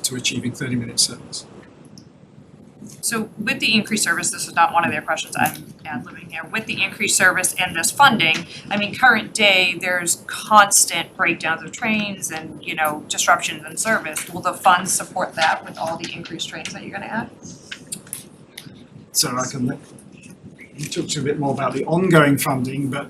to achieving 30-minute service. So with the increased service, this is not one of their questions, I'm ad-libbing here. With the increased service and this funding, I mean, current day, there's constant breakdowns of trains and, you know, disruptions in service. Will the funds support that with all the increased trains that you're gonna add? So I can let you talk to a bit more about the ongoing funding, but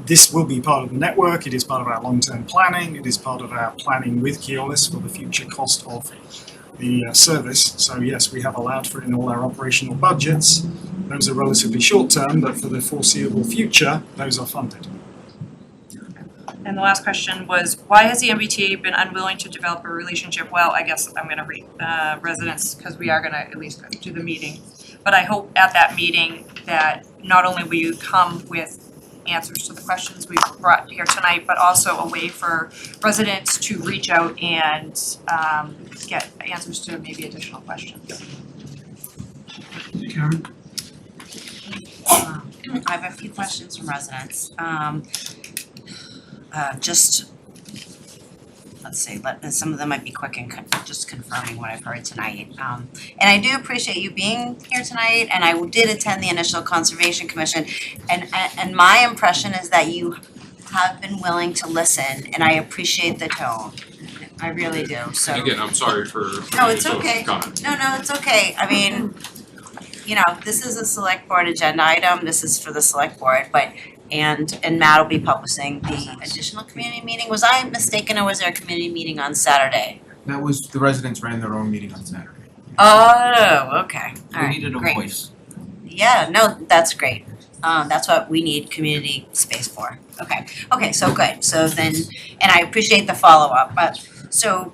this will be part of the network. It is part of our long-term planning. It is part of our planning with Keolis for the future cost of the service. So yes, we have allowed for it in all our operational budgets. Those are relatively short-term, but for the foreseeable future, those are funded. And the last question was, why has the MBTA been unwilling to develop a relationship? Well, I guess I'm gonna read residents, because we are gonna at least go to the meeting. But I hope at that meeting that not only will you come with answers to the questions we've brought here tonight, but also a way for residents to reach out and get answers to maybe additional questions. Karen? I have a few questions from residents. Let's see, some of them might be quick and just confirming what I've heard tonight. And I do appreciate you being here tonight, and I did attend the initial Conservation Commission, and my impression is that you have been willing to listen, and I appreciate the tone. I really do, so. And again, I'm sorry for No, it's those okay. comments. No, it's okay. I mean, you know, this is a select board agenda item, this is for the select board, but and Matt will be publishing the additional community meeting. Was I mistaken, or was there a community meeting on Saturday? That was, the residents ran their own meeting on Saturday. Oh, okay, all We right, needed a great. voice. Yeah, no, that's great. That's what we need community space for. Okay, so good. So then, and I appreciate the follow-up, but so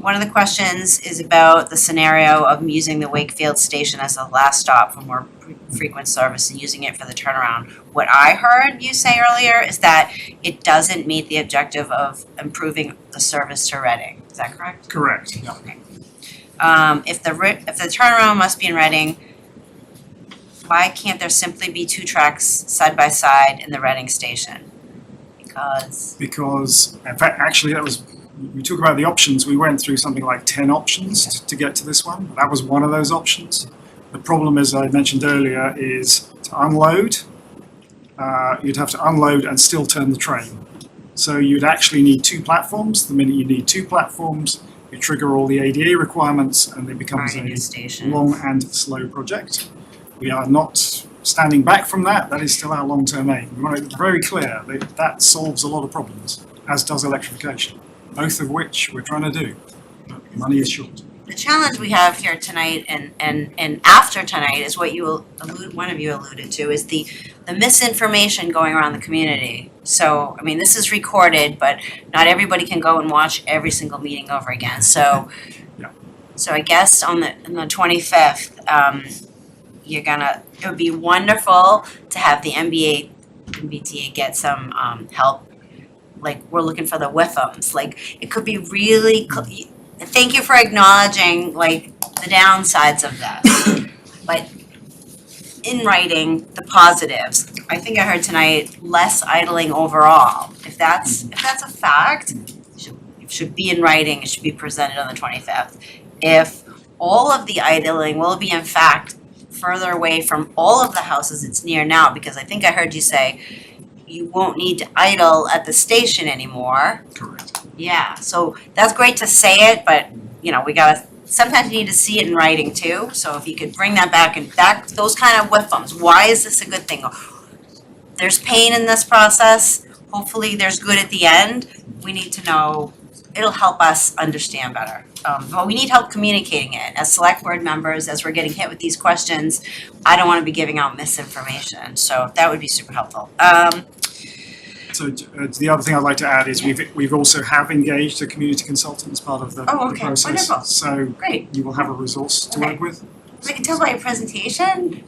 one of the questions is about the scenario of using the Wakefield station as a last stop for more frequent service and using it for the turnaround. What I heard you say earlier is that it doesn't meet the objective of improving the service to Reading. Is that correct? Correct. Okay. If the turnaround must be in Reading, why can't there simply be 2 tracks side by side in the Reading station? Because, in fact, actually, we talk about the options, we went through something like 10 options to get to this one. That was one of those options. The problem, as I mentioned earlier, is to unload, you'd have to unload and still turn the train. So you'd actually need 2 platforms. The minute you need 2 platforms, you trigger all the ADA requirements and it becomes a long and slow project. We are not standing back from that. That is still our long-term aim. We want to be very clear that that solves a lot of problems, as does electrification, both of which we're trying to do. But money is short. The challenge we have here tonight and after tonight is what one of you alluded to, is the misinformation going around the community. So, I mean, this is recorded, but not everybody can go and watch every single meeting over again. So, so I guess on the 25th, it would be wonderful to have the MBTA get some help. Like, we're looking for the WIFMs. Like, it could be really. Thank you for acknowledging, like, the downsides of this, but in writing, the positives. I think I heard tonight, less idling overall. If that's a fact, it should be in writing, it should be presented on the 25th. If all of the idling will be in fact further away from all of the houses it's near now, because I think I heard you say you won't need to idle at the station anymore. Correct. Yeah, so that's great to say it, but, sometimes you need to see it in writing too. So if you could bring that back and those kind of WIFMs, why is this a good thing? There's pain in this process. Hopefully there's good at the end. We need to know, it'll help us understand better. But we need help communicating it. As select board members, as we're getting hit with these questions, I don't want to be giving out misinformation. So that would be super helpful. So the other thing I'd like to add is we've also have engaged a community consultant as part of the process. Wonderful. So Great. you will have a resource to work with. I can tell by your presentation,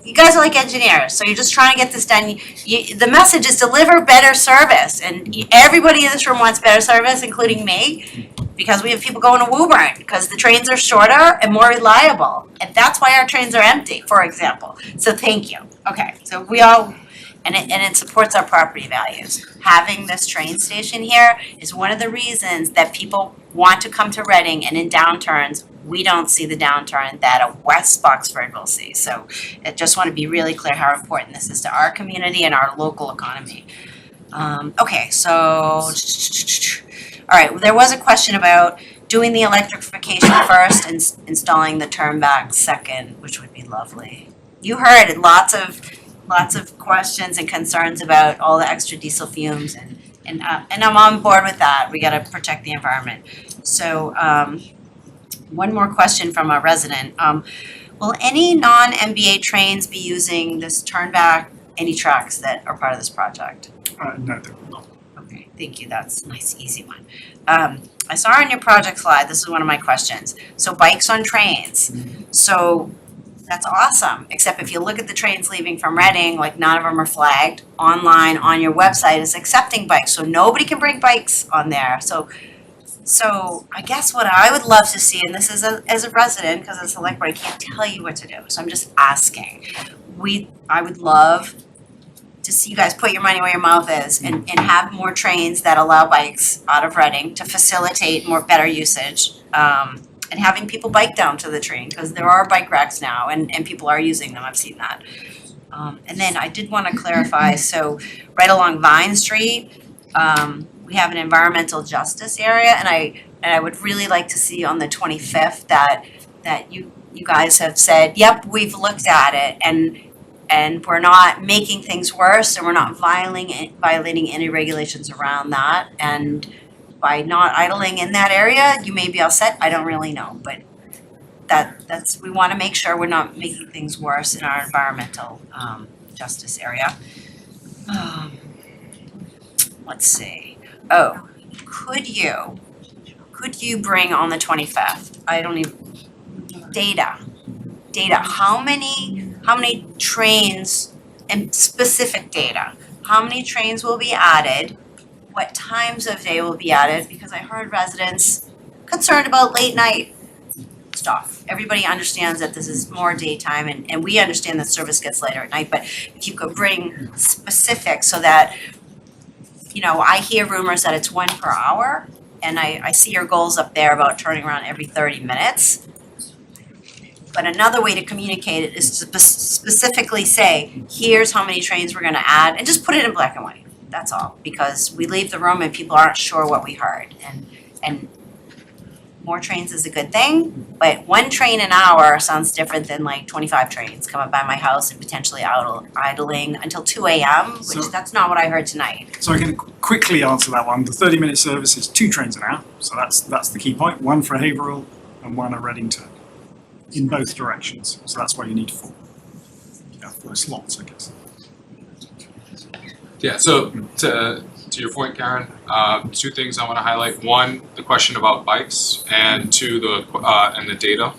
you guys are like engineers, so you're just trying to get this done. The message is deliver better service, and everybody in this room wants better service, including me, because we have people going to Woburn, because the trains are shorter and more reliable, and that's why our trains are empty, for example. So thank you. Okay, so we all. And it supports our property values. Having this train station here is one of the reasons that people want to come to Reading, and in downturns, we don't see the downturn that a West Boxford will see. So I just want to be really clear how important this is to our community and our local economy. Okay, so, all right, there was a question about doing the electrification first and installing the turn back second, which would be lovely. You heard lots of questions and concerns about all the extra diesel fumes, and I'm on board with that. We got to protect the environment. So one more question from a resident. Will any non-MBA trains be using this turn back, any tracks that are part of this project? No, they will not. Okay, thank you. That's a nice, easy one. I saw on your project slide, this is one of my questions. So bikes on trains. So that's awesome, except if you look at the trains leaving from Reading, like none of them are flagged. Online on your website is accepting bikes, so nobody can bring bikes on there. So I guess what I would love to see, and this is as a resident, because as a select board, I can't tell you what to do, so I'm just asking. I would love to see you guys put your money where your mouth is and have more trains that allow bikes out of Reading to facilitate better usage. And having people bike down to the train, because there are bike racks now and people are using them, I've seen that. And then I did want to clarify, so right along Vine Street, we have an environmental justice area, and I would really like to see on the 25th that you guys have said, yep, we've looked at it, and we're not making things worse, and we're not violating any regulations around that, and by not idling in that area, you may be all set. I don't really know, but that's we want to make sure we're not making things worse in our environmental justice area. Let's see. Oh, could you bring on the 25th? I don't even data. How many trains, and specific data? How many trains will be added? What times of day will be added, because I heard residents concerned about late night mixed off. Everybody understands that this is more daytime and we understand that service gets later at night, but if you could bring specifics so that, you know, I hear rumors that it's 1 per hour, and I see your goals up there about turning around every 30 minutes. But another way to communicate it is to specifically say, here's how many trains we're gonna add, and just put it in black and white, that's all. Because we leave the room and people aren't sure what we heard, and more trains is a good thing, but 1 train an hour sounds different than like 25 trains coming by my house and potentially idling until 2 AM, which that's not what I heard tonight. So I can quickly answer that one. The 30-minute service is 2 trains an hour, so that's the key point. 1 for Haverhill and 1 at Readington, in both directions. So that's why you need 4. Yeah, 4 slots, I guess. Yeah, so to your point, Karen, 2 things I want to highlight. 1, the question about bikes, and 2, the data.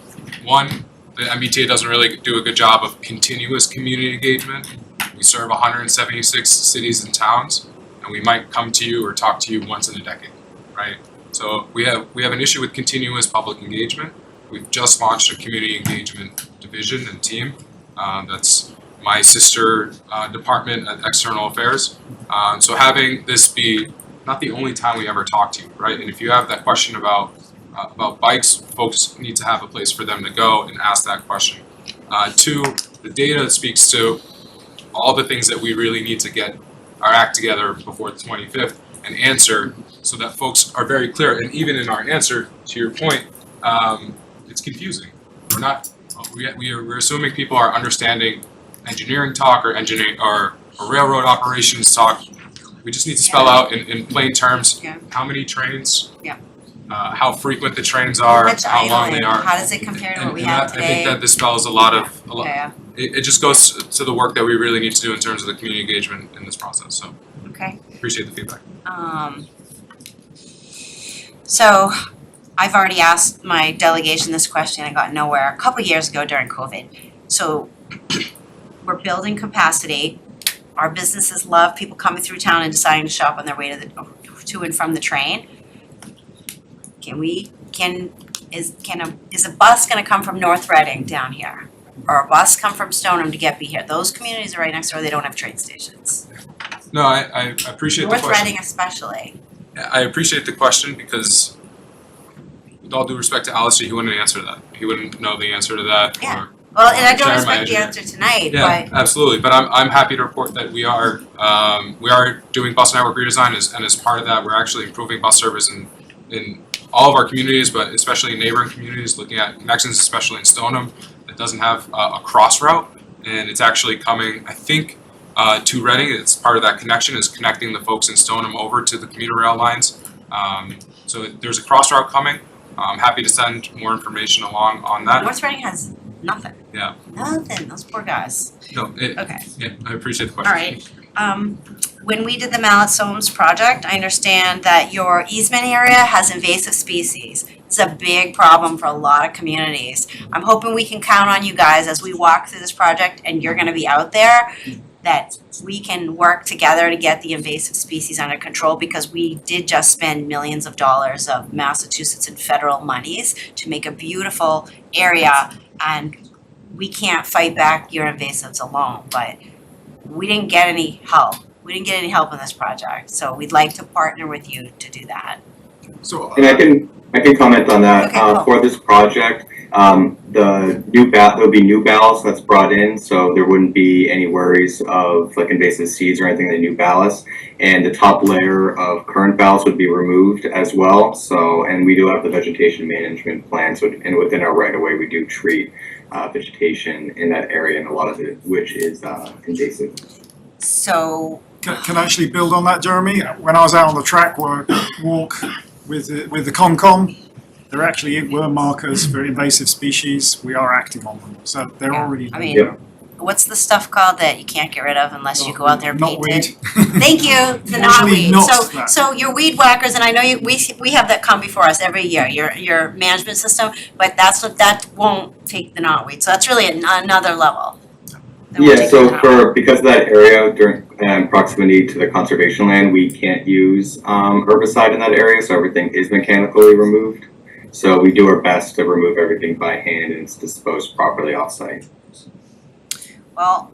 1, the MBTA doesn't really do a good job of continuous community engagement. We serve 176 cities and towns, and we might come to you or talk to you once in a decade, right? So we have an issue with continuous public engagement. We've just launched a community engagement division and team. That's my sister department at External Affairs. So having this be not the only time we ever talk to you, right? And if you have that question about bikes, folks need to have a place for them to go and ask that question. 2, the data speaks to all the things that we really need to get our act together before the 25th and answer so that folks are very clear. And even in our answer, to your point, it's confusing. We're assuming people are understanding engineering talk or railroad operations talk. We just need to spell out in plain terms how many trains, how frequent the trains are, how long they are. How does it compare to what we have today? I think that dispels a lot. It just goes to the work that we really need to do in terms of the community engagement in this process. So appreciate the feedback. So I've already asked my delegation this question. I got nowhere a couple years ago during COVID. So we're building capacity. Our businesses love people coming through town and deciding to shop on their way to and from the train. Is a bus gonna come from North Reading down here? Or a bus come from Stoneham to get me here? Those communities are right next door, they don't have train stations. No, I appreciate the North question. Reading especially. I appreciate the question because with all due respect to Alistair, he wouldn't answer that. He wouldn't know the answer to that. Yeah. Well, and I don't Sharon, my expect the engineer. answer tonight, Yeah, but absolutely. But I'm happy to report that we are doing bus network redesign, and as part of that, we're actually improving bus service in all of our communities, but especially in neighboring communities, looking at connections, especially in Stoneham, that doesn't have a cross route, and it's actually coming, I think, to Reading. It's part of that connection is connecting the folks in Stoneham over to the commuter rail lines. So there's a cross route coming. I'm happy to send more information along on that. North Reading has nothing. Yeah. Nothing, those poor guys. No, Okay. Yeah, I appreciate the question. All right. When we did the Mallet Soames project, I understand that your easement area has invasive species. It's a big problem for a lot of communities. I'm hoping we can count on you guys as we walk through this project and you're gonna be out there, that we can work together to get the invasive species under control, because we did just spend millions of dollars of Massachusetts and federal monies to make a beautiful area, and we can't fight back your invasives alone, but we didn't get any help. We didn't get any help in this project, so we'd like to partner with you to do that. So And I can comment on that. Okay, cool. For this project, there'll be new ballast that's brought in, so there wouldn't be any worries of like invasive seeds or anything in the new ballast. And the top layer of current ballast would be removed as well. So, and we do have the vegetation management plan. So, and within our right of way, we do treat vegetation in that area, and a lot of it, which is invasive. So Can I actually build on that, Jeremy? When I was out on the track walk with the COMCOM, there actually were markers for invasive species. We are acting on them, so they're already. I mean, what's the stuff called that you can't get rid of unless you go out there and paint it? Thank you, the Usually knotweed. not that. So your weed whackers, and I know we have that come before us every year, your management system, but that won't take the knotweed, so that's really another level. Yeah, so because of that area during proximity to the conservation land, we can't use herbicide in that area, so everything is mechanically removed. So we do our best to remove everything by hand and it's disposed properly off-site. Well,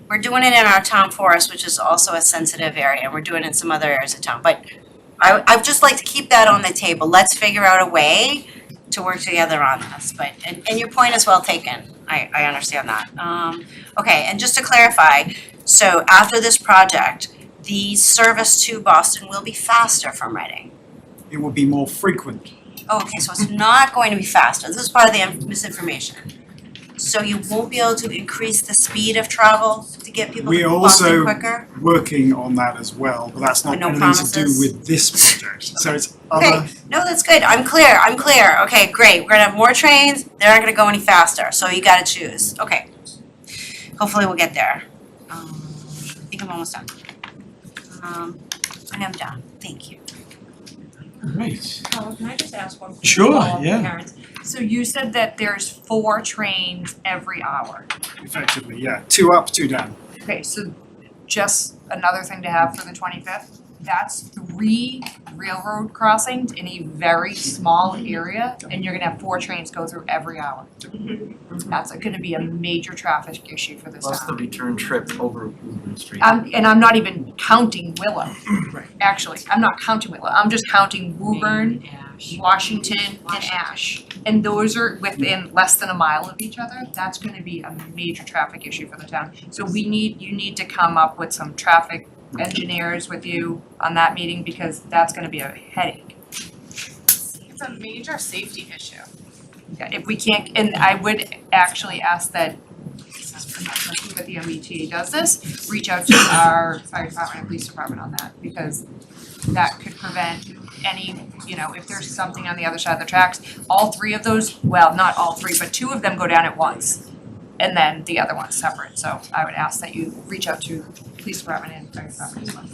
we're doing it in our town forest, which is also a sensitive area, and we're doing it in some other areas of town, but I'd just like to keep that on the table. Let's figure out a way to work together on this, but, and your point is well taken. I understand that. Okay, and just to clarify, so after this project, the service to Boston will be faster from Reading. It will be more frequent. Oh, okay, so it's not going to be faster. This is part of the misinformation. So you won't be able to increase the speed of travel to get people We're to Boston also quicker? working on that as well, but that's not No anything to do promises? with this project. So it's Okay, other, no, that's good. I'm clear. Okay, great. We're gonna have more trains. They're not gonna go any faster, so you gotta choose. Okay. Hopefully we'll get there. I think I'm almost done. I am done. Thank you. Great. Carla, can I just ask one quick Sure, follow-up, yeah. Karen? So you said that there's 4 trains every hour. effectively, yeah. 2 up, 2 down. Okay, so just another thing to have for the 25th, that's 3 railroad crossings in a very small area, and you're gonna have 4 trains go through every hour. That's gonna be a major traffic issue for this Plus the town. return trip over Woburn Street. And I'm not even counting Willow, actually, I'm not counting Willow, I'm just counting Woburn, Washington, and Ash. And those are within less than a mile of each other, that's gonna be a major traffic issue for the town. So you need to come up with some traffic engineers with you on that meeting, because that's gonna be a headache. It's a major safety issue. Yeah, if we can't, and I would actually ask that, that the MBTA does this, reach out to our fire department and police department on that, because that could prevent any, if there's something on the other side of the tracks, all 3 of those, well, not all 3, but 2 of them go down at once, and then the other one's separate, so I would ask that you reach out to police department and fire department as well.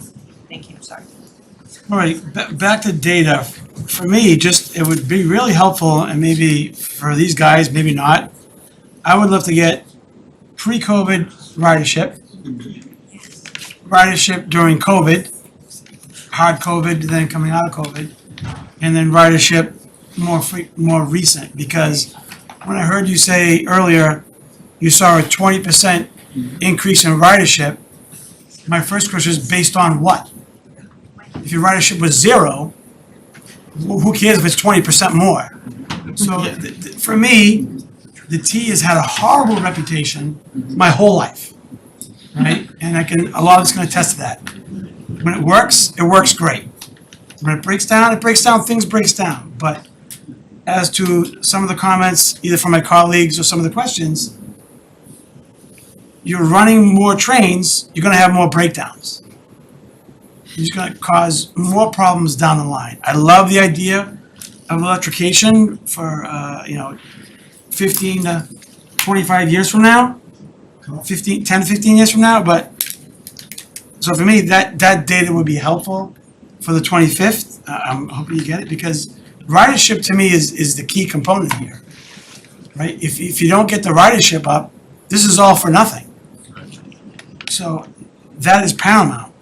Thank you, sorry. All right, back to data. For me, it would be really helpful, and maybe for these guys, maybe not. I would love to get pre-COVID ridership during COVID, hard COVID, then coming out of COVID, and then ridership more recent, because when I heard you say earlier, you saw a 20% increase in ridership, my first question is based on what? If your ridership was 0, who cares if it's 20% more? So for me, the T has had a horrible reputation my whole life, right? And a lot of us can attest to that. When it works great. When it breaks down, things breaks down. But as to some of the comments, either from my colleagues or some of the questions, you're running more trains, you're gonna have more breakdowns. You're just gonna cause more problems down the line. I love the idea of electrification for, 15 to 25 years from now, 10 to 15 years from now, but, so for me, that data would be helpful for the 25th. I'm hoping you get it, because ridership to me is the key component here, right? If you don't get the ridership up, this is all for nothing. So that is paramount.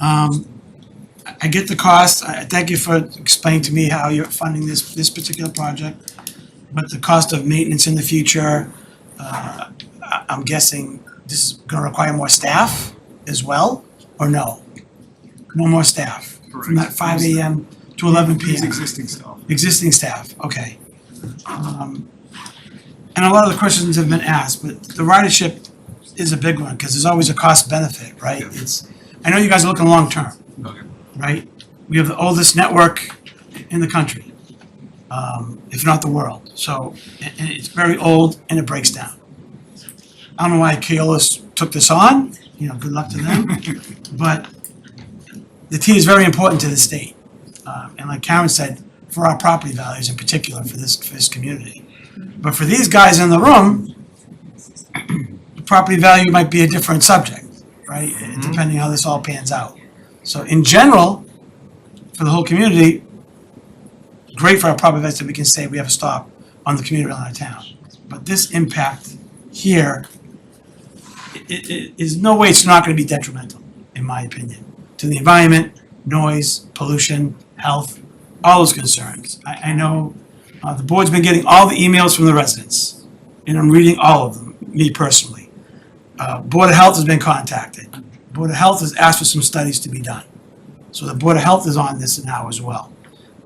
I get the cost. I thank you for explaining to me how you're funding this particular project. But the cost of maintenance in the future, I'm guessing this is gonna require more staff as well, or no? No more staff from that 5 AM to 11 PM? These existing staff. Existing staff, okay. And a lot of the questions have been asked, but the ridership is a big one, because there's always a cost benefit, right? I know you guys are looking long-term, right? We have the oldest network in the country, if not the world. So, and it's very old and it breaks down. I don't know why Keolis took this on, good luck to them. But the T is very important to the state. And like Karen said, for our property values in particular for this community. But for these guys in the room, the property value might be a different subject, right? Depending how this all pans out. So in general, for the whole community, great for our property values that we can say we have a stop on the community around our town. But this impact here, it is no way it's not gonna be detrimental, in my opinion, to the environment, noise, pollution, health, all those concerns. I know the board's been getting all the emails from the residents, and I'm reading all of them, me personally. Board of Health has been contacted. Board of Health has asked for some studies to be done. So the Board of Health is on this now as well,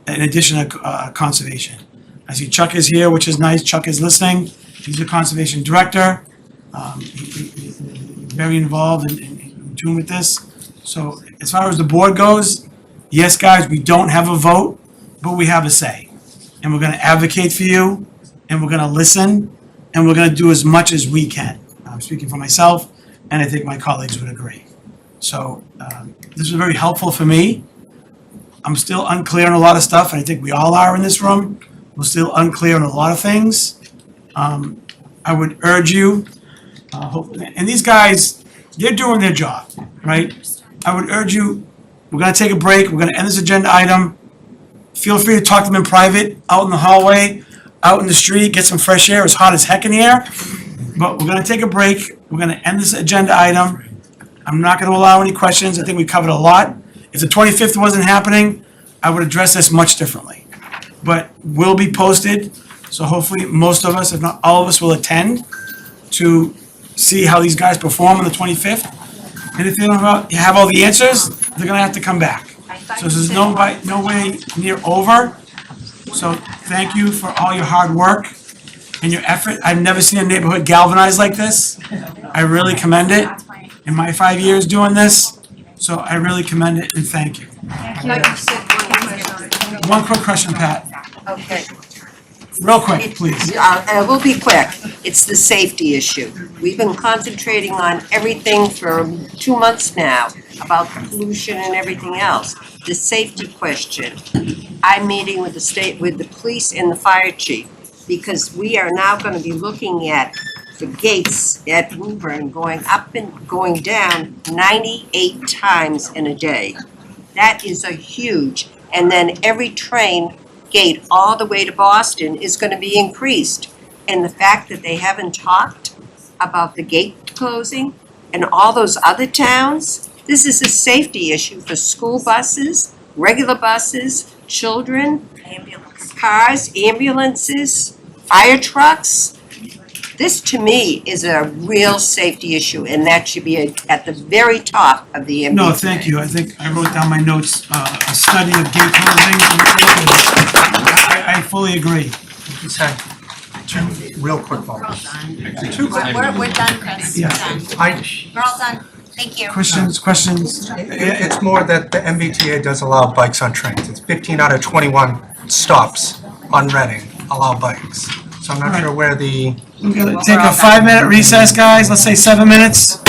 in addition to Conservation. I see Chuck is here, which is nice. Chuck is listening. He's the Conservation Director. He's very involved and in tune with this. So as far as the board goes, yes, guys, we don't have a vote, but we have a say. And we're gonna advocate for you, and we're gonna listen, and we're gonna do as much as we can. I'm speaking for myself, and I think my colleagues would agree. So this was very helpful for me. I'm still unclear on a lot of stuff, and I think we all are in this room. We're still unclear on a lot of things. I would urge you, and these guys, they're doing their job, right? I would urge you, we're gonna take a break, we're gonna end this agenda item. Feel free to talk to them in private, out in the hallway, out in the street, get some fresh air, it's hot as heck in here. But we're gonna take a break, we're gonna end this agenda item. I'm not gonna allow any questions, I think we covered a lot. If the 25th wasn't happening, I would address this much differently. But will be posted, so hopefully most of us, if not all of us, will attend to see how these guys perform on the 25th. And if they don't have all the answers, they're gonna have to come back. So this is no way near over. So thank you for all your hard work and your effort. I've never seen a neighborhood galvanized like this. I really commend it in my 5 years doing this. So I really commend it and thank you. One quick question, Pat. Okay. Real quick, please. I will be quick. It's the safety issue. We've been concentrating on everything for 2 months now about pollution and everything else. The safety question. I'm meeting with the police and the fire chief because we are now gonna be looking at the gates at Woburn going up and going down 98 times in a day. That is a huge, and then every train gate all the way to Boston is gonna be increased. And the fact that they haven't talked about the gate closing and all those other towns, this is a safety issue for school buses, regular buses, children, cars, ambulances, fire trucks. This to me is a real safety issue and that should be at the very top of the MBTA. No, thank you. I think I wrote down my notes, a study of gate closing. I fully agree. Just had two real quick follow-ups. We're done, Chris, we're Yeah. done. We're all done, thank you. Questions? It's more that the MBTA does allow bikes on trains. It's 15 out of 21 stops on Reading allow bikes. So I'm not sure where the. We're gonna take a 5-minute recess, guys. Let's say 7 minutes.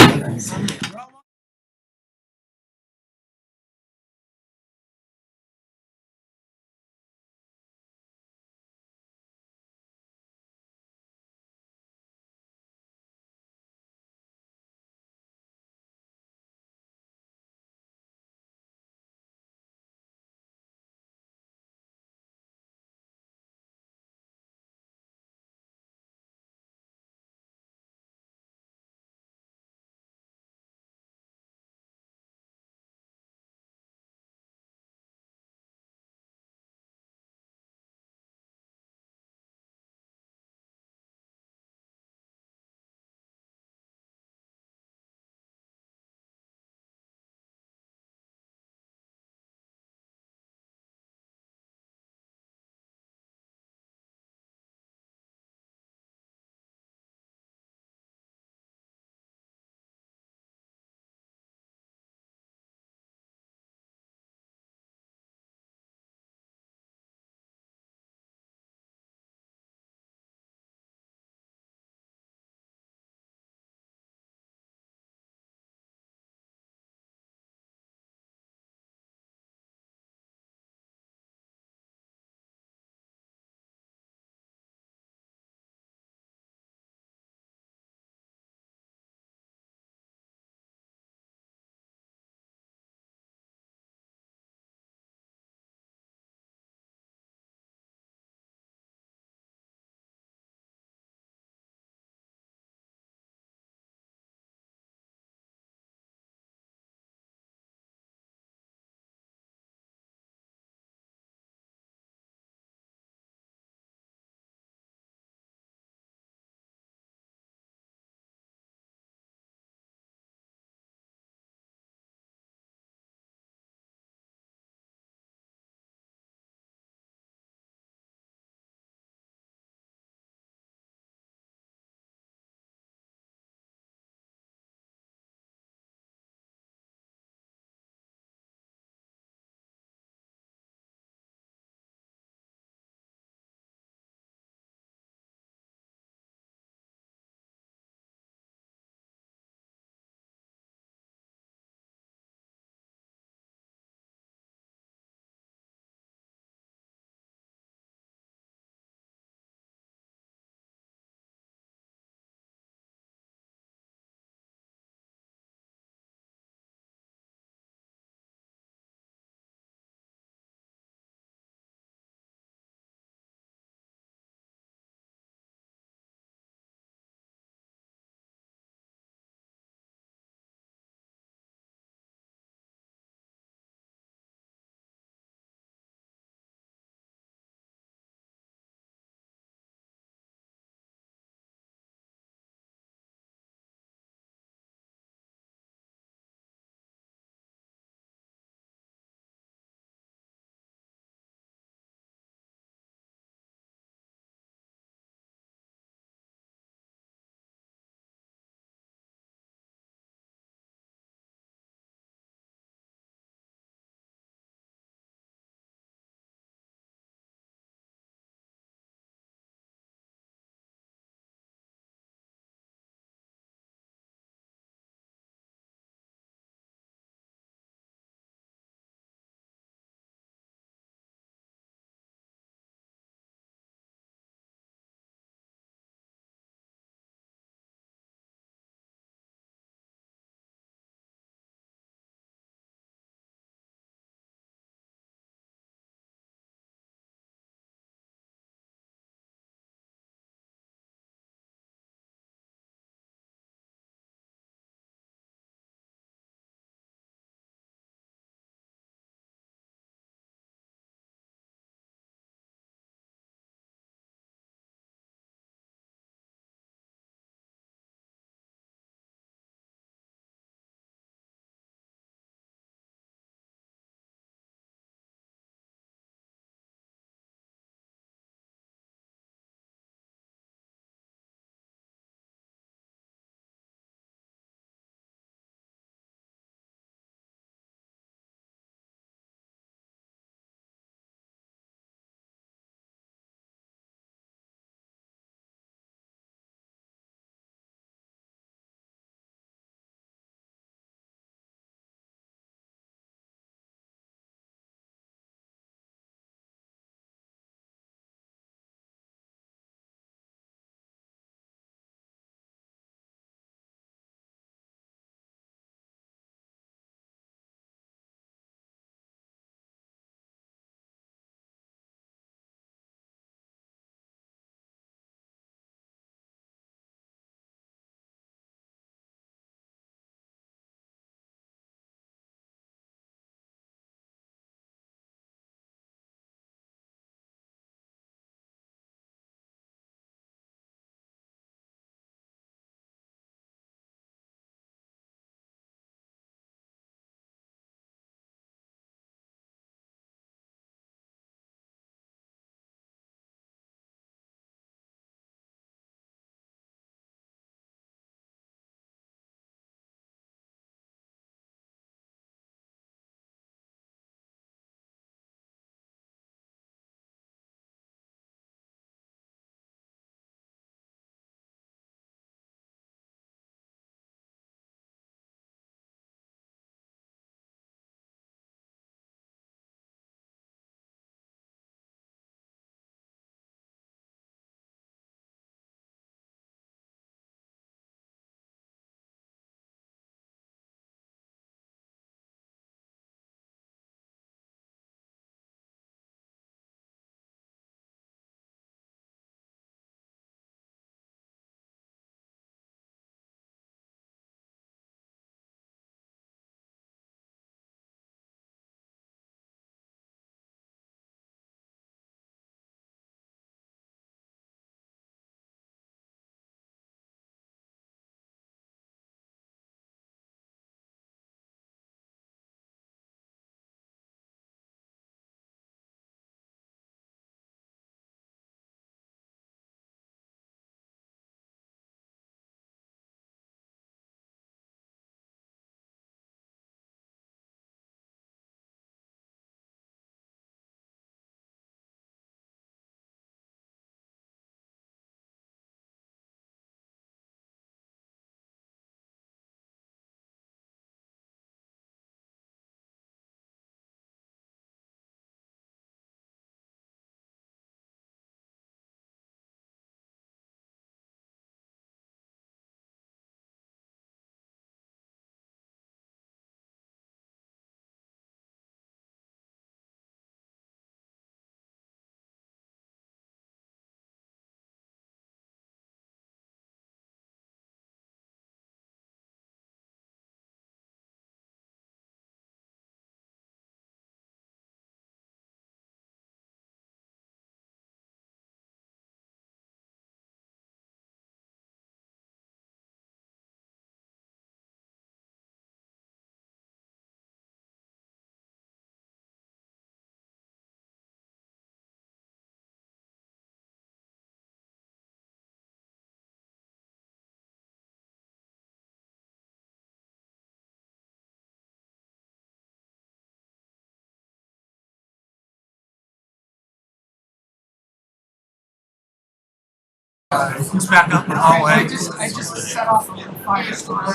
Who's back up in the hallway? I just set off a little fire storm.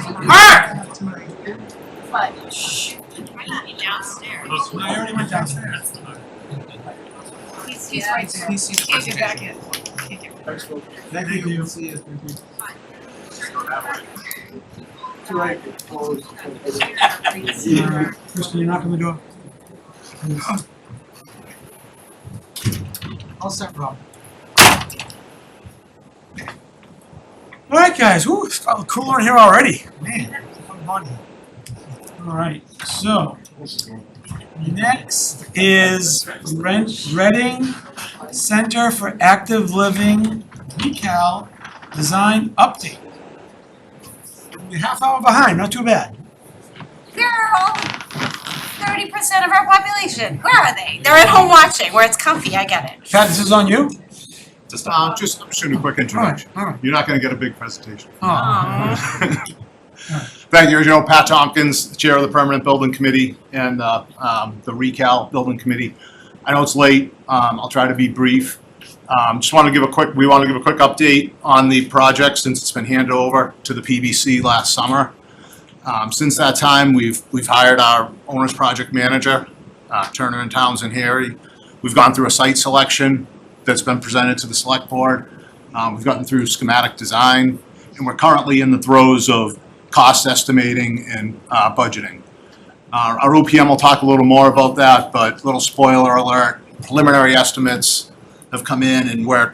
But shh. I already went downstairs. He's right there. Can't get back in. Can't get back in. Thank you. See you. Kristen, you knock on the door. I'll start, Rob. All right, guys, whoo, it's got cooler in here already. Man, fun here. All right, so next is Reading Center for Active Living Decal Design Update. We're half hour behind, not too bad. Girl, 30% of our population. Where are they? They're at home watching, where it's comfy, I get it. Pat, this is on you? Just I'm shooting a quick introduction. All right. You're not gonna get a big presentation. Oh. Thank you. As you know, Pat Tompkins, the Chair of the Permanent Building Committee and the ReCal Building Committee. I know it's late. I'll try to be brief. Just want to give a quick update on the project since it's been handed over to the PBC last summer. Since that time, we've hired our owner's project manager, Turner and Townsend Harry. We've gone through a site selection that's been presented to the select board. We've gotten through schematic design, and we're currently in the throes of cost estimating and budgeting. Our OPM will talk a little more about that, but little spoiler alert, preliminary estimates have come in and we're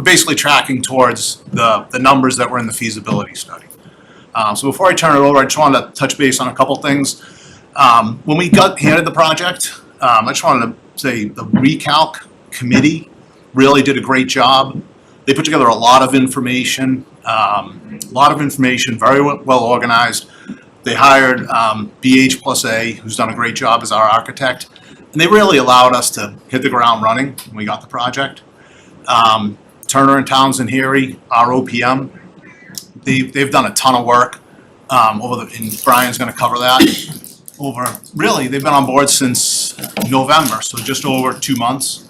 basically tracking towards the numbers that were in the feasibility study. So before I turn it over, I just wanted to touch base on a couple things. When we got handed the project, I just wanted to say the ReCalc committee really did a great job. They put together a lot of information, very well organized. They hired BH+A, who's done a great job as our architect, and they really allowed us to hit the ground running when we got the project. Turner and Townsend Harry, our OPM, they've done a ton of work and Brian's going to cover that. They've been on board since November, so just over 2 months.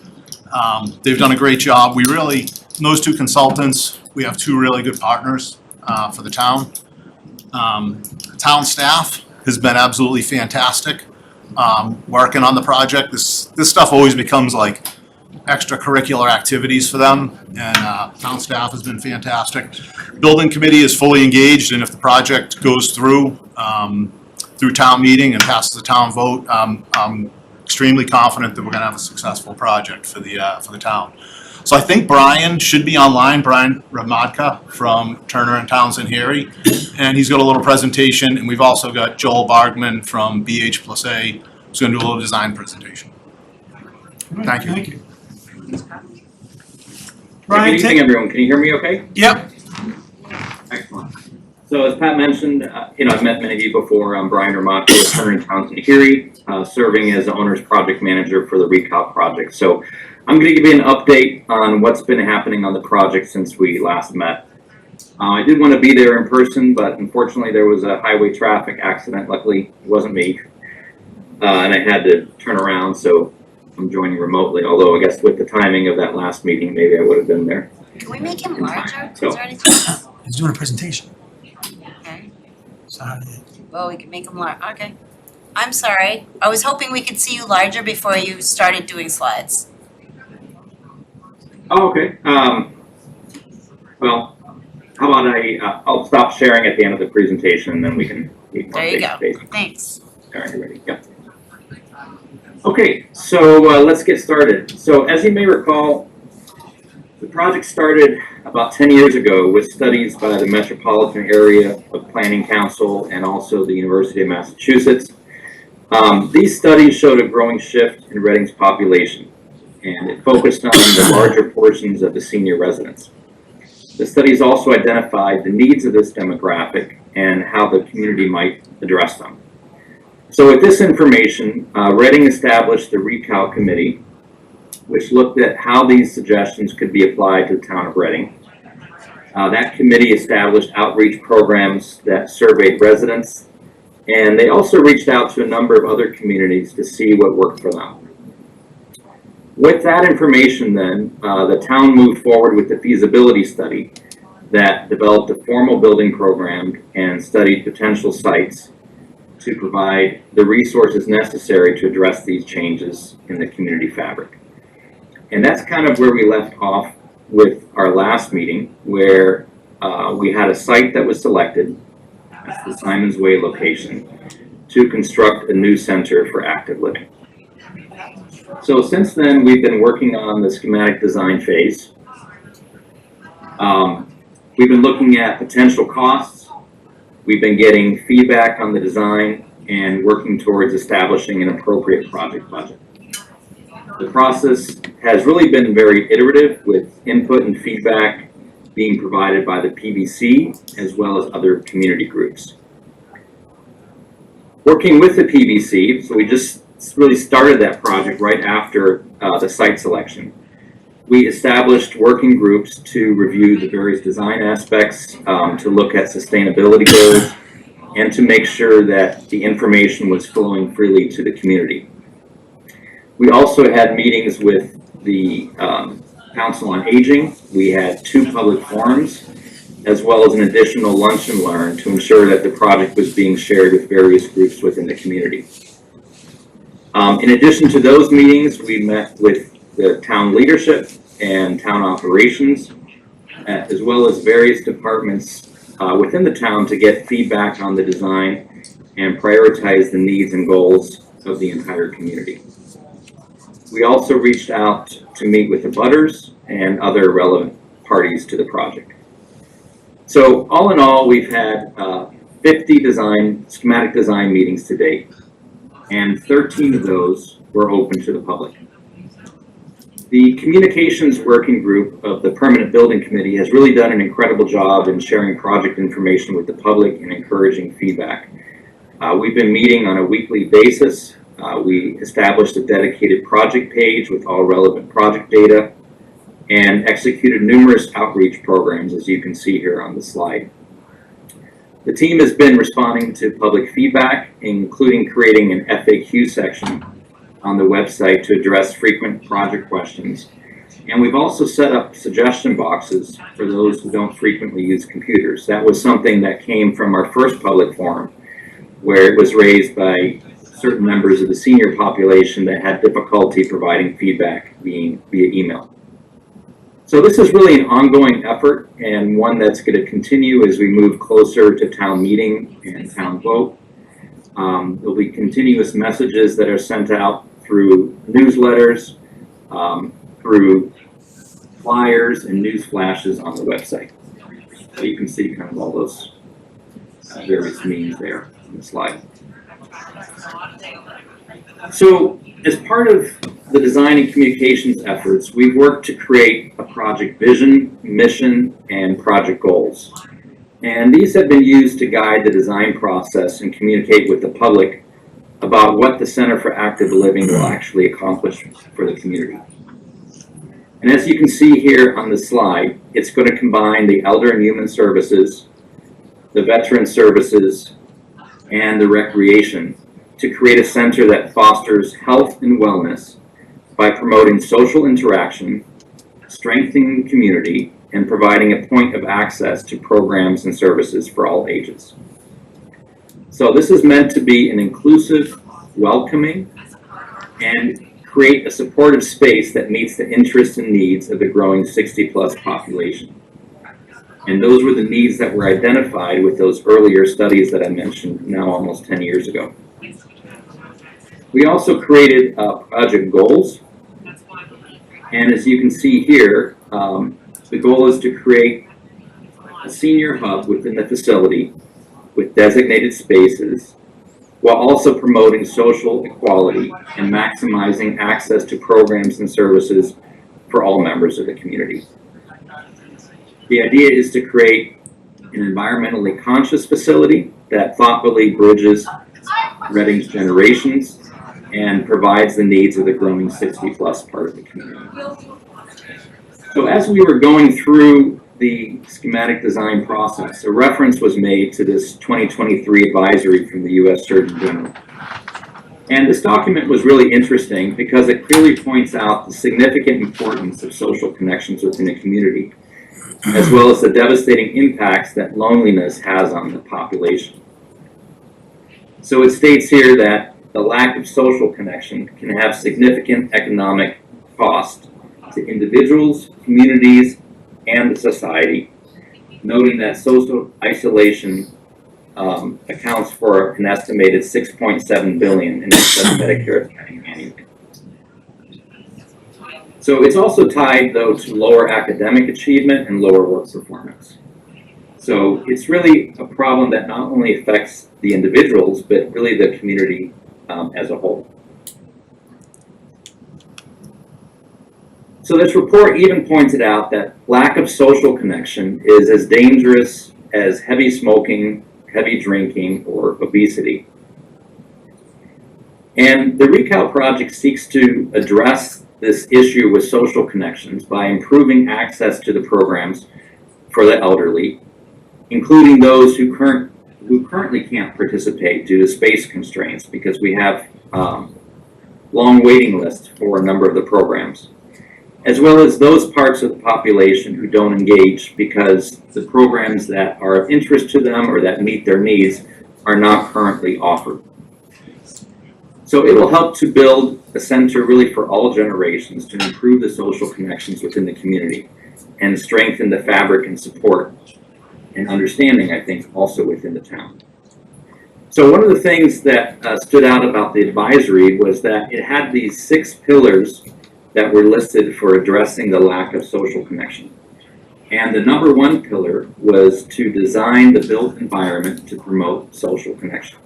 They've done a great job. Those two consultants, we have two really good partners for the town. Town staff has been absolutely fantastic working on the project. This stuff always becomes like extracurricular activities for them, and town staff has been fantastic. Building committee is fully engaged, and if the project goes through town meeting and passes the town vote, I'm extremely confident that we're going to have a successful project for the town. So I think Brian should be online, Brian Ramadka from Turner and Townsend Harry, and he's got a little presentation, and we've also got Joel Bargman from BH+A who's going to do a little design presentation. Thank you. Thank you. Good evening, everyone. Can you hear me okay? Yep. Excellent. So as Pat mentioned, I've met many of you before. I'm Brian Ramadka with Turner and Townsend Harry, serving as the owner's project manager for the ReCal project. So I'm going to give you an update on what's been happening on the project since we last met. I did want to be there in person, but unfortunately there was a highway traffic accident. Luckily, it wasn't me. And I had to turn around, so I'm joining remotely. Although I guess with the timing of that last meeting, maybe I would have been there. Can we make him larger? So- Is there anything? He's doing a presentation. Okay. So, Well, we can make him large, okay. I'm sorry, I was hoping we could see you larger before you started doing slides. Oh, okay. Well, how about I'll stop sharing at the end of the presentation, and then we can meet more There you go, face-to-face. thanks. All right, you ready? Yep. Okay, so let's get started. So as you may recall, the project started about 10 years ago with studies by the Metropolitan Area of Planning Council and also the University of Massachusetts. These studies showed a growing shift in Reading's population, and it focused on the larger portions of the senior residents. The studies also identified the needs of this demographic and how the community might address them. So with this information, Reading established the ReCal Committee, which looked at how these suggestions could be applied to the town of Reading. That committee established outreach programs that surveyed residents, and they also reached out to a number of other communities to see what worked for them. With that information then, the town moved forward with the feasibility study that developed a formal building program and studied potential sites to provide the resources necessary to address these changes in the community fabric. And that's kind of where we left off with our last meeting, where we had a site that was selected, that's the Simons Way location, to construct a new center for active living. So since then, we've been working on the schematic design phase. We've been looking at potential costs. We've been getting feedback on the design and working towards establishing an appropriate project budget. The process has really been very iterative, with input and feedback being provided by the PBC as well as other community groups. Working with the PBC, so we just really started that project right after the site selection. We established working groups to review the various design aspects, to look at sustainability goals, and to make sure that the information was flowing freely to the community. We also had meetings with the Council on Aging. We had 2 public forums, as well as an additional lunch and learn to ensure that the project was being shared with various groups within the community. In addition to those meetings, we met with the town leadership and town operations, as well as various departments within the town to get feedback on the design and prioritize the needs and goals of the entire community. We also reached out to meet with the abutters and other relevant parties to the project. So all in all, we've had 50 schematic design meetings to date, and 13 of those were open to the public. The communications working group of the Permanent Building Committee has really done an incredible job in sharing project information with the public and encouraging feedback. We've been meeting on a weekly basis. We established a dedicated project page with all relevant project data and executed numerous outreach programs, as you can see here on the slide. The team has been responding to public feedback, including creating an FAQ section on the website to address frequent project questions. And we've also set up suggestion boxes for those who don't frequently use computers. That was something that came from our first public forum, where it was raised by certain members of the senior population that had difficulty providing feedback via email. So this is really an ongoing effort, and one that's going to continue as we move closer to town meeting and town vote. There'll be continuous messages that are sent out through newsletters, through flyers and news flashes on the website. So you can see kind of all those various means there on the slide. So as part of the design and communications efforts, we've worked to create a project vision, mission, and project goals. And these have been used to guide the design process and communicate with the public about what the Center for Active Living will actually accomplish for the community. And as you can see here on the slide, it's going to combine the Elder and Human Services, the Veteran Services, and the Recreation to create a center that fosters health and wellness by promoting social interaction, strengthening the community, and providing a point of access to programs and services for all ages. So this is meant to be an inclusive, welcoming, and create a supportive space that meets the interests and needs of the growing 60-plus population. And those were the needs that were identified with those earlier studies that I mentioned now almost 10 years ago. We also created project goals. And as you can see here, the goal is to create a senior hub within the facility with designated spaces, while also promoting social equality and maximizing access to programs and services for all members of the community. The idea is to create an environmentally conscious facility that thoughtfully bridges Reading's generations and provides the needs of the growing 60-plus part of the community. So as we were going through the schematic design process, a reference was made to this 2023 advisory from the U.S. Surgeon General. And this document was really interesting because it clearly points out the significant importance of social connections within a community, as well as the devastating impacts that loneliness has on the population. So it states here that the lack of social connection can have significant economic cost to individuals, communities, and the society, noting that social isolation accounts for an estimated $6.7 billion in excess Medicare spending annually. So it's also tied, though, to lower academic achievement and lower work performance. So it's really a problem that not only affects the individuals, but really the community as a whole. So this report even pointed out that lack of social connection is as dangerous as heavy smoking, heavy drinking, or obesity. And the ReCal project seeks to address this issue with social connections by improving access to the programs for the elderly, including those who currently can't participate due to space constraints, because we have long waiting lists for a number of the programs, as well as those parts of the population who don't engage because the programs that are of interest to them or that meet their needs are not currently offered. So it will help to build a center really for all generations to improve the social connections within the community and strengthen the fabric and support and understanding, I think, also within the town. So one of the things that stood out about the advisory was that it had these 6 pillars that were listed for addressing the lack of social connection. And the number 1 pillar was to design the built environment to promote social connection.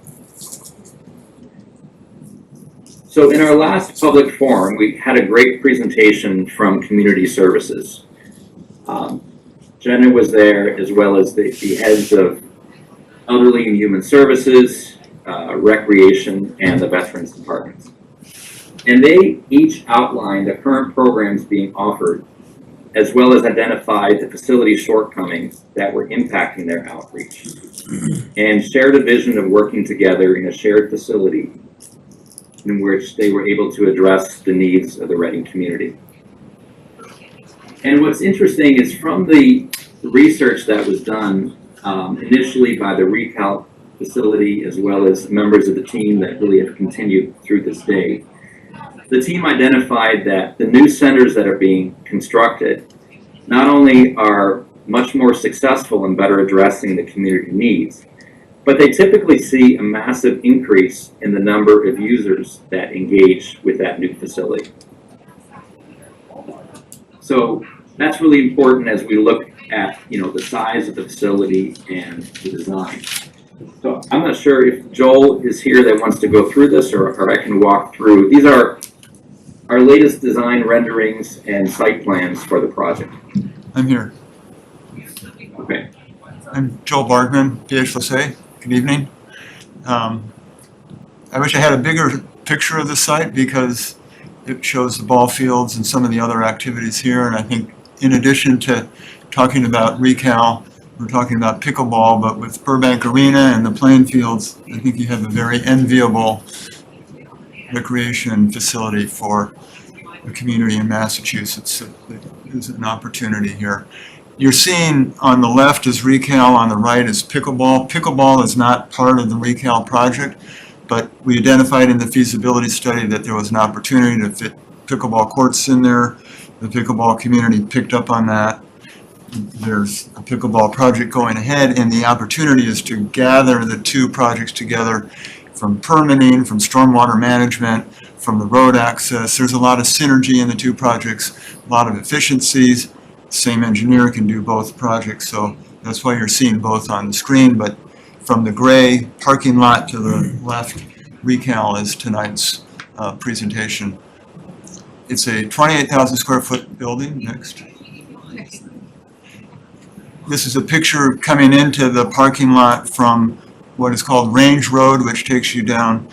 So in our last public forum, we had a great presentation from Community Services. Jenna was there, as well as the heads of Elderly and Human Services, Recreation, and the Veterans Departments. And they each outlined the current programs being offered, as well as identified the facility shortcomings that were impacting their outreach, and shared a vision of working together in a shared facility in which they were able to address the needs of the Reading community. And what's interesting is from the research that was done initially by the ReCal facility, as well as members of the team that really have continued through this day, the team identified that the new centers that are being constructed not only are much more successful in better addressing the community needs, but they typically see a massive increase in the number of users that engage with that new facility. So that's really important as we look at, the size of the facility and the design. So I'm not sure if Joel is here that wants to go through this, or I can walk through. These are our latest design renderings and site plans for the project. I'm here. Okay. I'm Joel Bargman, PHLSA. Good evening. I wish I had a bigger picture of the site because it shows the ball fields and some of the other activities here. And I think in addition to talking about ReCal, we're talking about pickleball, but with Burbank Arena and the playing fields, I think you have a very enviable recreation facility for the community in Massachusetts. There's an opportunity here. You're seeing on the left is ReCal, on the right is pickleball. Pickleball is not part of the ReCal project, but we identified in the feasibility study that there was an opportunity to fit pickleball courts in there. The pickleball community picked up on that. There's a pickleball project going ahead, and the opportunity is to gather the two projects together from permitting, from stormwater management, from the road access. There's a lot of synergy in the two projects, a lot of efficiencies. Same engineer can do both projects, so that's why you're seeing both on the screen. But from the gray parking lot to the left, ReCal is tonight's presentation. It's a 28,000 square foot building. Next. This is a picture coming into the parking lot from what is called Range Road, which takes you down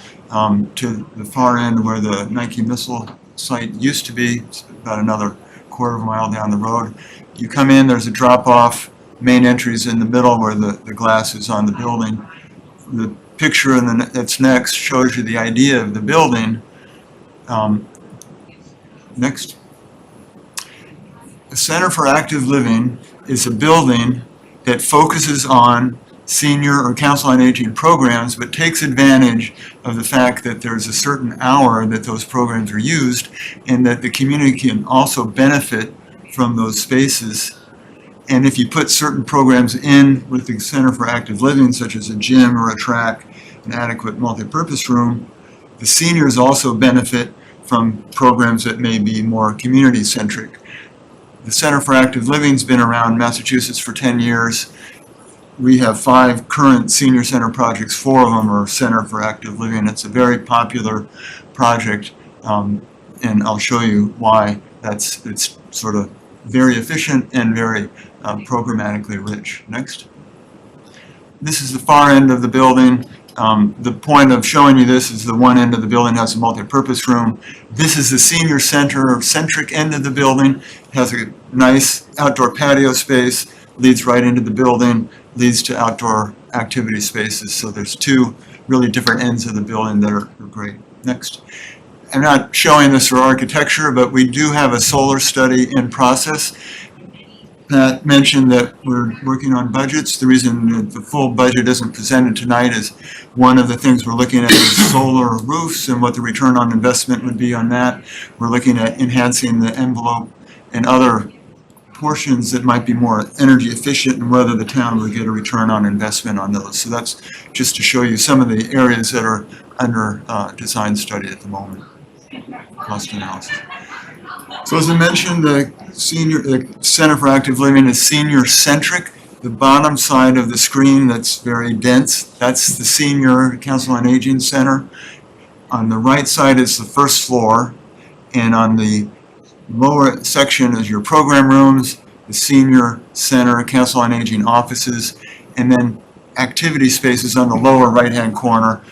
to the far end where the Nike missile site used to be. It's about another quarter of a mile down the road. You come in, there's a drop-off. Main entry is in the middle where the glass is on the building. The picture that's next shows you the idea of the building. Next. The Center for Active Living is a building that focuses on senior or council on aging programs, but takes advantage of the fact that there's a certain hour that those programs are used, and that the community can also benefit from those spaces. And if you put certain programs in with the Center for Active Living, such as a gym or a track, an adequate multipurpose room, the seniors also benefit from programs that may be more community-centric. The Center for Active Living's been around Massachusetts for 10 years. We have 5 current senior center projects. 4 of them are Center for Active Living. It's a very popular project, and I'll show you why it's sort of very efficient and very programmatically rich. Next. This is the far end of the building. The point of showing you this is the one end of the building has a multi-purpose room. This is the senior center or centric end of the building. It has a nice outdoor patio space, leads right into the building, leads to outdoor activity spaces. So there's 2 really different ends of the building that are great. Next. I'm not showing this for architecture, but we do have a solar study in process. Pat mentioned that we're working on budgets. The reason that the full budget isn't presented tonight is one of the things we're looking at is solar roofs and what the return on investment would be on that. We're looking at enhancing the envelope and other portions that might be more energy efficient and whether the town would get a return on investment on those. So that's just to show you some of the areas that are under design study at the moment. Cost analysis. So as I mentioned, the Center for Active Living is senior centric. The bottom side of the screen that's very dense, that's the Senior Council on Aging Center. On the right side is the first floor, and on the lower section is your program rooms, the Senior Center, Council on Aging offices, and then activity spaces on the lower right-hand corner,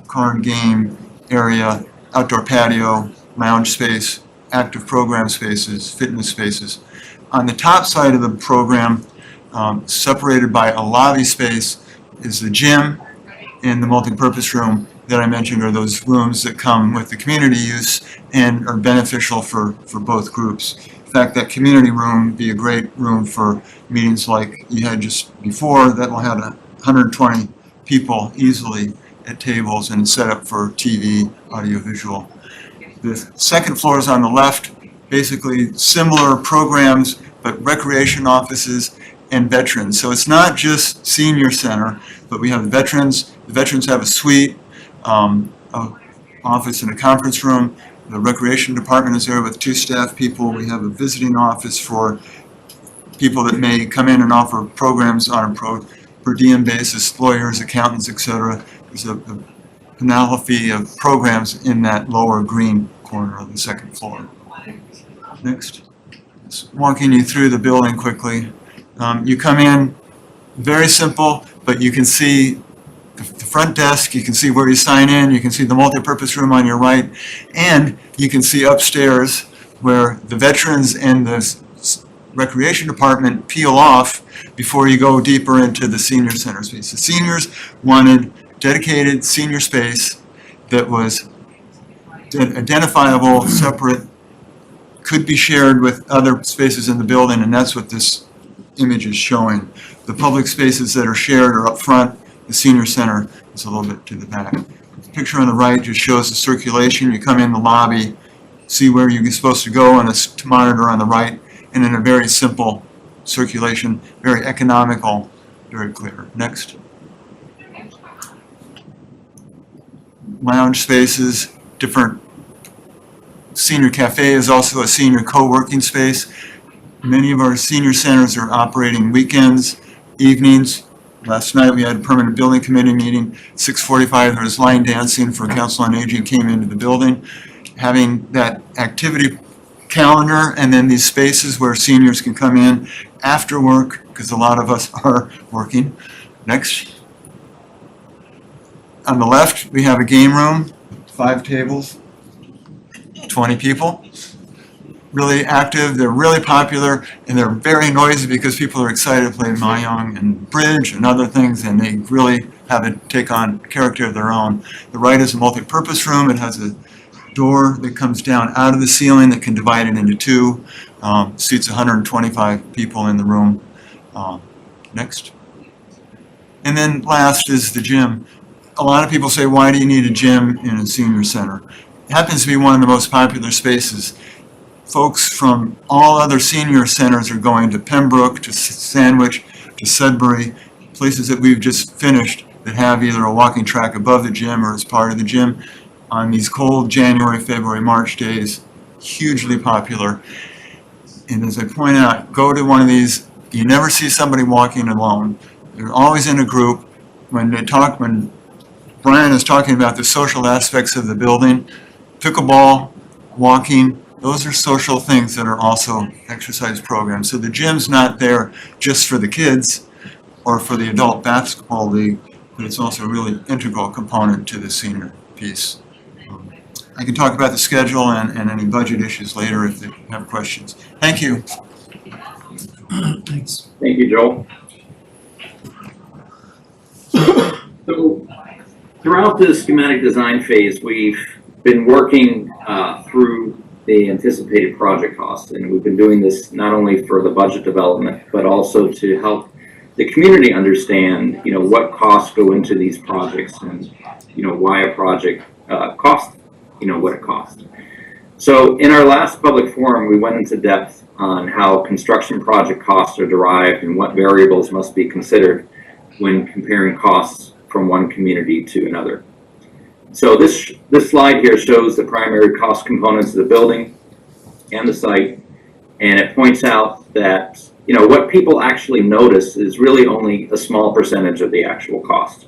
card game area, outdoor patio, lounge space, active program spaces, fitness spaces. On the top side of the program, separated by a lobby space, is the gym and the multi-purpose room that I mentioned are those rooms that come with the community use and are beneficial for both groups. In fact, that community room would be a great room for meetings like you had just before that will have 120 people easily at tables and set up for TV, audiovisual. The second floor is on the left, basically similar programs, but recreation offices and veterans. So it's not just senior center, but we have veterans. The veterans have a suite, an office and a conference room. The recreation department is there with 2 staff people. We have a visiting office for people that may come in and offer programs on a per diem basis, lawyers, accountants, etc. There's a panoply of programs in that lower green corner of the second floor. Next. Just walking you through the building quickly. You come in, very simple, but you can see the front desk, you can see where you sign in, you can see the multipurpose room on your right, and you can see upstairs where the veterans and the recreation department peel off before you go deeper into the senior center space. The seniors wanted dedicated senior space that was identifiable, separate, could be shared with other spaces in the building, and that's what this image is showing. The public spaces that are shared are up front, the senior center is a little bit to the back. The picture on the right just shows the circulation. You come in the lobby, see where you're supposed to go, and a monitor on the right, and in a very simple circulation, very economical, very clear. Next. Lounge spaces, different. Senior cafe is also a senior co-working space. Many of our senior centers are operating weekends, evenings. Last night we had a permanent building committee meeting. 6:45 there was line dancing for Council on Aging came into the building. Having that activity calendar and then these spaces where seniors can come in after work, because a lot of us are working. Next. On the left, we have a game room, 5 tables, 20 people. Really active, they're really popular, and they're very noisy because people are excited to play Mahjong and bridge and other things, and they really have it take on character of their own. The right is a multi-purpose room. It has a door that comes down out of the ceiling that can divide it into two. Seats 125 people in the room. Next. And then last is the gym. A lot of people say, why do you need a gym in a senior center? It happens to be one of the most popular spaces. Folks from all other senior centers are going to Pembroke, to Sandwich, to Sudbury, places that we've just finished that have either a walking track above the gym or as part of the gym on these cold January, February, March days. Hugely popular. And as I point out, go to one of these, you never see somebody walking alone. They're always in a group. When Brian is talking about the social aspects of the building, pickleball, walking, those are social things that are also exercise programs. So the gym's not there just for the kids or for the adult basketball league, but it's also a really integral component to the senior piece. I can talk about the schedule and any budget issues later if they have questions. Thank you. Thanks. Thank you, Joel. So throughout the schematic design phase, we've been working through the anticipated project costs, and we've been doing this not only for the budget development, but also to help the community understand, what costs go into these projects and, why a project costs, what it costs. So in our last public forum, we went into depth on how construction project costs are derived and what variables must be considered when comparing costs from one community to another. So this slide here shows the primary cost components of the building and the site, and it points out that what people actually notice is really only a small percentage of the actual cost.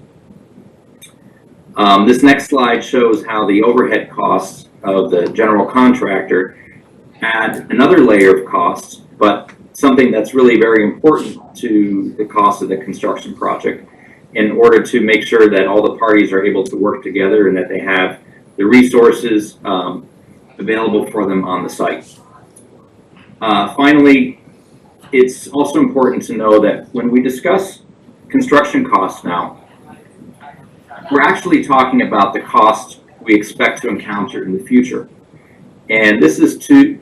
This next slide shows how the overhead costs of the general contractor add another layer of costs, but something that's really very important to the cost of the construction project, in order to make sure that all the parties are able to work together and that they have the resources available for them on the site. Finally, it's also important to know that when we discuss construction costs now, we're actually talking about the costs we expect to encounter in the future. And this is due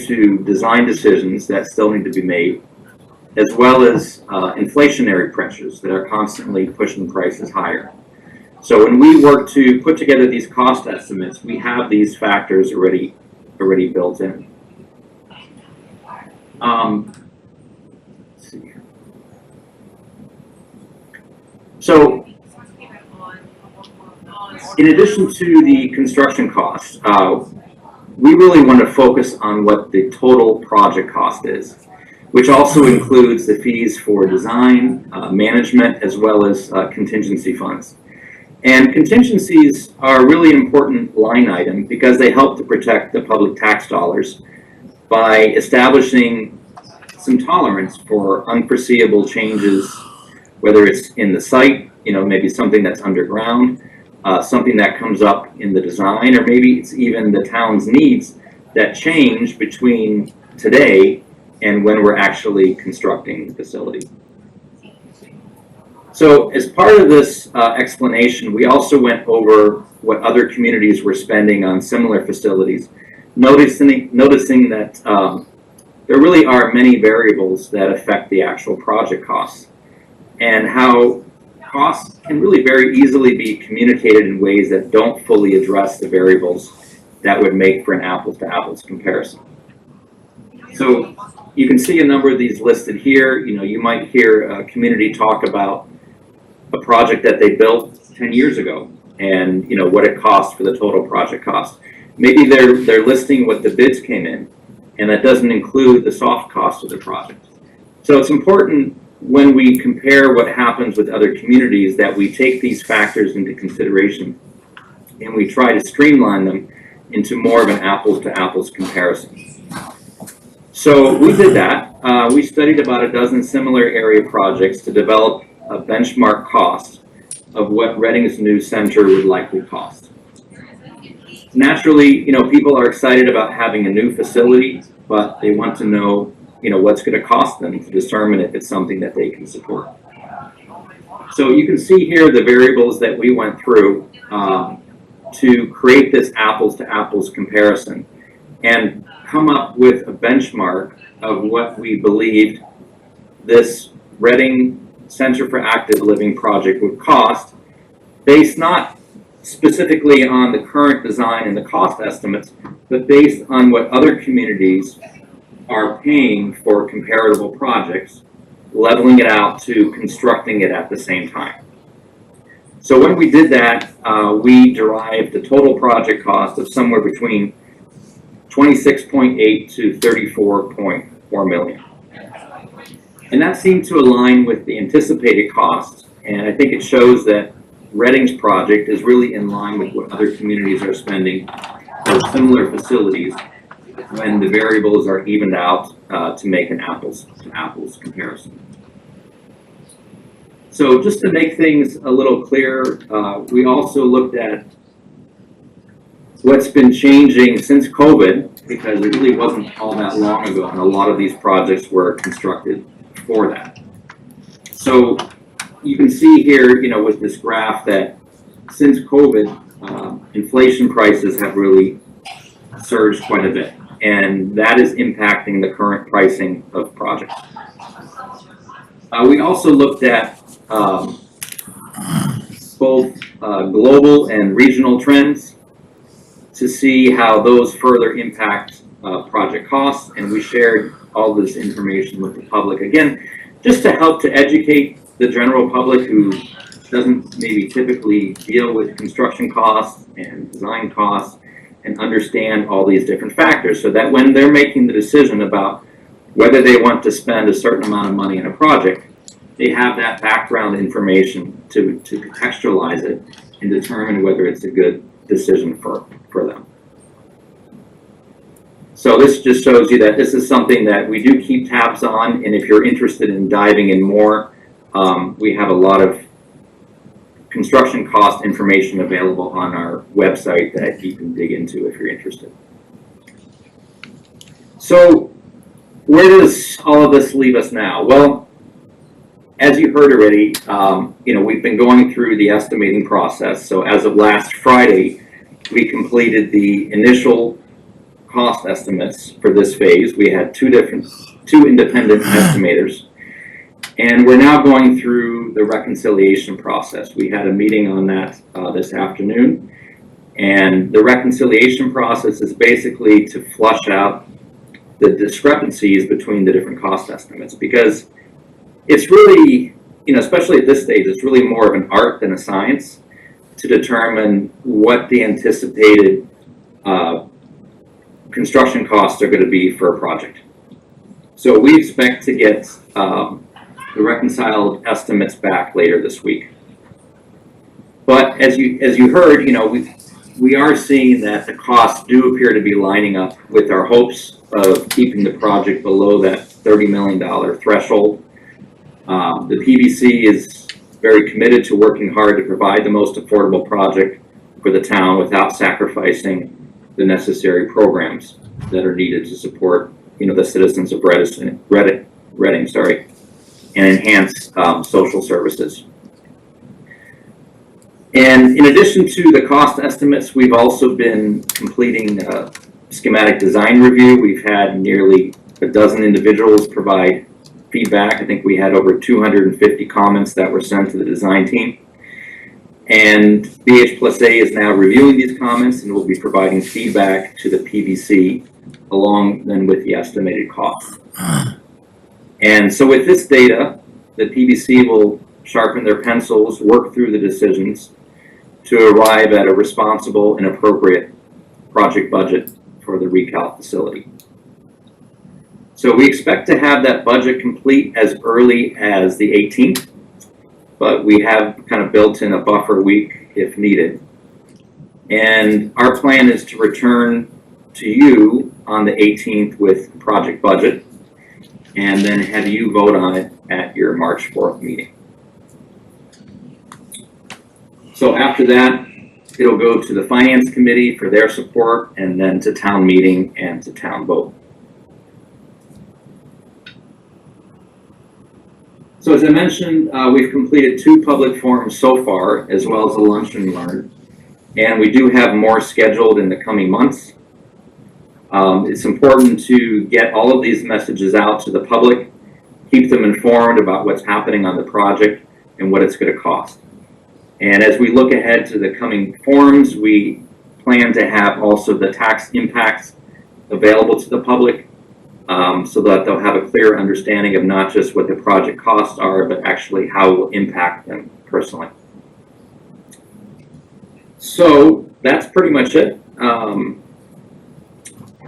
to design decisions that still need to be made, as well as inflationary pressures that are constantly pushing prices higher. So when we work to put together these cost estimates, we have these factors already built in. Let's see here. So in addition to the construction costs, we really want to focus on what the total project cost is, which also includes the fees for design, management, as well as contingency funds. And contingencies are a really important line item because they help to protect the public tax dollars by establishing some tolerance for unforeseeable changes, whether it's in the site, maybe something that's underground, something that comes up in the design, or maybe it's even the town's needs that change between today and when we're actually constructing the facility. So as part of this explanation, we also went over what other communities were spending on similar facilities, noticing that there really are many variables that affect the actual project costs, and how costs can really very easily be communicated in ways that don't fully address the variables that would make for an apples to apples comparison. So you can see a number of these listed here. You might hear a community talk about a project that they built 10 years ago and what it cost for the total project cost. Maybe they're listing what the bids came in, and that doesn't include the soft cost of the project. So it's important when we compare what happens with other communities that we take these factors into consideration and we try to streamline them into more of an apples to apples comparison. So we did that. We studied about a dozen similar area projects to develop a benchmark cost of what Reading's new center would likely cost. Naturally, people are excited about having a new facility, but they want to know, what's going to cost them to determine if it's something that they can support. So you can see here the variables that we went through to create this apples to apples comparison and come up with a benchmark of what we believed this Reading Center for Active Living project would cost, based not specifically on the current design and the cost estimates, but based on what other communities are paying for comparable projects, leveling it out to constructing it at the same time. So when we did that, we derived the total project cost of somewhere between 26.8 to 34.4 million. And that seemed to align with the anticipated costs, and I think it shows that Reading's project is really in line with what other communities are spending for similar facilities when the variables are evened out to make an apples to apples comparison. So just to make things a little clearer, we also looked at what's been changing since COVID, because it really wasn't all that long ago, and a lot of these projects were constructed for that. So you can see here, you know, with this graph that since COVID, inflation prices have really surged quite a bit, and that is impacting the current pricing of projects. We also looked at both global and regional trends to see how those further impact project costs, and we shared all this information with the public, again, just to help to educate the general public who doesn't maybe typically deal with construction costs and design costs and understand all these different factors, so that when they're making the decision about whether they want to spend a certain amount of money in a project, they have that background information to contextualize it and determine whether it's a good decision for them. So this just shows you that this is something that we do keep tabs on, and if you're interested in diving in more, we have a lot of construction cost information available on our website that you can dig into if you're interested. So where does all of this leave us now? Well, as you heard already, you know, we've been going through the estimating process. So as of last Friday, we completed the initial cost estimates for this phase. We had two independent estimators, and we're now going through the reconciliation process. We had a meeting on that this afternoon, and the reconciliation process is basically to flush out the discrepancies between the different cost estimates, because it's really, you know, especially at this stage, it's really more of an art than a science to determine what the anticipated construction costs are going to be for a project. So we expect to get the reconciled estimates back later this week. But as you heard, you know, we are seeing that the costs do appear to be lining up with our hopes of keeping the project below that $30 million threshold. The PBC is very committed to working hard to provide the most affordable project for the town without sacrificing the necessary programs that are needed to support, you know, the citizens of Reading, and enhance social services. And in addition to the cost estimates, we've also been completing a schematic design review. We've had nearly a dozen individuals provide feedback. I think we had over 250 comments that were sent to the design team. And BH+A is now reviewing these comments and will be providing feedback to the PBC along then with the estimated cost. And so with this data, the PBC will sharpen their pencils, work through the decisions to arrive at a responsible and appropriate project budget for the recal facility. So we expect to have that budget complete as early as the 18th, but we have kind of built in a buffer week if needed. And our plan is to return to you on the 18th with the project budget and then have you vote on it at your March 4th meeting. So after that, it'll go to the Finance Committee for their support and then to town meeting and to town vote. So as I mentioned, we've completed 2 public forums so far, as well as a lunch and learn. And we do have more scheduled in the coming months. It's important to get all of these messages out to the public, keep them informed about what's happening on the project and what it's going to cost. And as we look ahead to the coming forums, we plan to have also the tax impacts available to the public, so that they'll have a clear understanding of not just what the project costs are, but actually how it will impact them personally. So that's pretty much it. I'm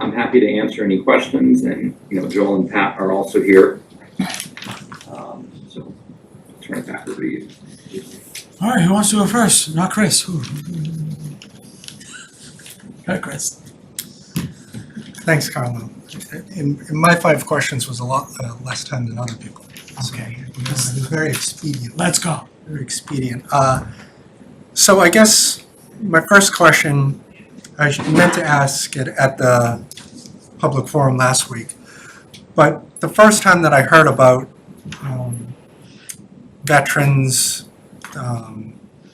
happy to answer any questions, and Joel and Pat are also here. So I'll turn it back over to you. All right, who wants to go first? Not Chris. Who? Go, Chris. Thanks, Carlo. In my 5 questions was a lot less time than other people. Okay. It was very expedient. Let's go. Very expedient. So I guess my first question, I meant to ask it at the public forum last week, but the first time that I heard about veterans,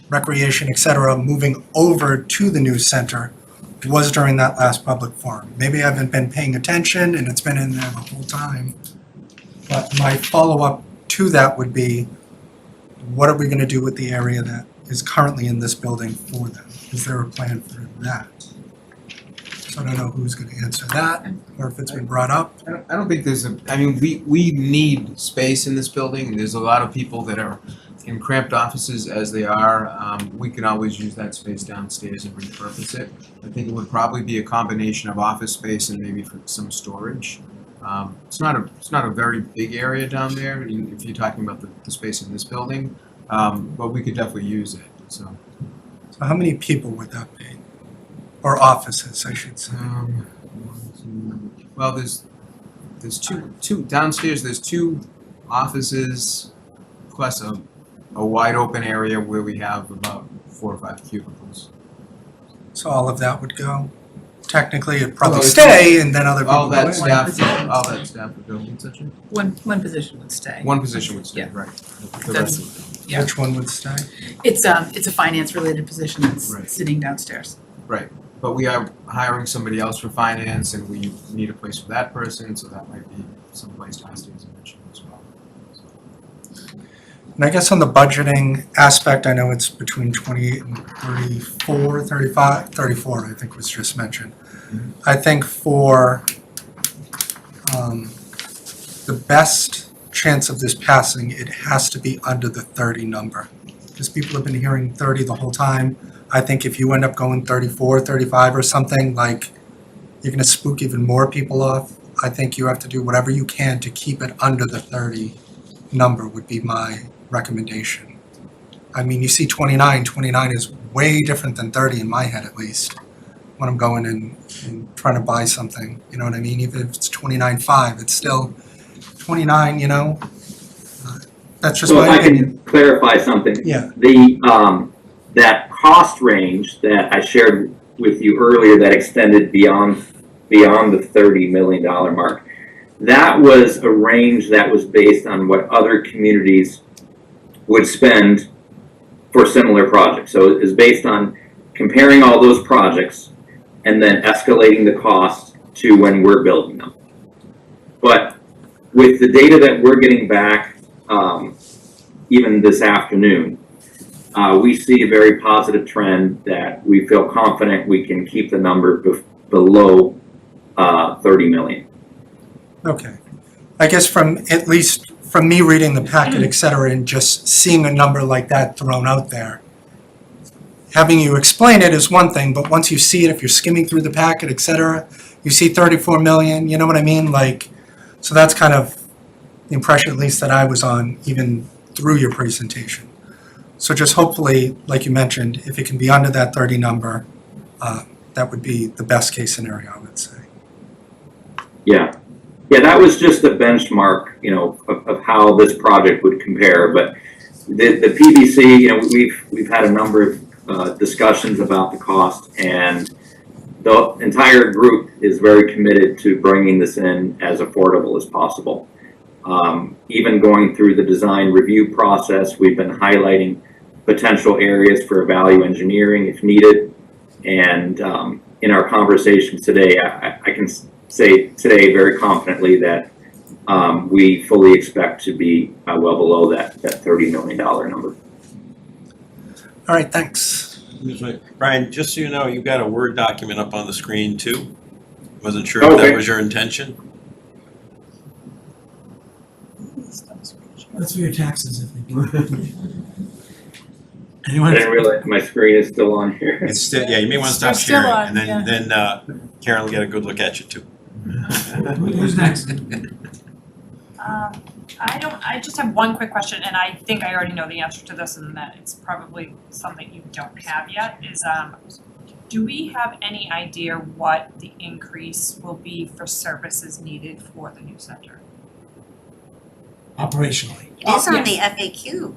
recreation, et cetera, moving over to the new center was during that last public forum. Maybe I haven't been paying attention and it's been in there the whole time. But my follow-up to that would be, what are we going to do with the area that is currently in this building for them? Is there a plan for that? So I don't know who's going to answer that, or if it's been brought up. I don't think there's I mean, we need space in this building, and there's a lot of people that are in cramped offices as they are. We can always use that space downstairs and repurpose it. I think it would probably be a combination of office space and maybe for some storage. It's not a very big area down there if you're talking about the space in this building, but we could definitely use it. So how many people would that be? Or offices, I should say. Well, there's two downstairs. There's 2 offices plus a wide open area where we have about 4 or 5 cubicles. So all of that would go? Technically, it'd probably stay, and then other people All go that in. staff would go. What's that, Jim? One position would stay. One position would stay, Yeah. right. The That's- rest yeah. Which one would stay? It's a finance related position that's Right. sitting downstairs. Right, but we are hiring somebody else for finance, and we need a place for that person, so that might be some place downstairs eventually as well. And I guess on the budgeting aspect, I know it's between 28 and 34, 35, 34, I think was just mentioned. I think for the best chance of this passing, it has to be under the 30 number. Because people have been hearing 30 the whole time. I think if you end up going 34, 35 or something, like, you're gonna spook even more people off. I think you have to do whatever you can to keep it under the 30 number would be my recommendation. I mean, you see 29 is way different than 30 in my head at least, when I'm going and trying to buy something, you know what I mean? Even if it's 29.5, it's still 29, that's just So my if I opinion. can clarify something. Yeah. That cost range that I shared with you earlier that extended beyond the $30 million mark, that was a range that was based on what other communities would spend for similar projects. So it is based on comparing all those projects and then escalating the cost to when we're building them. But with the data that we're getting back, even this afternoon, we see a very positive trend that we feel confident we can keep the number below 30 million. Okay. I guess at least from me reading the packet, et cetera, and just seeing a number like that thrown out there, having you explain it is one thing, but once you see it, if you're skimming through the packet, et cetera, you see 34 million, you know what I mean? Like, so that's kind of the impression, at least that I was on, even through your presentation. So just hopefully, like you mentioned, if it can be under that 30 number, that would be the best case scenario, I would say. Yeah, that was just a benchmark, of how this project would compare. But the PBC, we've had a number of discussions about the cost, and the entire group is very committed to bringing this in as affordable as possible. Even going through the design review process, we've been highlighting potential areas for value engineering if needed. And in our conversations today, I can say today very confidently that we fully expect to be well below that $30 million number. All right, thanks. Brian, just so you know, you've got a Word document up on the screen too. Wasn't sure if that Okay. was your intention. That's for your taxes, I think. I Anyone? didn't realize my screen is still on here. It's still, yeah, you may want to stop It's still sharing, on, and then Karen will get a good look at you too. Who's next? I just have one quick question, and I think I already know the answer to this, and that it's probably something you don't have yet, is, do we have any idea what the increase will be for services needed for the new center? Operationally. It is on the FAQ,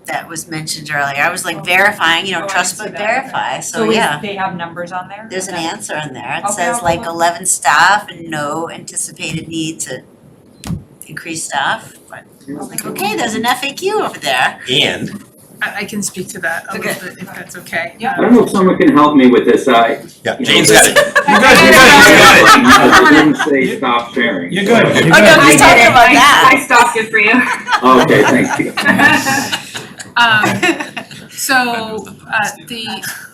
that was mentioned earlier. I was like verifying, Oh, I trust see but that, verify, okay. so is- yeah. they have numbers on there? There's an Okay. answer in there. It Okay, says I'll like look. 11 staff and no anticipated need to increase staff. But I was like, okay, there's an FAQ over there. And I can speak to that a little bit if that's okay. I don't know if someone can help me with this. yeah, Jane's got it. I didn't say stop sharing. You're good. You're Oh, no, good. he's talking about that. I stopped it for you. Okay, thank you. So,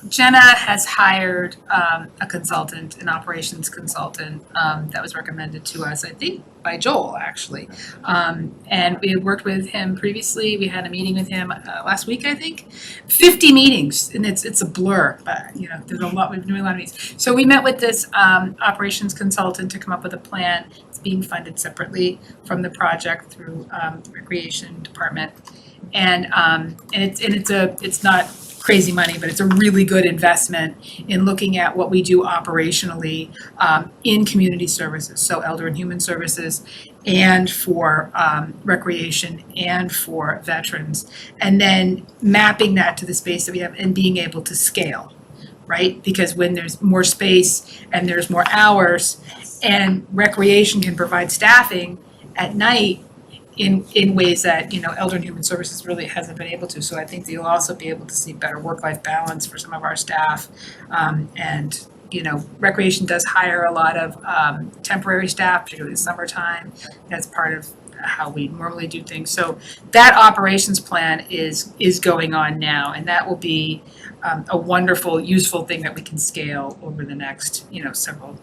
Jenna has hired, a consultant, an operations consultant, that was recommended to us, I think, by Joel, actually. And we had worked with him previously, we had a meeting with him, last week, I think. 50 meetings, and it's a blur, but, there's a lot, we've been doing a lot of meetings. So we met with this, operations consultant to come up with a plan. It's being funded separately from the project through, the Recreation Department. And it's not crazy money, but it's a really good investment in looking at what we do operationally in community services, so elder and human services, and for recreation and for veterans, and then mapping that to the space that we have and being able to scale, right? Because when there's more space and there's more hours, and recreation can provide staffing at night in ways that, Elder and Human Services really hasn't been able to. So I think that you'll also be able to see better work-life balance for some of our staff. And, Recreation does hire a lot of temporary staff, particularly in the summertime. That's part of how we normally do things. So that operations plan is going on now, and that will be a wonderful, useful thing that we can scale over the next, several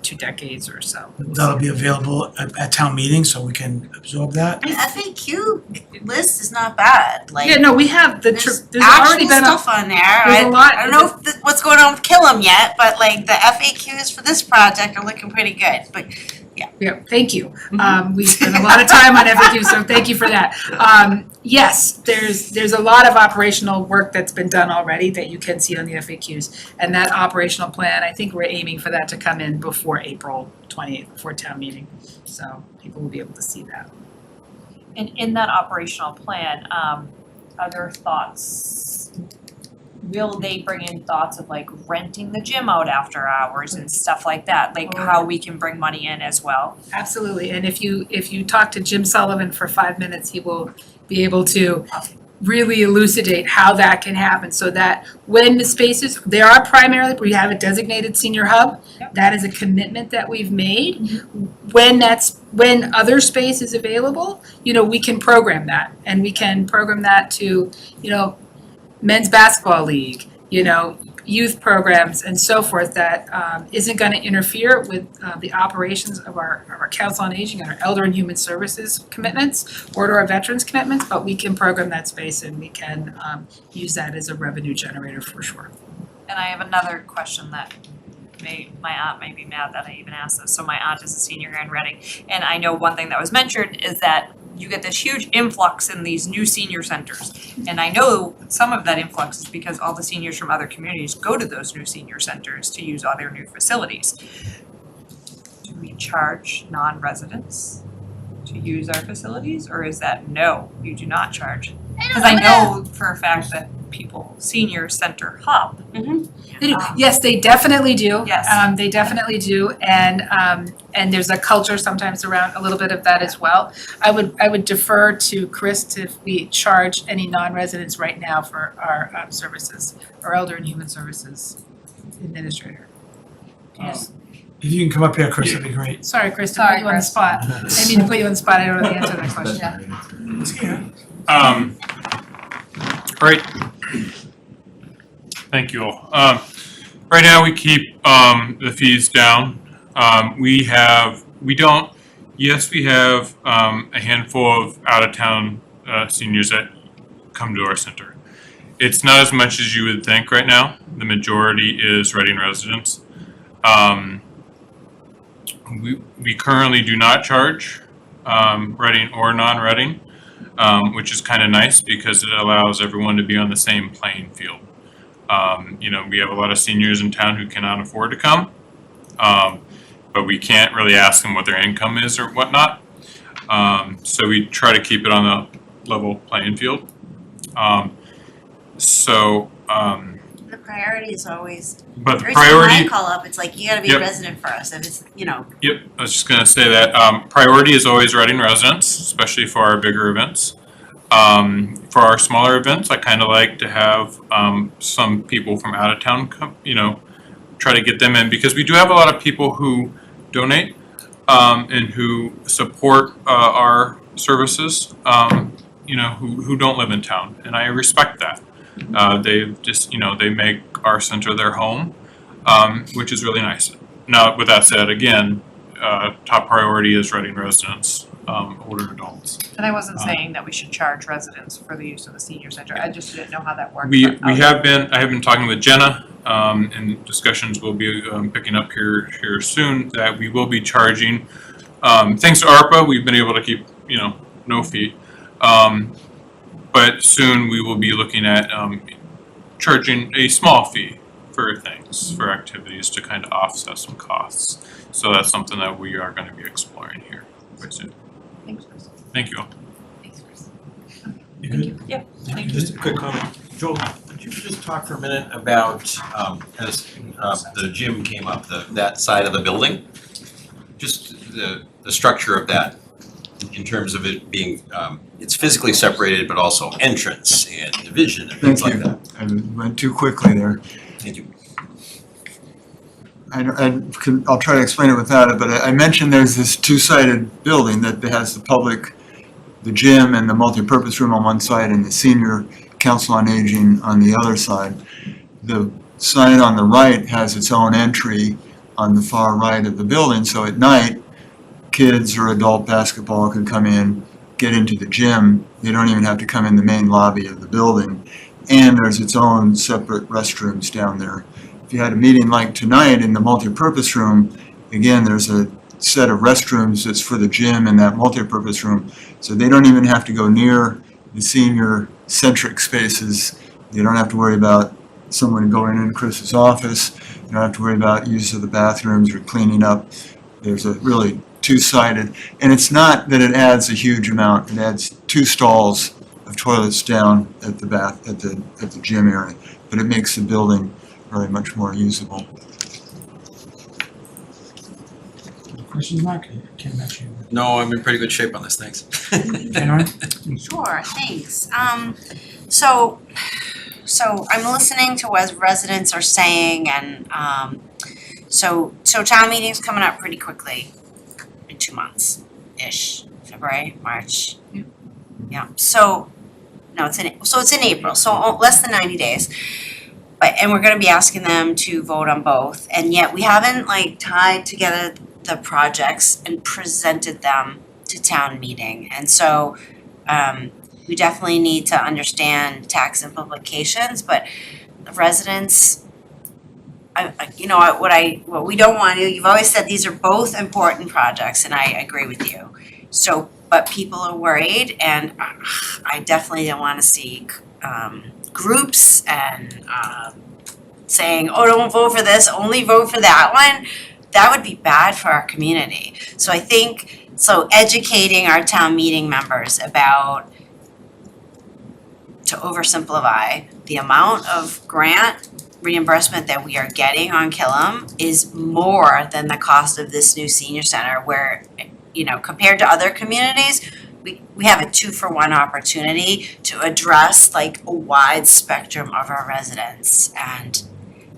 2 decades or so. That'll be available at town meeting, so we can absorb that. The FAQ list is not bad, like. Yeah, no, we have there's already actual been stuff on there. there's a lot- I don't know if what's going on with Killam yet, but like the FAQs for this project are looking pretty good, but Yeah, thank you. We spent a lot of time on FAQ, so thank you for that. Yes, there's a lot of operational work that's been done already that you can see on the FAQs. And that operational plan, I think we're aiming for that to come in before April 28th, before town meeting. So people will be able to see that. And in that operational plan, other thoughts, will they bring in thoughts of like renting the gym out after hours and stuff like that? Like how we can bring money in as well? Absolutely, and if you talk to Jim Sullivan for 5 minutes, he will be able to really elucidate how that can happen, so that when the spaces, they are primarily, we have a designated senior hub, that is a commitment that we've made. When other space is available, we can program that, and we can program that to, men's basketball league, youth programs and so forth that isn't going to interfere with the operations of our Council on Aging and our Elder and Human Services commitments or to our veterans commitments, but we can program that space and we can use that as a revenue generator for sure. And I have another question that my aunt may be mad that I even asked this. So my aunt is a senior here in Reading, and I know one thing that was mentioned is that you get this huge influx in these new senior centers. And I know some of that influx is because all the seniors from other communities go to those new senior centers to use all their new facilities. Do we charge non-residents to use our facilities, or is that no, you do not charge? Because I know for a fact that people senior center hub. Mm-hmm. They do. Yes, they definitely do. Yes. They definitely do, and there's a culture sometimes around a little bit of that as well. I would defer to Chris if we charge any non-residents right now for our services, our Elder and Human Services Administrator. Yes. If you can come up here, Chris, that'd be great. Sorry, Chris, to put you on the spot. I didn't mean to put you on the spot. I don't know the answer to that question. Right. Thank you all. Right now, we keep the fees down. We have a handful of out-of-town seniors that come to our center. It's not as much as you would think right now. The majority is Reading residents. We currently do not charge Reading or non-Reading, which is kind of nice because it allows everyone to be on the same playing field. We have a lot of seniors in town who cannot afford to come, but we can't really ask them what their income is or whatnot. So we try to keep it on the level playing field. The priority is always, But the every time priority. I call up, it's like, you gotta be a Yep. resident first, if it's, Yep, I was just gonna say that, priority is always Reading residents, especially for our bigger events. For our smaller events, I kinda like to have, some people from out of town come, try to get them in, because we do have a lot of people who donate, and who support, our services, who don't live in town, and I respect that. They just, they make our center their home, which is really nice. Now, with that said, again, top priority is Reading residents, older adults. And I wasn't saying that we should charge residents for the use of the senior center, I just didn't know how that worked. I have been talking with Jenna, and discussions will be picking up here soon, that we will be charging, thanks to ARPA, we've been able to keep, no fee. But soon we will be looking at charging a small fee for things, for activities to kind of offset some costs. So that's something that we are going to be exploring here quite soon. Thanks, Chris. Thank you all. Thanks, Chris. You good? Yeah, thank you. Just a quick comment. Joel, could you just talk for a minute about, as the gym came up, that side of the building? Just the structure of that, in terms of it being, it's physically separated, but also entrance and division and things like that. I went too quickly there. Thank you. I'll try to explain it without it, but I mentioned there's this two-sided building that has the gym and the multipurpose room on one side and the senior council on aging on the other side. The side on the right has its own entry on the far right of the building, so at night, kids or adult basketball can come in, get into the gym. They don't even have to come in the main lobby of the building. And there's its own separate restrooms down there. If you had a meeting like tonight in the multipurpose room, again, there's a set of restrooms that's for the gym and that multipurpose room. So they don't even have to go near the senior centric spaces. You don't have to worry about someone going in Chris's office. You don't have to worry about use of the bathrooms or cleaning up. There's a really two-sided, and it's not that it adds a huge amount. It adds 2 stalls of toilets down at the gym area, but it makes the building really much more usable. Questions, Mark? Can't match you. No, I'm in pretty good shape on this, thanks. Karen? Sure, thanks. So I'm listening to what residents are saying, and so town meeting's coming up pretty quickly, in 2 months-ish, February, March. Yeah, it's in April, so less than 90 days. And we're gonna be asking them to vote on both, and yet we haven't tied together the projects and presented them to town meeting. And so we definitely need to understand tax implications, but the residents, what we don't want to, you've always said these are both important projects, and I agree with you. So, but people are worried, and I definitely don't want to see groups and saying, oh, don't vote for this, only vote for that one. That would be bad for our community. So I think, educating our town meeting members about to oversimplify, the amount of grant reimbursement that we are getting on Killam is more than the cost of this new senior center where, you know, compared to other communities, we have a 2-for-1 opportunity to address like a wide spectrum of our residents. And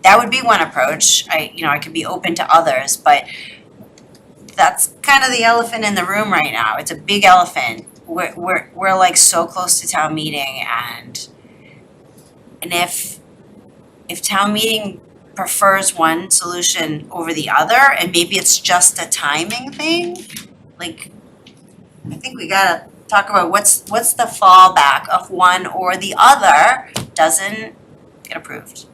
that would be one approach. I could be open to others, but that's kind of the elephant in the room right now. It's a big elephant. We're like so close to town meeting, and if town meeting prefers one solution over the other, and maybe it's just a timing thing, like I think we gotta talk about what's the fallback of one or the other doesn't get approved.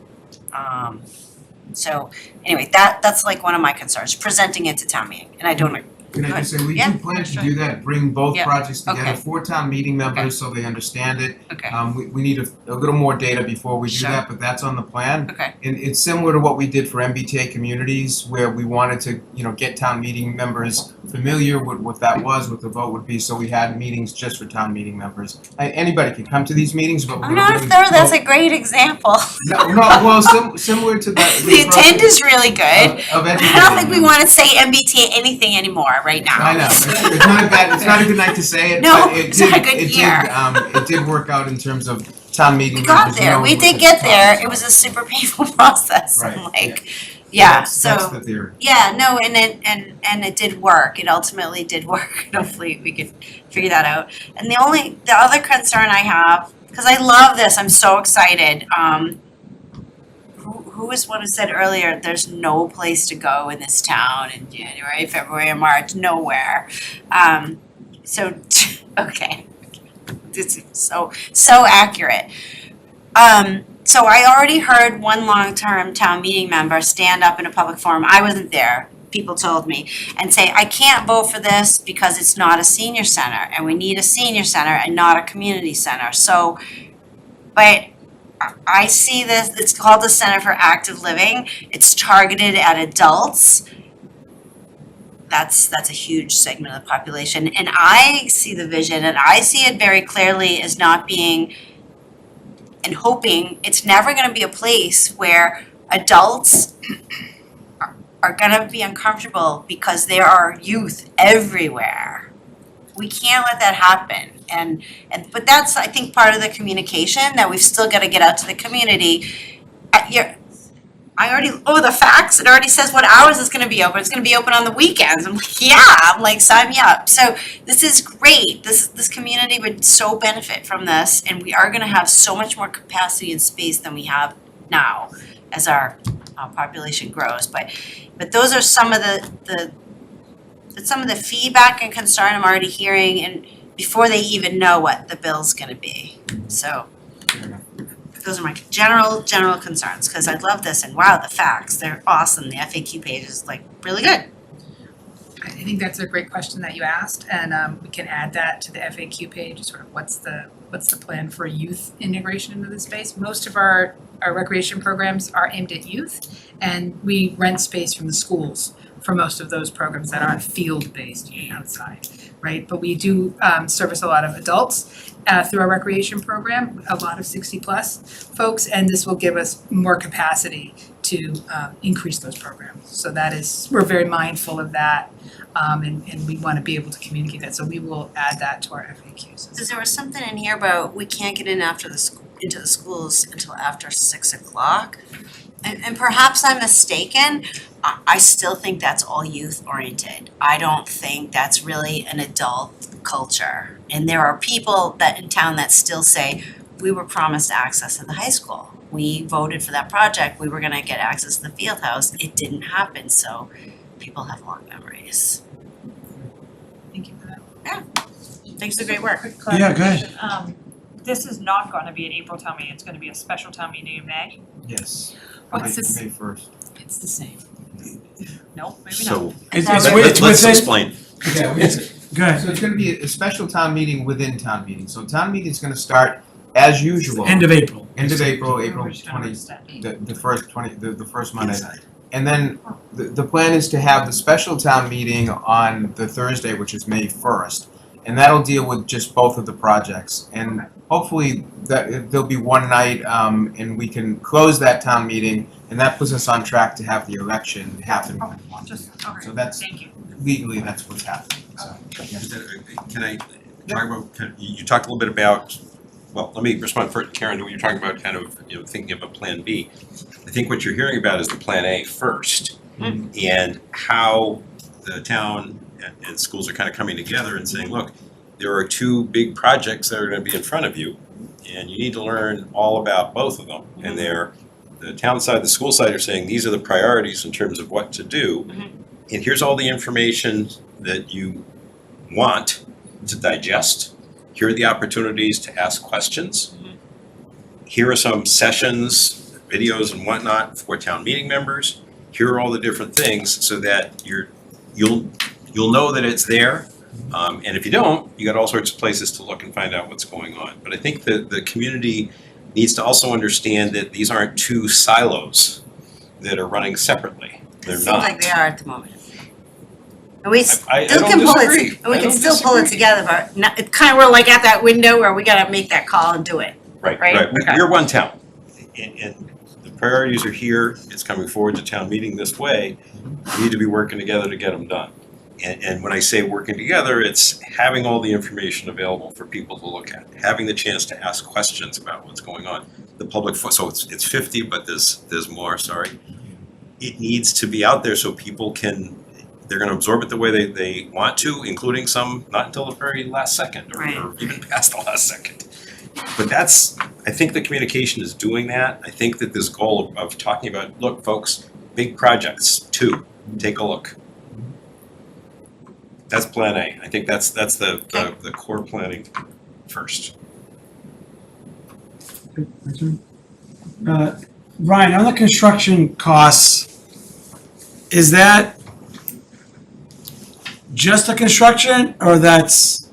So anyway, that's like one of my concerns, presenting it to town meeting, and I don't. Can I just say, we Yeah, do plan to do that, bring both Yeah. projects together Okay. for town meeting members so they understand it. Okay. We need a little more data before we do Sure. that, but that's on the plan. Okay. And it's similar to what we did for MBTA communities, where we wanted to, get town meeting members familiar with what that was, what the vote would be, so we had meetings just for town meeting members. Anybody can come to these meetings, but we're I'm not really- sure that's a great example. Similar to that. The intent is really good. Of I educating don't think we them. wanna say MBTA anything anymore right now. I know, it's not a bad, it's not a good night to say it, No, but it it's not a did, good it year. did, it did work out in terms of town meeting We got members there, knowing we what did the get there, process it was a super painful process, Right, and like, yeah, That's so, the theory. yeah, no, and it did work, it ultimately did work, and hopefully we could figure that out. And the other concern I have, cause I love this, I'm so excited, who was one who said earlier, there's no place to go in this town in January, February, and March, nowhere. So, okay, this is so accurate. So I already heard one long-term town meeting member stand up in a public forum, I wasn't there, people told me, and say, I can't vote for this because it's not a senior center, and we need a senior center and not a community center, so, but I see this, it's called the Center for Active Living, it's targeted at adults. That's a huge segment of the population, and I see the vision, and I see it very clearly as not being, and hoping, it's never gonna be a place where adults are gonna be uncomfortable because there are youth everywhere. We can't let that happen, but that's, I think, part of the communication, that we've still gotta get out to the community. The facts, it already says what hours it's gonna be open, it's gonna be open on the weekends, I'm like, yeah, I'm like, sign me up. So this is great, this community would so benefit from this, and we are gonna have so much more capacity and space than we have now as our population grows, but those are some of the feedback and concern I'm already hearing, and before they even know what the bill's gonna be, so. Those are my general concerns, because I love this, and wow, the facts, they're awesome, the FAQ page is like really good. I think that's a great question that you asked, and we can add that to the FAQ page, sort of what's the plan for youth integration into the space. Most of our recreation programs are aimed at youth, and we rent space from the schools for most of those programs that aren't field-based outside, right? But we do service a lot of adults through our recreation program, a lot of 60-plus folks, and this will give us more capacity to increase those programs. So we're very mindful of that, and we want to be able to communicate that, so we will add that to our FAQs. Because there was something in here about we can't get in into the schools until after 6 o'clock. And perhaps I'm mistaken, I still think that's all youth oriented. I don't think that's really an adult culture. And there are people in town that still say, we were promised access in the high school. We voted for that project, we were gonna get access to the field house, it didn't happen, so people have long memories. Thank you for that. Yeah, thanks for the great work. Yeah, good. This is not gonna be an April town meeting, it's gonna be a special town meeting in May. Yes. What's this? May 1st. It's the same. No, maybe not. So, It's let's within- explain. Yeah, Good. So it's gonna be a special town meeting within town meeting. So town meeting's gonna start as usual. End of April. End of April, We're April just gonna 20, extend. the first Monday. And then the plan is to have the special town meeting on the Thursday, which is May 1st. And that'll deal with just both of the projects. And hopefully that there'll be one night, and we can close that town meeting, and that puts us on track to have the election happen. So that's, legally, that's what's happening, so. Can I talk about, you talked a little bit about, well, let me respond first, Karen, to what you're talking about, kind of, thinking of a plan B. I think what you're hearing about is the plan A first, and how the town and schools are kind of coming together and saying, look, there are two big projects that are gonna be in front of you, and you need to learn all about both of them. And the town side, the school side are saying, these are the priorities in terms of what to do. And here's all the information that you want to digest. Here are the opportunities to ask questions. Here are some sessions, videos and whatnot for town meeting members. Here are all the different things so that you'll know that it's there. And if you don't, you got all sorts of places to look and find out what's going on. But I think the community needs to also understand that these aren't two silos that are running separately. They're Seems not. like they are at the moment. And we I still don't can pull disagree. it, we I can don't still pull it disagree. together, but it's kind of, we're like at that window where we gotta make that call and do it. Right, Right? right. Okay. We're one town. And the priorities are here. It's coming forward to town meeting this way. We need to be working together to get them done. And when I say working together, it's having all the information available for people to look at, having the chance to ask questions about what's going on. The public, so it's 50, but there's more, sorry. It needs to be out there so people they're gonna absorb it the way they want to, including some not until the very last second or even past the last second. But I think the communication is doing that. I think that this goal of talking about, look, folks, big projects, take a look. That's plan A. I think that's the core planning first. Ryan, on the construction costs, is that just the construction, or that's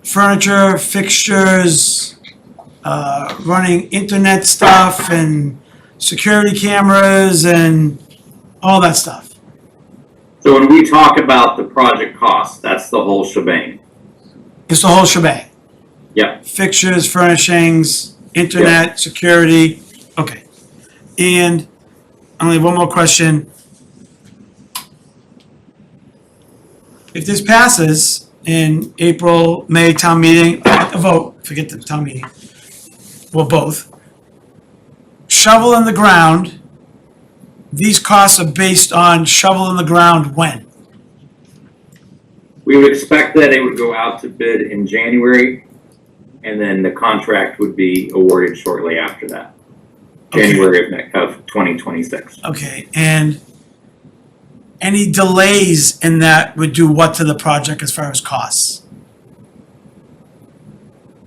furniture, fixtures, running internet stuff and security cameras and all that stuff? So when we talk about the project cost, that's the whole shebang. It's the whole shebang? Yep. Fixtures, furnishings, internet, security, okay. And only one more question. If this passes in April, May town meeting, a vote, forget the town meeting, well, both. Shovel in the ground, these costs are based on shovel in the ground when? We would expect that it would go out to bid in January, and then the contract would be awarded shortly after that. January of 2026. Okay, and any delays in that would do what to the project as far as costs?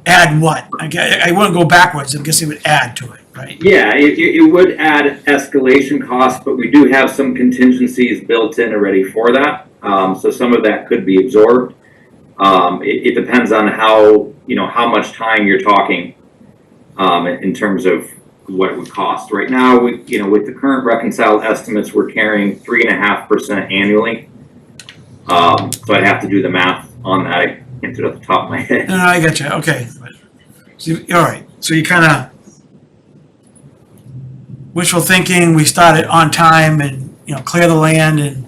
Add what? I wouldn't go backwards, I guess it would add to it, right? Yeah, it would add escalation costs, but we do have some contingencies built in already for that. So some of that could be absorbed. It depends on how much time you're talking in terms of what it would cost. Right now, with the current reconciled estimates, we're carrying 3.5% annually. So I'd have to do the math on that. I can't do it off the top of my head. No, I got you, okay. So, all right, so you kind of wishful thinking, we start it on time and, clear the land and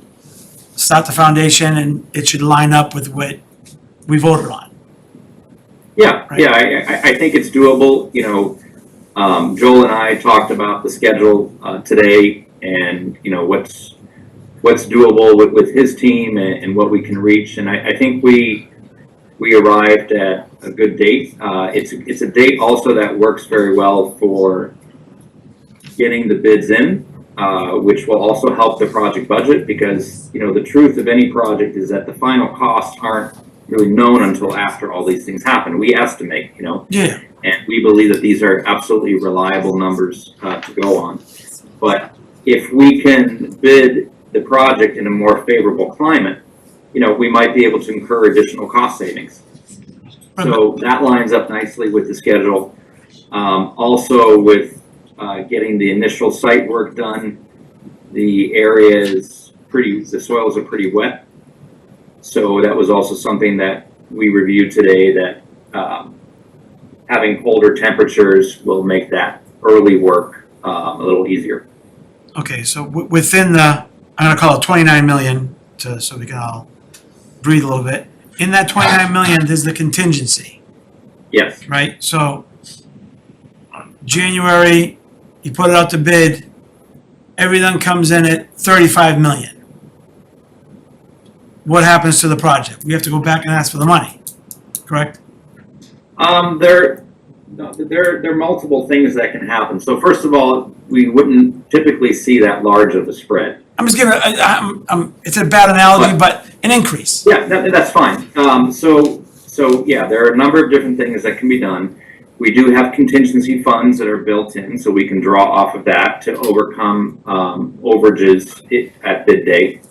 start the foundation, and it should line up with what we voted on. Yeah, I think it's doable. Joel and I talked about the schedule today, and what's doable with his team and what we can reach. And I think we arrived at a good date. It's a date also that works very well for getting the bids in, which will also help the project budget, because the truth of any project is that the final costs aren't really known until after all these things happen. We estimate, Yeah. and we believe that these are absolutely reliable numbers to go on. But if we can bid the project in a more favorable climate, we might be able to incur additional cost savings. So that lines up nicely with the schedule. Also with getting the initial site work done, the soils are pretty wet. So that was also something that we reviewed today, that having colder temperatures will make that early work a little easier. Okay, so within the, I'm gonna call it 29 million, so we can all breathe a little bit. In that 29 million, there's the contingency, Yes. right? So January, you put it out to bid, everything comes in at 35 million. What happens to the project? We have to go back and ask for the money, correct? There are multiple things that can happen. So first of all, we wouldn't typically see that large of a spread. I'm just giving, it's a bad analogy, but an increase. Yeah, that's fine. So yeah, there are a number of different things that can be done. We do have contingency funds that are built in, so we can draw off of that to overcome overages at bid date.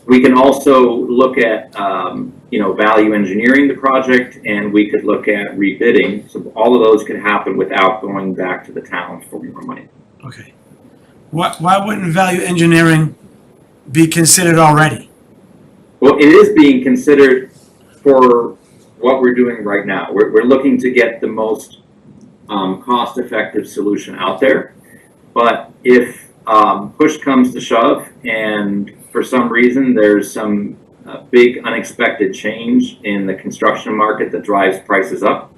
We can also look at value engineering the project, and we could look at rebidding. So all of those could happen without going back to the town for more money. Okay. Why wouldn't value engineering be considered already? Well, it is being considered for what we're doing right now. We're looking to get the most cost-effective solution out there. But if push comes to shove and for some reason there's some big unexpected change in the construction market that drives prices up,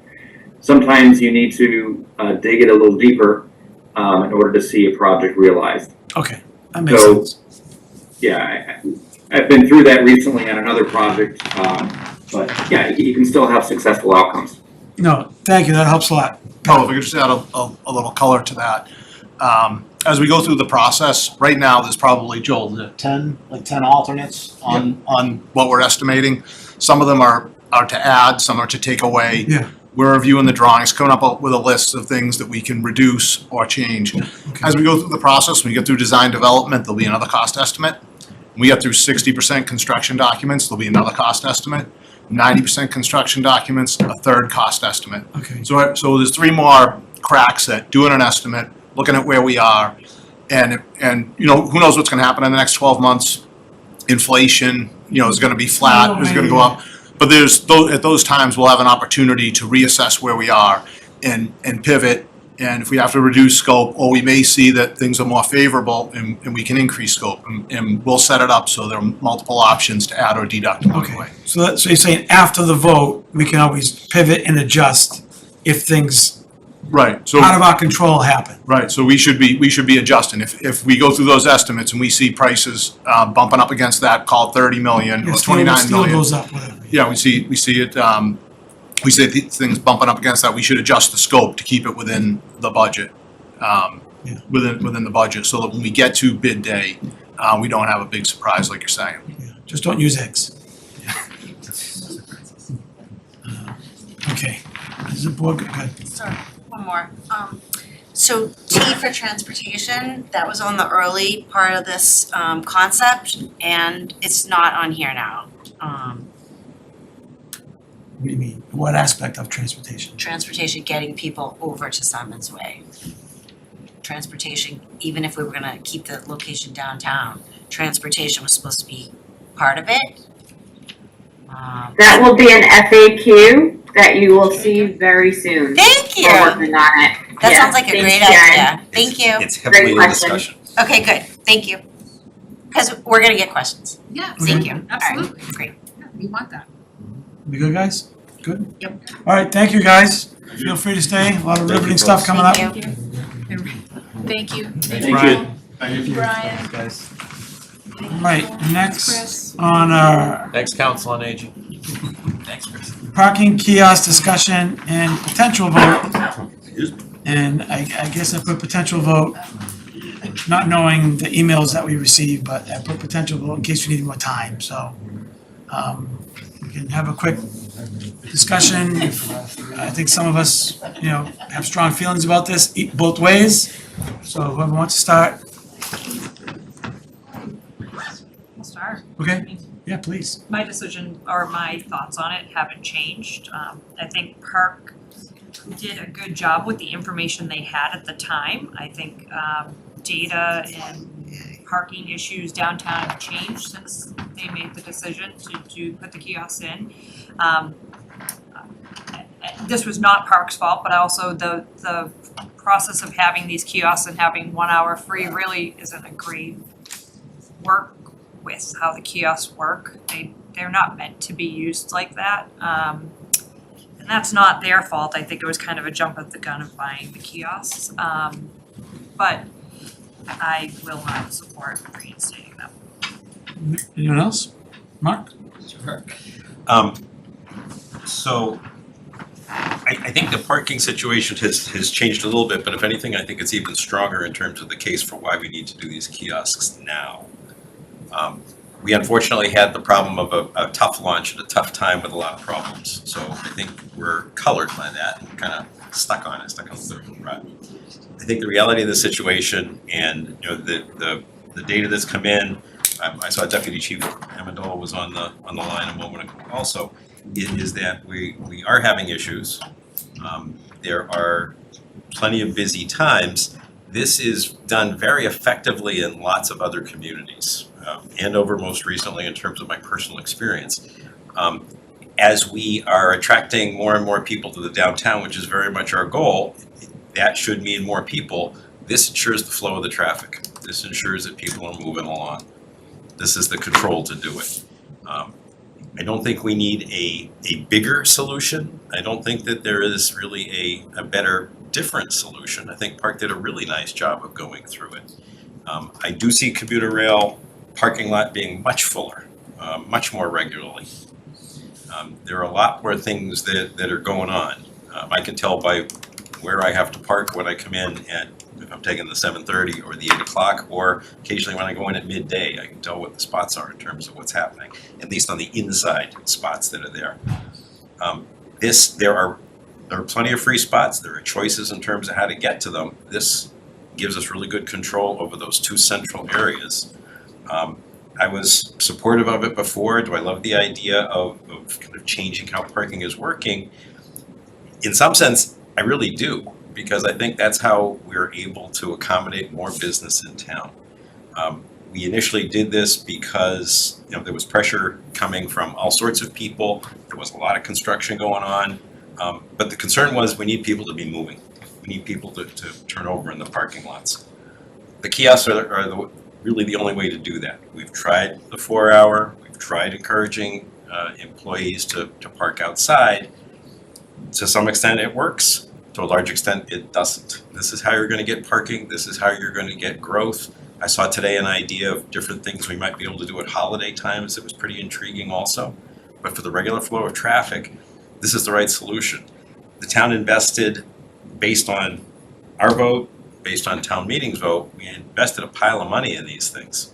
sometimes you need to dig it a little deeper in order to see a project realized. Okay, that makes sense. Yeah, I've been through that recently on another project, but yeah, you can still have successful outcomes. No, thank you, that helps a lot. Oh, if we could just add a little color to that. As we go through the process, right now, there's probably, Joel, 10 alternates on what we're estimating. Some of them are to add, some are to take away. Yeah. We're reviewing the drawings, coming up with a list of things that we can reduce or change. As we go through the process, when we get through design development, there'll be another cost estimate. When we get through 60% construction documents, there'll be another cost estimate. 90% construction documents, a third cost estimate. Okay. So there's 3 more cracks at doing an estimate, looking at where we are, and who knows what's gonna happen in the next 12 months. Inflation, is gonna be flat, is gonna go up. But at those times, we'll have an opportunity to reassess where we are and pivot. And if we have to reduce scope, or we may see that things are more favorable and we can increase scope, and we'll set it up so there are multiple options to add or deduct along the way. So you're saying after the vote, we can always pivot and adjust if things Right, so. out of our control happen. Right, so we should be adjusting. If we go through those estimates and we see prices bumping up against that, call it 30 million or 29 Steel million. goes up, whatever. Yeah, we see it, we see things bumping up against that, we should adjust the scope to keep it within the budget. Within the budget, so that when we get to bid day, we don't have a big surprise like you're saying. Just don't use eggs. Okay, is the board good? Sorry, one more. So T for transportation, that was on the early part of this concept, and it's not on here now. What do you mean? What aspect of transportation? Transportation, getting people over to Simon's Way. Transportation, even if we were gonna keep the location downtown, transportation was supposed to be part of it. That will be an FAQ that you will see very soon. Thank you. We're working on it. That Yeah, sounds like a thanks, great Jen. idea. Thank you. It's heavily in Great question. discussion. Okay, good. Thank you. Because we're gonna get questions. Yeah, Thank you. absolutely. All right, great. Yeah, we want that. We good, guys? Good? Yep. All right, thank you, guys. Feel free to stay. A lot of riveting stuff coming up. Thank you. Thank you. Thank you. Thank you, Brian. Guys. All right, next Chris. on our Thanks, Council on Aging. Thanks, Chris. parking kiosk discussion and potential vote. And I guess I put potential vote, not knowing the emails that we received, but I put potential vote in case we need more time, so. We can have a quick discussion. I think some of us, have strong feelings about this, both ways. So whoever wants to start, I'll start. okay? Yeah, please. My decision or my thoughts on it haven't changed. I think Park did a good job with the information they had at the time. I think data and parking issues downtown have changed since they made the decision to put the kiosks in. this was not Park's fault, but also the process of having these kiosks and having 1 hour free really isn't a great work with how the kiosks work. They're not meant to be used like that. And that's not their fault. I think it was kind of a jump at the gun of buying the kiosks. But I will not support reinstating them. Anyone else? Mark? Sure. So I think the parking situation has changed a little bit, but if anything, I think it's even stronger in terms of the case for why we need to do these kiosks now. We unfortunately had the problem of a tough launch at a tough time with a lot of problems. So I think we're colored by that and kind of stuck on the rut. I think the reality of the situation and, you know, the data that's come in, I saw Deputy Chief Amendola was on the line a moment ago also, is that we are having issues. There are plenty of busy times. This is done very effectively in lots of other communities. Andover most recently in terms of my personal experience. As we are attracting more and more people to the downtown, which is very much our goal, that should mean more people. This ensures the flow of the traffic. This ensures that people are moving along. This is the control to do it. I don't think we need a bigger solution. I don't think that there is really a better, different solution. I think Park did a really nice job of going through it. I do see commuter rail parking lot being much fuller, much more regularly. There are a lot more things that are going on. I can tell by where I have to park when I come in at, if I'm taking the 7:30 or the 8 o'clock, or occasionally when I go in at midday, I can tell what the spots are in terms of what's happening, at least on the inside spots that are there. There are plenty of free spots. There are choices in terms of how to get to them. This gives us really good control over those two central areas. I was supportive of it before. Do I love the idea of kind of changing how parking is working? In some sense, I really do, because I think that's how we're able to accommodate more business in town. We initially did this because, you know, there was pressure coming from all sorts of people. There was a lot of construction going on. But the concern was we need people to be moving. We need people to turn over in the parking lots. The kiosks are really the only way to do that. We've tried the 4 hour, we've tried encouraging employees to park outside. To some extent it works, to a large extent it doesn't. This is how you're gonna get parking, this is how you're gonna get growth. I saw today an idea of different things we might be able to do at holiday times that was pretty intriguing also. But for the regular flow of traffic, this is the right solution. The town invested, based on our vote, based on town meeting's vote, we invested a pile of money in these things.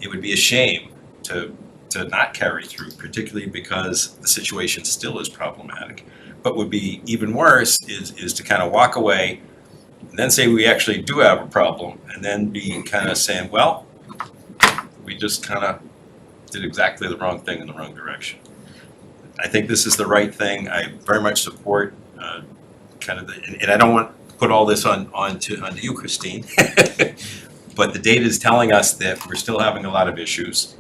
It would be a shame to not carry through, particularly because the situation still is problematic. But would be even worse is to kind of walk away and then say we actually do have a problem, and then be kind of saying, well, we just kind of did exactly the wrong thing in the wrong direction. I think this is the right thing. I very much support and I don't want to put all this onto you, Christine. But the data is telling us that we're still having a lot of issues.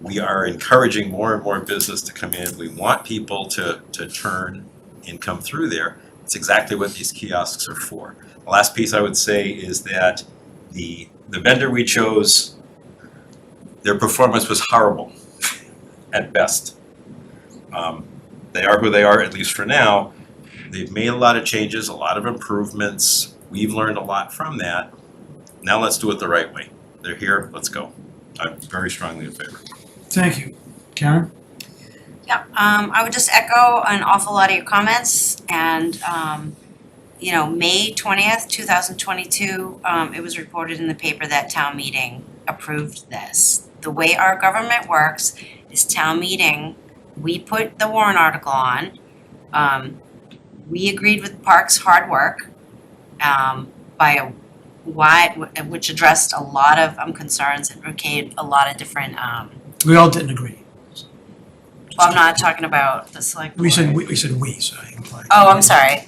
We are encouraging more and more business to come in. We want people to turn and come through there. It's exactly what these kiosks are for. The last piece I would say is that the vendor we chose, their performance was horrible at best. They are who they are, at least for now. They've made a lot of changes, a lot of improvements. We've learned a lot from that. Now let's do it the right way. They're here, let's go. I'm very strongly in favor. Thank you. Karen? Yep, I would just echo an awful lot of your comments, and, May 20th, 2022, it was reported in the paper that town meeting approved this. The way our government works is town meeting, we put the warrant article on, we agreed with Parks' hard work, which addressed a lot of concerns and okayed a lot of different, We all didn't agree. well, I'm not talking about the select We said board. we, so I implied. Oh, I'm sorry.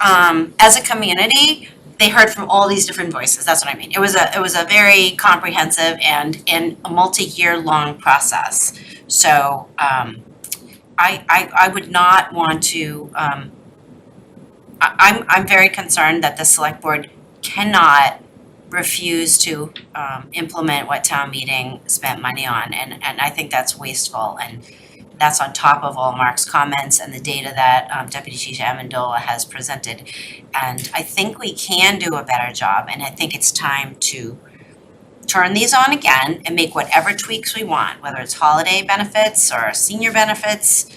As a community, they heard from all these different voices. That's what I mean. It was a very comprehensive and a multi-year long process. So I would not want to I'm very concerned that the select board cannot refuse to implement what town meeting spent money on, and I think that's wasteful, and that's on top of all Mark's comments and the data that Deputy Chief Amendola has presented. And I think we can do a better job, and I think it's time to turn these on again and make whatever tweaks we want, whether it's holiday benefits or senior benefits.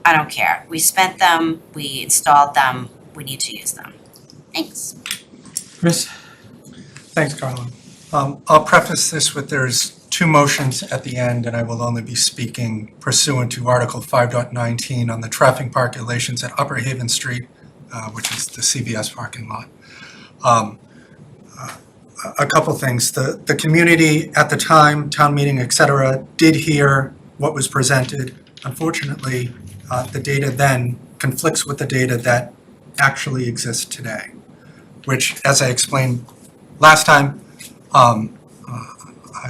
I don't care. We spent them, we installed them, we need to use them. Thanks. Chris? Thanks, Carla. I'll preface this with there's two motions at the end, and I will only be speaking pursuant to Article 5.19 on the traffic regulations at Upper Haven Street, which is the CVS parking lot. A couple things. The community at the time, town meeting, et cetera, did hear what was presented. Unfortunately, the data then conflicts with the data that actually exists today, which, as I explained last time, I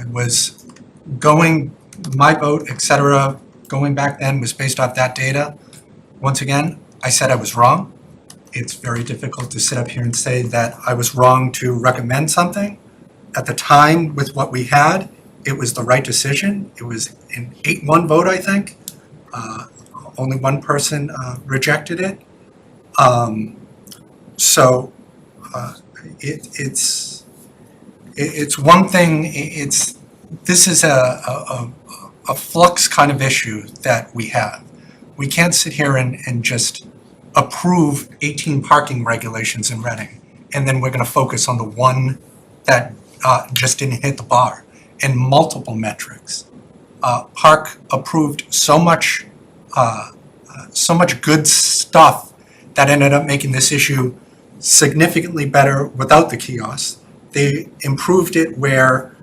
was going, my vote, et cetera, going back then was based off that data. Once again, I said I was wrong. It's very difficult to sit up here and say that I was wrong to recommend something. At the time, with what we had, it was the right decision. It was an 8-1 vote, I think. Only one person rejected it. It's one thing. This is a flux kind of issue that we have. We can't sit here and just approve 18 parking regulations in Reading, and then we're going to focus on the one that just didn't hit the bar, and multiple metrics. Park approved so much good stuff that ended up making this issue significantly better without the kiosks. They improved it where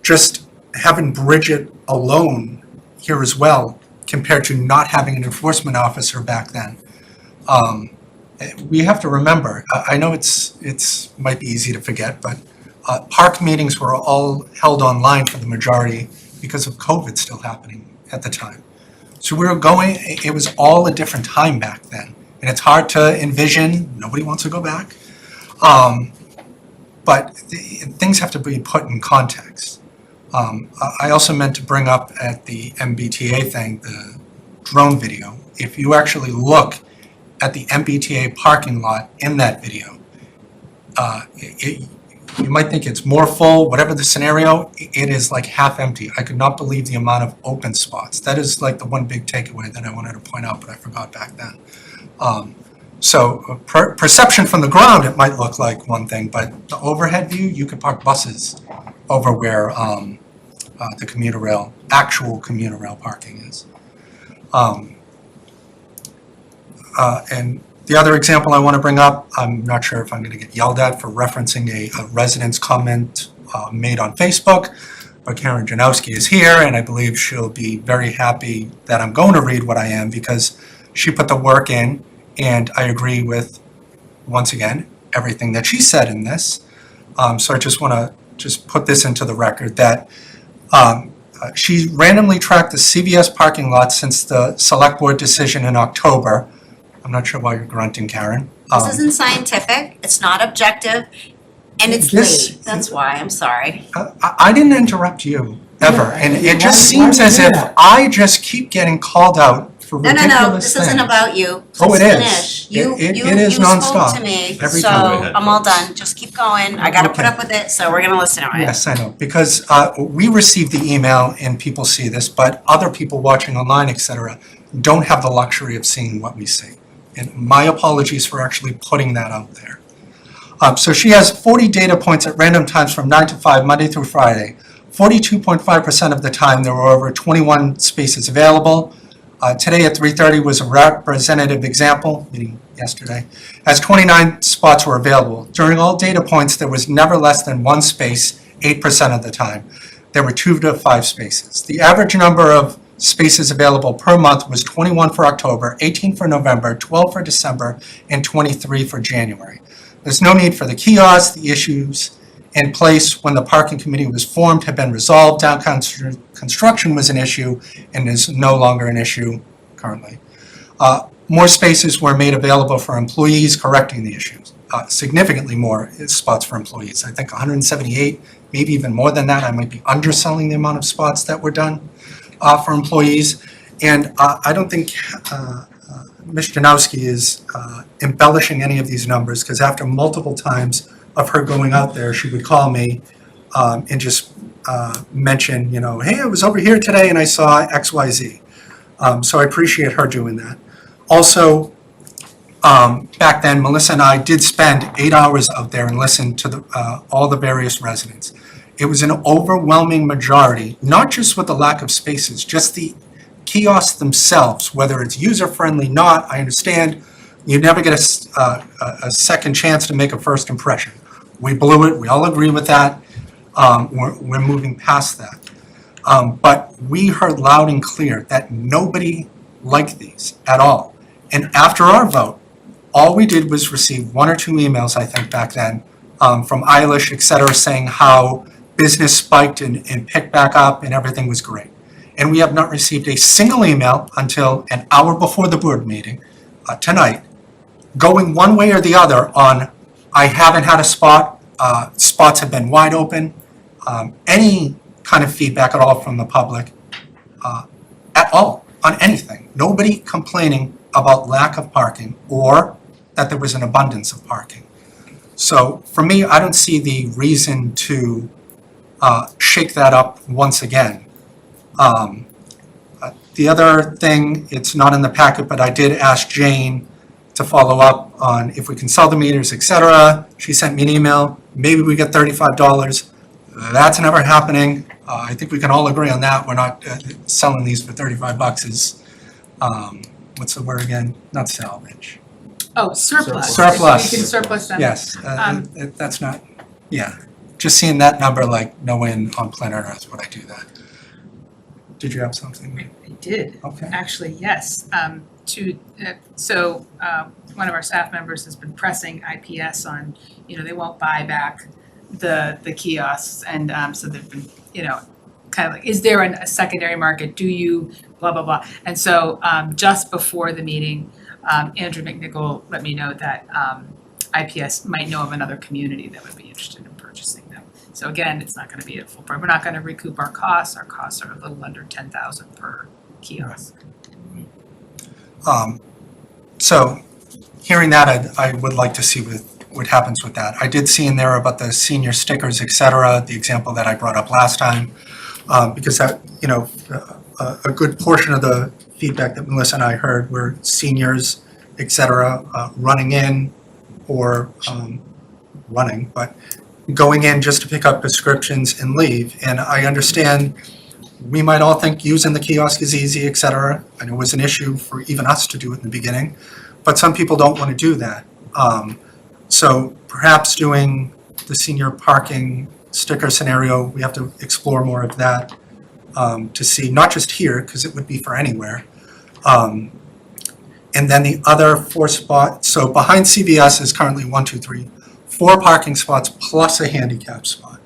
just having Bridget alone here as well, compared to not having an enforcement officer back then. We have to remember, I know it's might be easy to forget, but park meetings were all held online for the majority because of COVID still happening at the time. So we were going, it was all a different time back then. And it's hard to envision, nobody wants to go back. But things have to be put in context. I also meant to bring up at the MBTA thing, the drone video. If you actually look at the MBTA parking lot in that video, you might think it's more full, whatever the scenario, it is like half empty. I could not believe the amount of open spots. That is like the one big takeaway that I wanted to point out, but I forgot back then. Perception from the ground, it might look like one thing, but the overhead view, you could park buses over where the commuter rail, actual commuter rail parking is. And the other example I want to bring up, I'm not sure if I'm going to get yelled at for referencing a resident's comment made on Facebook, but Karen Janowski is here, and I believe she'll be very happy that I'm going to read what I am, because she put the work in, and I agree with, once again, everything that she said in this. So I just want to just put this into the record that she randomly tracked the CVS parking lot since the select board decision in October. I'm not sure why you're grunting, Karen. This isn't scientific, it's not objective, and it's This- late, that's why, I'm sorry. I didn't interrupt you, ever, and it just seems as if I just keep getting called out for No, ridiculous no, things. no, this isn't about you. Oh, Please it is. finish. It is You nonstop. spoke to me, Every so time. Go ahead, I'm all folks. done, just keep going, I gotta put Okay. up with it, so we're gonna listen to it. Yes, I know, because we received the email and people see this, but other people watching online, et cetera, don't have the luxury of seeing what we see. And my apologies for actually putting that out there. So she has 40 data points at random times from 9 to 5, Monday through Friday. 42.5% of the time, there were over 21 spaces available. Today at 3:30 was a representative example, meaning yesterday, as 29 spots were available. During all data points, there was never less than one space, 8% of the time. There were 2 to 5 spaces. The average number of spaces available per month was 21 for October, 18 for November, 12 for December, and 23 for January. There's no need for the kiosks. The issues in place when the parking committee was formed have been resolved. Downtown construction was an issue and is no longer an issue currently. more spaces were made available for employees correcting the issues. Significantly more spots for employees. I think 178, maybe even more than that. I might be underselling the amount of spots that were done for employees. And I don't think Ms. Janowski is embellishing any of these numbers, because after multiple times of her going out there, she would call me and just mention, you know, hey, I was over here today and I saw XYZ. So I appreciate her doing that. Also, back then, Melissa and I did spend 8 hours out there and listened to all the various residents. It was an overwhelming majority, not just with the lack of spaces, just the kiosks themselves, whether it's user-friendly, not, I understand, you never get a second chance to make a first impression. We blew it, we all agree with that, we're moving past that. But we heard loud and clear that nobody liked these at all. And after our vote, all we did was receive 1 or 2 emails, I think back then, from Eilish, et cetera, saying how business spiked and picked back up and everything was great. And we have not received a single email until an hour before the board meeting tonight, going one way or the other on, I haven't had a spot, spots have been wide open, any kind of feedback at all from the public, at all, on anything. Nobody complaining about lack of parking or that there was an abundance of parking. So for me, I don't see the reason to shake that up once again. The other thing, it's not in the packet, but I did ask Jane to follow up on if we can sell the meters, et cetera. She sent me an email, maybe we get $35. That's never happening. I think we can all agree on that. We're not selling these for $35 is, what's the word again? Not salvage. Oh, surplus. Surplus. You can surplus them. Yes, that's not, yeah. Just seeing that number, like no way on planet Earth would I do that. Did you have something? I did. Okay. Actually, yes. One of our staff members has been pressing IPS on, you know, they won't buy back the kiosks, and so they've been, you know, kind of like, is there a secondary market? Do you blah, blah, blah? And so just before the meeting, Andrew McNichol let me know that IPS might know of another community that would be interested in purchasing them. So again, it's not gonna be a full price. We're not gonna recoup our costs. Our costs are a little under 10,000 per kiosk. So hearing that, I would like to see what happens with that. I did see in there about the senior stickers, et cetera, the example that I brought up last time, because that, you know, a good portion of the feedback that Melissa and I heard were seniors, et cetera, running in or but going in just to pick up prescriptions and leave. And I understand we might all think using the kiosk is easy, et cetera, and it was an issue for even us to do it in the beginning, but some people don't want to do that. So perhaps doing the senior parking sticker scenario, we have to explore more of that to see, not just here, because it would be for anywhere. And then the other 4 spots, so behind CVS is currently 4 parking spots plus a handicap spot.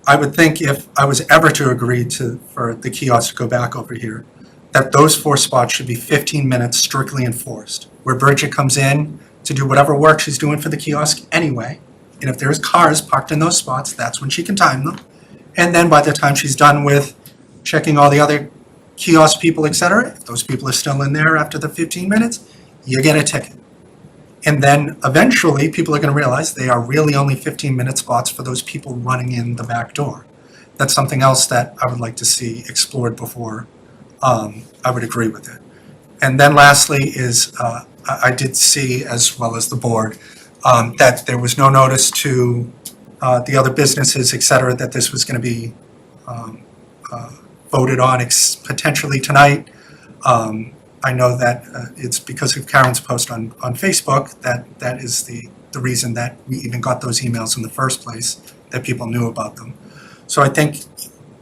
I would think if I was ever to agree for the kiosk to go back over here, that those 4 spots should be 15 minutes strictly enforced, where Bridget comes in to do whatever work she's doing for the kiosk anyway. And if there's cars parked in those spots, that's when she can time them. And then by the time she's done with checking all the other kiosk people, et cetera, if those people are still in there after the 15 minutes, you get a ticket. And then eventually, people are going to realize they are really only 15-minute spots for those people running in the back door. That's something else that I would like to see explored before I would agree with it. And then lastly is, I did see, as well as the board, that there was no notice to the other businesses, et cetera, that this was going to be voted on potentially tonight. I know that it's because of Karen's post on Facebook that is the reason that we even got those emails in the first place, that people knew about them. So I think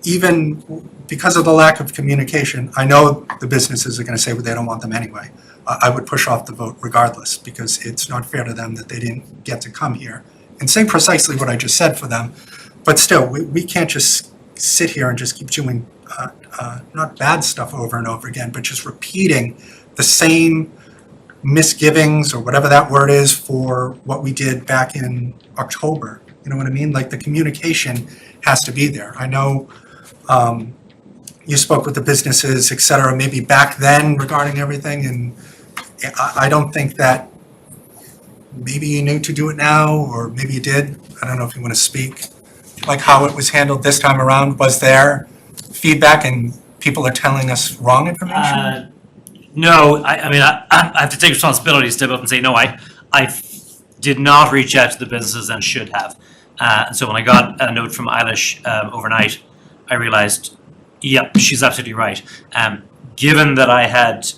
even because of the lack of communication, I know the businesses are going to say, well, they don't want them anyway. I would push off the vote regardless, because it's not fair to them that they didn't get to come here and say precisely what I just said for them. But still, we can't just sit here and just keep doing not bad stuff over and over again, but just repeating the same misgivings or whatever that word is for what we did back in October. You know what I mean? Like the communication has to be there. I know you spoke with the businesses, et cetera, maybe back then regarding everything, and I don't think that maybe you knew to do it now, or maybe you did. I don't know if you want to speak. Like how it was handled this time around, was there feedback and people are telling us wrong information? No, I mean, I have to take responsibility, step up and say, no, I did not reach out to the businesses and should have. And so when I got a note from Eilish overnight, I realized, yep, she's absolutely right. Given that I had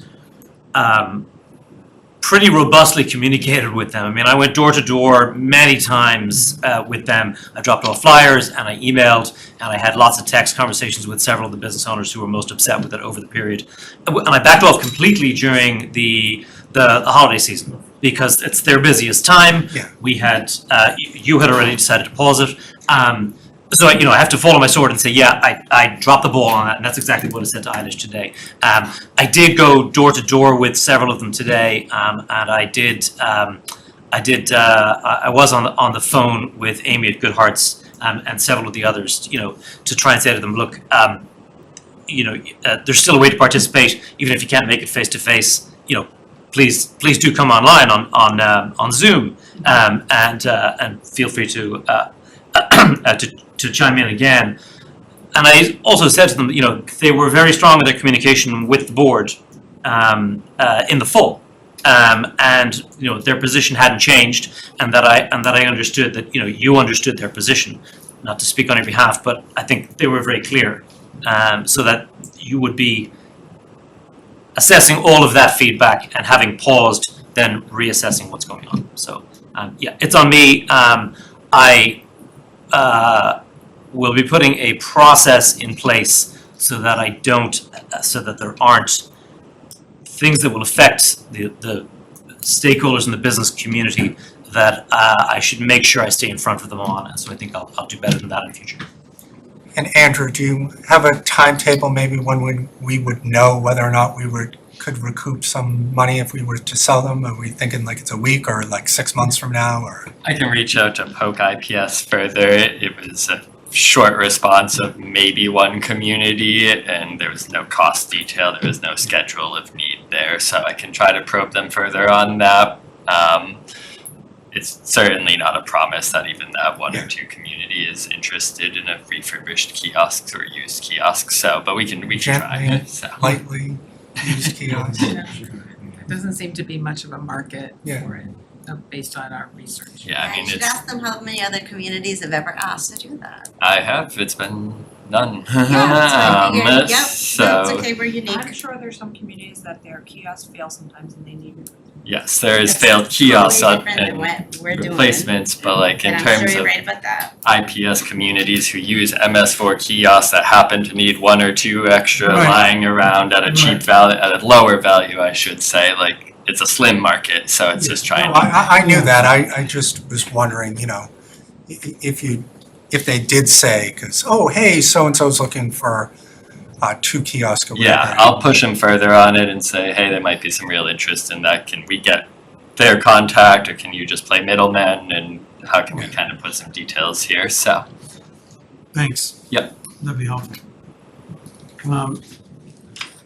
pretty robustly communicated with them. I mean, I went door to door many times with them. I dropped off flyers and I emailed, and I had lots of text conversations with several of the business owners who were most upset with it over the period. And I backed off completely during the holiday season because it's their busiest time. Yeah. We had, you had already decided to pause it. So, I have to follow my sword and say, yeah, I dropped the ball on that, and that's exactly what I said to Eilish today. I did go door to door with several of them today, and I was on the phone with Amy at Good Hearts and several of the others, to try and say to them, look, there's still a way to participate, even if you can't make it face to face. Please do come online on Zoom, and feel free to chime in again. And I also said to them, they were very strong in their communication with the board in the fall, and their position hadn't changed, and that I understood that you understood their position. Not to speak on your behalf, but I think they were very clear, so that you would be assessing all of that feedback and having paused, then reassessing what's going on. So it's on me. I will be putting a process in place so that there aren't things that will affect the stakeholders in the business community that I should make sure I stay in front of them on. And so I think I'll do better than that in the future. And Andrew, do you have a timetable maybe when we would know whether or not we could recoup some money if we were to sell them? Are we thinking like it's a week or like 6 months from now, or? I can reach out to Poke IPS further. It was a short response of maybe one community, and there was no cost detail, there was no schedule of need there, so I can try to probe them further on that. It's certainly not a promise that even that one or two community is interested in a refurbished kiosk or used kiosk, but we can try. So. Lightly used kiosk. There doesn't seem to be much of a market for it, based on our research. Yeah, I mean, should ask them how many other communities have ever asked to do that. I have, it's been none. Yeah, so So, it's okay, we're unique. I'm sure there's some communities that their kiosks fail sometimes and they need. yes, there is failed kiosks Totally different than and what we're doing. replacements, but like in And I'm terms sure of you're right about that. IPS communities who use MS4 kiosks that happen to need one or two extra Right. lying around at a cheap value, at a lower value, I should say, like it's a slim market, so it's just trying No, to. I knew that. I just was wondering, if they did say, because, oh, hey, so-and-so's looking for 2 kiosks or whatever. Yeah, I'll push them further on it and say, hey, there might be some real interest in that. Can we get their contact, or can you just play middleman, and how can we kind of put some details here? So, Thanks. Yep. That'd be helpful.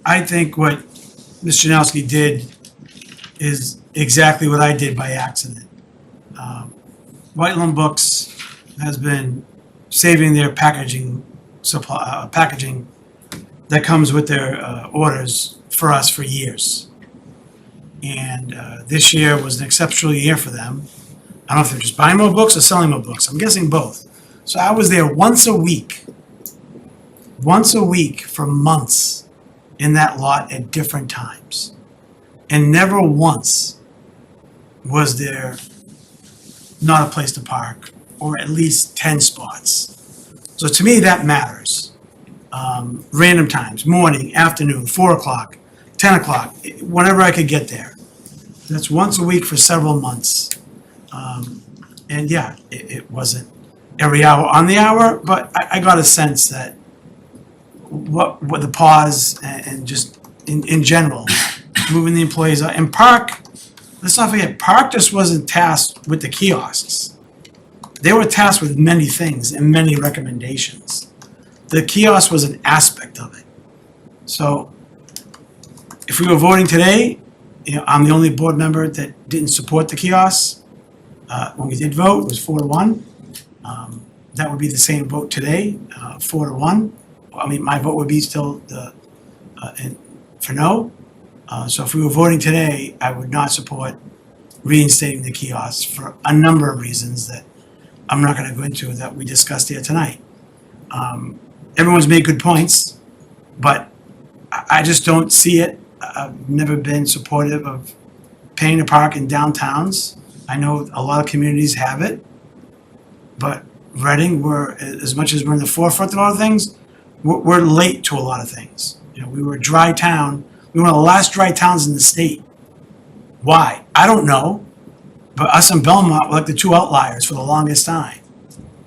I think what Ms. Janowski did is exactly what I did by accident. Whiteland Books has been saving their packaging packaging that comes with their orders for us for years. And this year was an exceptional year for them. I don't know if they're just buying more books or selling more books. I'm guessing both. So I was there once a week for months in that lot at different times. And never once was there not a place to park, or at least 10 spots. So to me, that matters. Random times, morning, afternoon, 4 o'clock, 10 o'clock, whenever I could get there. That's once a week for several months. And yeah, it wasn't every hour on the hour, but I got a sense that what the pause and just in general, moving the employees out. And Park let's not forget, Park just wasn't tasked with the kiosks. They were tasked with many things and many recommendations. The kiosk was an aspect of it. So if we were voting today, you know, I'm the only board member that didn't support the kiosks. When we did vote, it was 4-1. That would be the same vote today, 4-1. I mean, my vote would be still for no. So if we were voting today, I would not support reinstating the kiosks for a number of reasons that I'm not gonna go into that we discussed here tonight. Everyone's made good points, but I just don't see it. I've never been supportive of paying to park in downtowns. I know a lot of communities have it, but Reading, as much as we're in the forefront of a lot of things, we're late to a lot of things. You know, we were a dry town. We were one of the last dry towns in the state. Why? I don't know, but us and Belmont were like the two outliers for the longest time.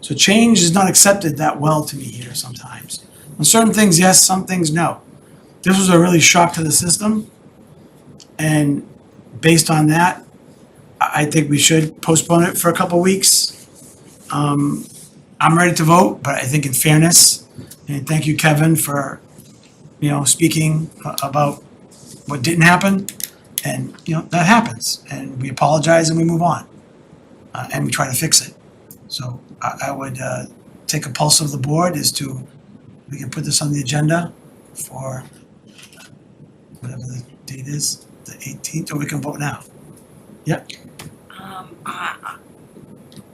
So change is not accepted that well to me here sometimes. On certain things, yes, some things, no. This was a really shock to the system, and based on that, I think we should postpone it for a couple weeks. I'm ready to vote, but I think in fairness, and thank you, Kevin, for, you know, speaking about what didn't happen, and, you know, that happens, and we apologize and we move on, and we try to fix it. So I would take a pulse of the board as to, we can put this on the agenda for whatever the date is, the 18th, or we can vote now. Yep.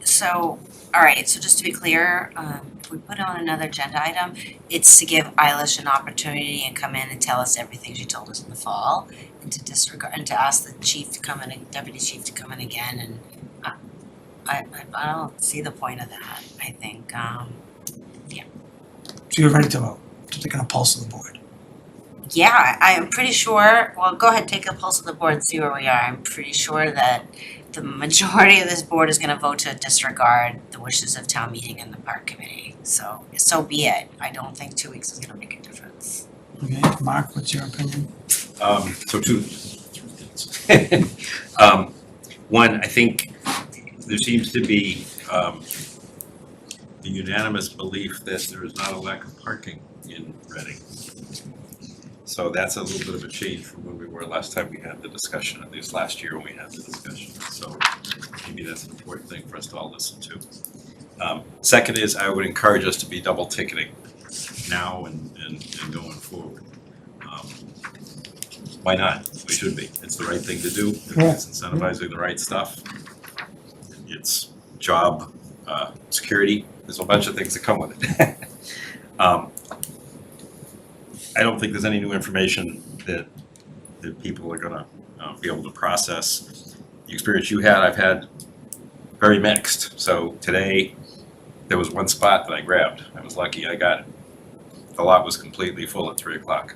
So, all right, so just to be clear, if we put on another agenda item, it's to give Eilish an opportunity and come in and tell us everything she told us in the fall, and to disregard, and to ask the chief to come in, and deputy chief to come in again, and I don't see the point of that. I think, So you're ready to vote, to take a pulse of the board. yeah, I am pretty sure, well, go ahead, take a pulse of the board and see where we are. I'm pretty sure that the majority of this board is gonna vote to disregard the wishes of town meeting and the park committee. So be it. I don't think 2 weeks is gonna make a difference. Okay, Mark, what's your opinion? So two. One, I think there seems to be a unanimous belief that there is not a lack of parking in Reading. So that's a little bit of a change from when we were last time we had the discussion, at least last year when we had the discussion. So maybe that's an important thing for us to all listen to. Second is, I would encourage us to be double ticketing now and going forward. Why not? We should be. It's the right thing to do. It's incentivizing the right stuff. It's job security. There's a bunch of things that come with it. I don't think there's any new information that people are gonna be able to process. The experience you had, I've had very mixed. So today, there was one spot that I grabbed. I was lucky I got it. The lot was completely full at 3 o'clock,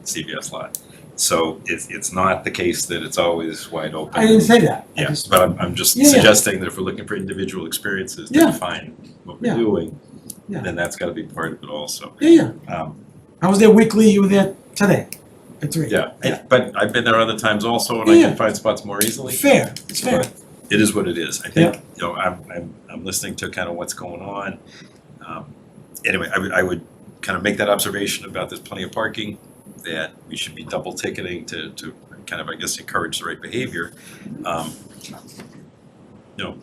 CVS lot. So it's not the case that it's always wide open. I didn't say that. Yeah, but I'm just suggesting that if we're looking for individual experiences to define what we're doing, then that's gotta be part of it also. I was there weekly, you were there today, at 3. But I've been there other times also, and I can find spots more easily. Fair, it's fair. But it is what it is. I think, you know, I'm listening to kind of what's going on. Anyway, I would kind of make that observation about there's plenty of parking, that we should be double ticketing to kind of, I guess, encourage the right behavior. You know,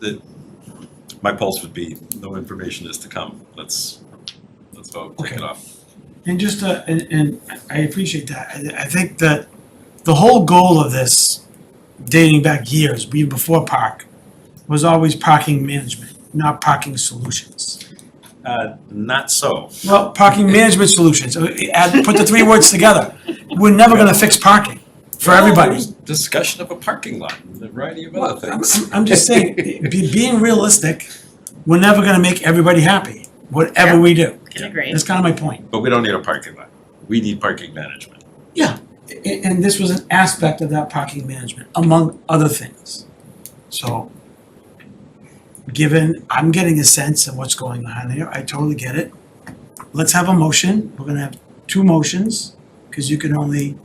my pulse would be, no information is to come. Let's vote, take it off. And just, and I appreciate that. I think that the whole goal of this, dating back years, even before park, was always parking management, not parking solutions. Not so. Well, parking management solutions, put the 3 words together. We're never gonna fix parking for everybody. There's discussion of a parking lot and a variety of other things. I'm just saying, being realistic, we're never gonna make everybody happy, whatever we do. Agree. That's kind of my point. But we don't need a parking lot. We need parking management. Yeah, and this was an aspect of that parking management, among other things. So, I'm getting a sense of what's going on here, I totally get it. Let's have a motion, we're gonna have 2 motions, because you can only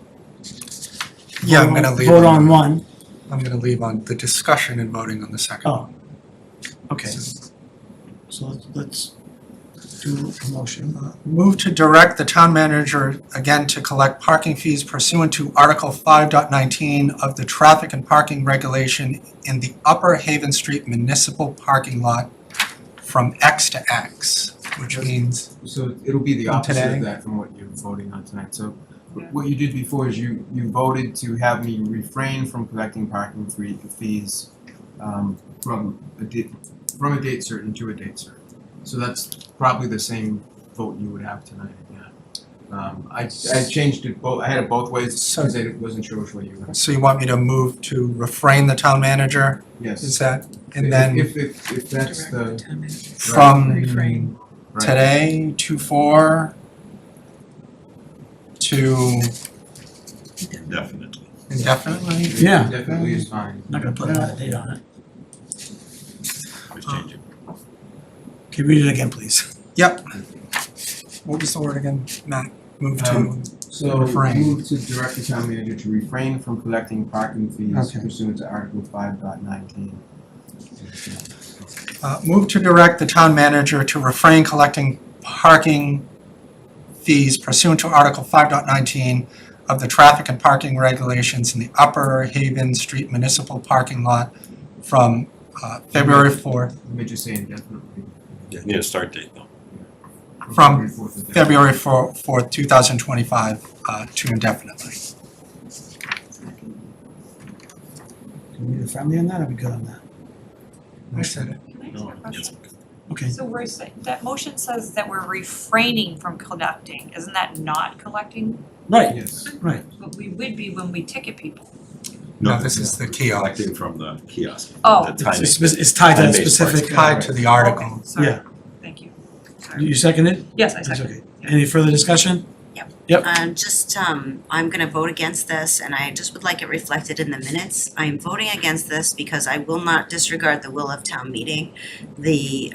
Yeah, I'm gonna leave vote them. on one. I'm gonna leave on the discussion and voting on the second. Oh, okay. So let's do a motion. Move to direct the town manager again to collect parking fees pursuant to Article 5.19 of the traffic and parking regulation in the Upper Haven Street municipal parking lot from X to X, which means. So it'll be the From opposite today? of that from what you're voting on tonight. So what you did before is you voted to have me refrain from collecting parking fees from a date certain to a date certain. So that's probably the same vote you would have tonight again. I changed it both, I had it both ways because I wasn't sure which way you were. So you want me to move to refrain the town manager? Yes. Is that, and then If that's the. from Right. today to 4 to Indefinitely. indefinitely? Yeah. Definitely is fine. Not gonna put a date on it. Always change it. Can you read it again, please? Yep. What was the word again, Matt? Move to So refrain. move to direct the town manager to refrain from collecting parking fees Okay. pursuant to Article 5.19. Move to direct the town manager to refrain collecting parking fees pursuant to Article 5.19 of the traffic and parking regulations in the Upper Haven Street municipal parking lot from February 4th, Let me just say indefinitely. You need a start date though. from February 4th of February 4th, 2025 to indefinitely. Can we be friendly on that, or are we good on that? I said it. Can I ask a question? Okay. So we're saying, that motion says that we're refraining from collecting, isn't that not collecting? Right, Yes. right. But we would be when we ticket people. No, this is the kiosk. Collecting from the kiosk. Oh. The timing. It's tied to that Time-based specific. Tied to the article. Okay, sorry. Yeah. Thank you. You seconded? Yes, I That's second. okay. Any further discussion? Yep. I'm gonna vote against this, and I just would like it reflected in the minutes. I am voting against this because I will not disregard the will of town meeting, the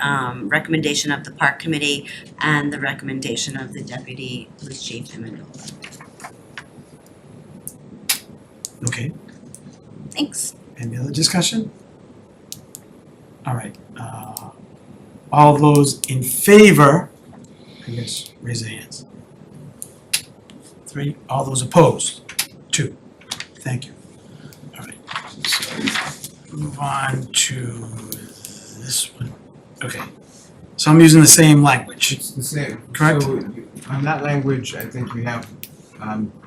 recommendation of the park committee, and the recommendation of the deputy police chief Amendola. Okay. Thanks. Any other discussion? All right, all those in favor, I guess, raise their hands. 3, all those opposed? 2, thank you. All right, so move on to this one. Okay, so I'm using the same language. It's the same. Correct. So on that language, I think you have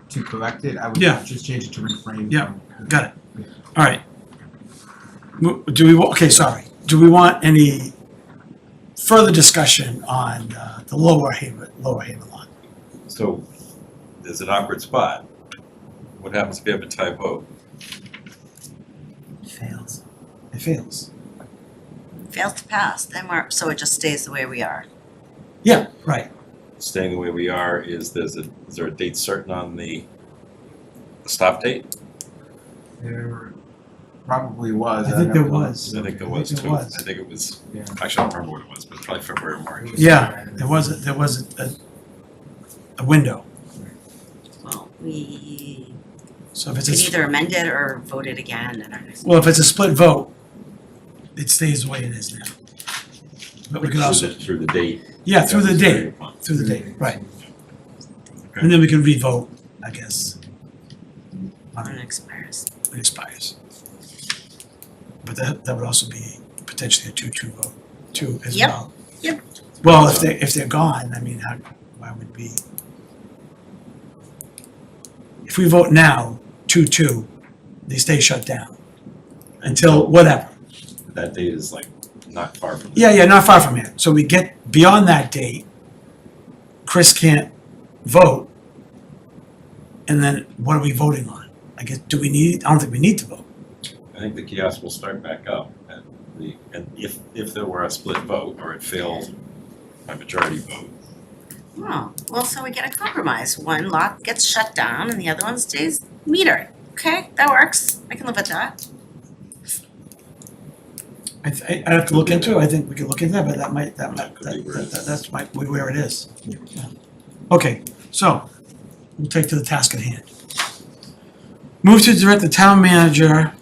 to correct it. I would Yeah. just change it to refrain. Yeah. from- Got it. All right. Okay, sorry. Do we want any further discussion on the lower Haven lot? So there's an awkward spot. What happens if you have a tie vote? Fails. It fails. Fails to pass, then so it just stays the way we are. Yeah, right. Staying the way we are, is there a date certain on the stop date? There probably was. I think there was. I think there was there too. was. I think it was, Yeah. actually, I don't remember what it was, but probably February or March. Yeah, there was a window. Well, we So if it's can a, either amend it or vote it again at our next. well, if it's a split vote, it stays the way it is now. But we could also, Through the date. yeah, through the That was date, very fun. through the date, right. Okay. And then we can re-vote, I guess, When it expires. when it expires. But that would also be potentially a 2-2 vote, too, as Yep. well. Yep. Well, if they're gone, I mean, why would we? If we vote now, 2-2, they stay shut down until whatever. That date is like not far from. Yeah, not far from here. So we get beyond that date, Chris can't vote. And then what are we voting on? I guess, I don't think we need to vote. I think the kiosk will start back up and if there were a split vote or it failed by majority vote. Oh, well, so we get a compromise. One lot gets shut down and the other one stays metered. Okay, that works. I can live with that. I have to look into it. I think we could look into that, but that's might be where it is. Okay, so we'll take to the task at hand. Move to direct the town manager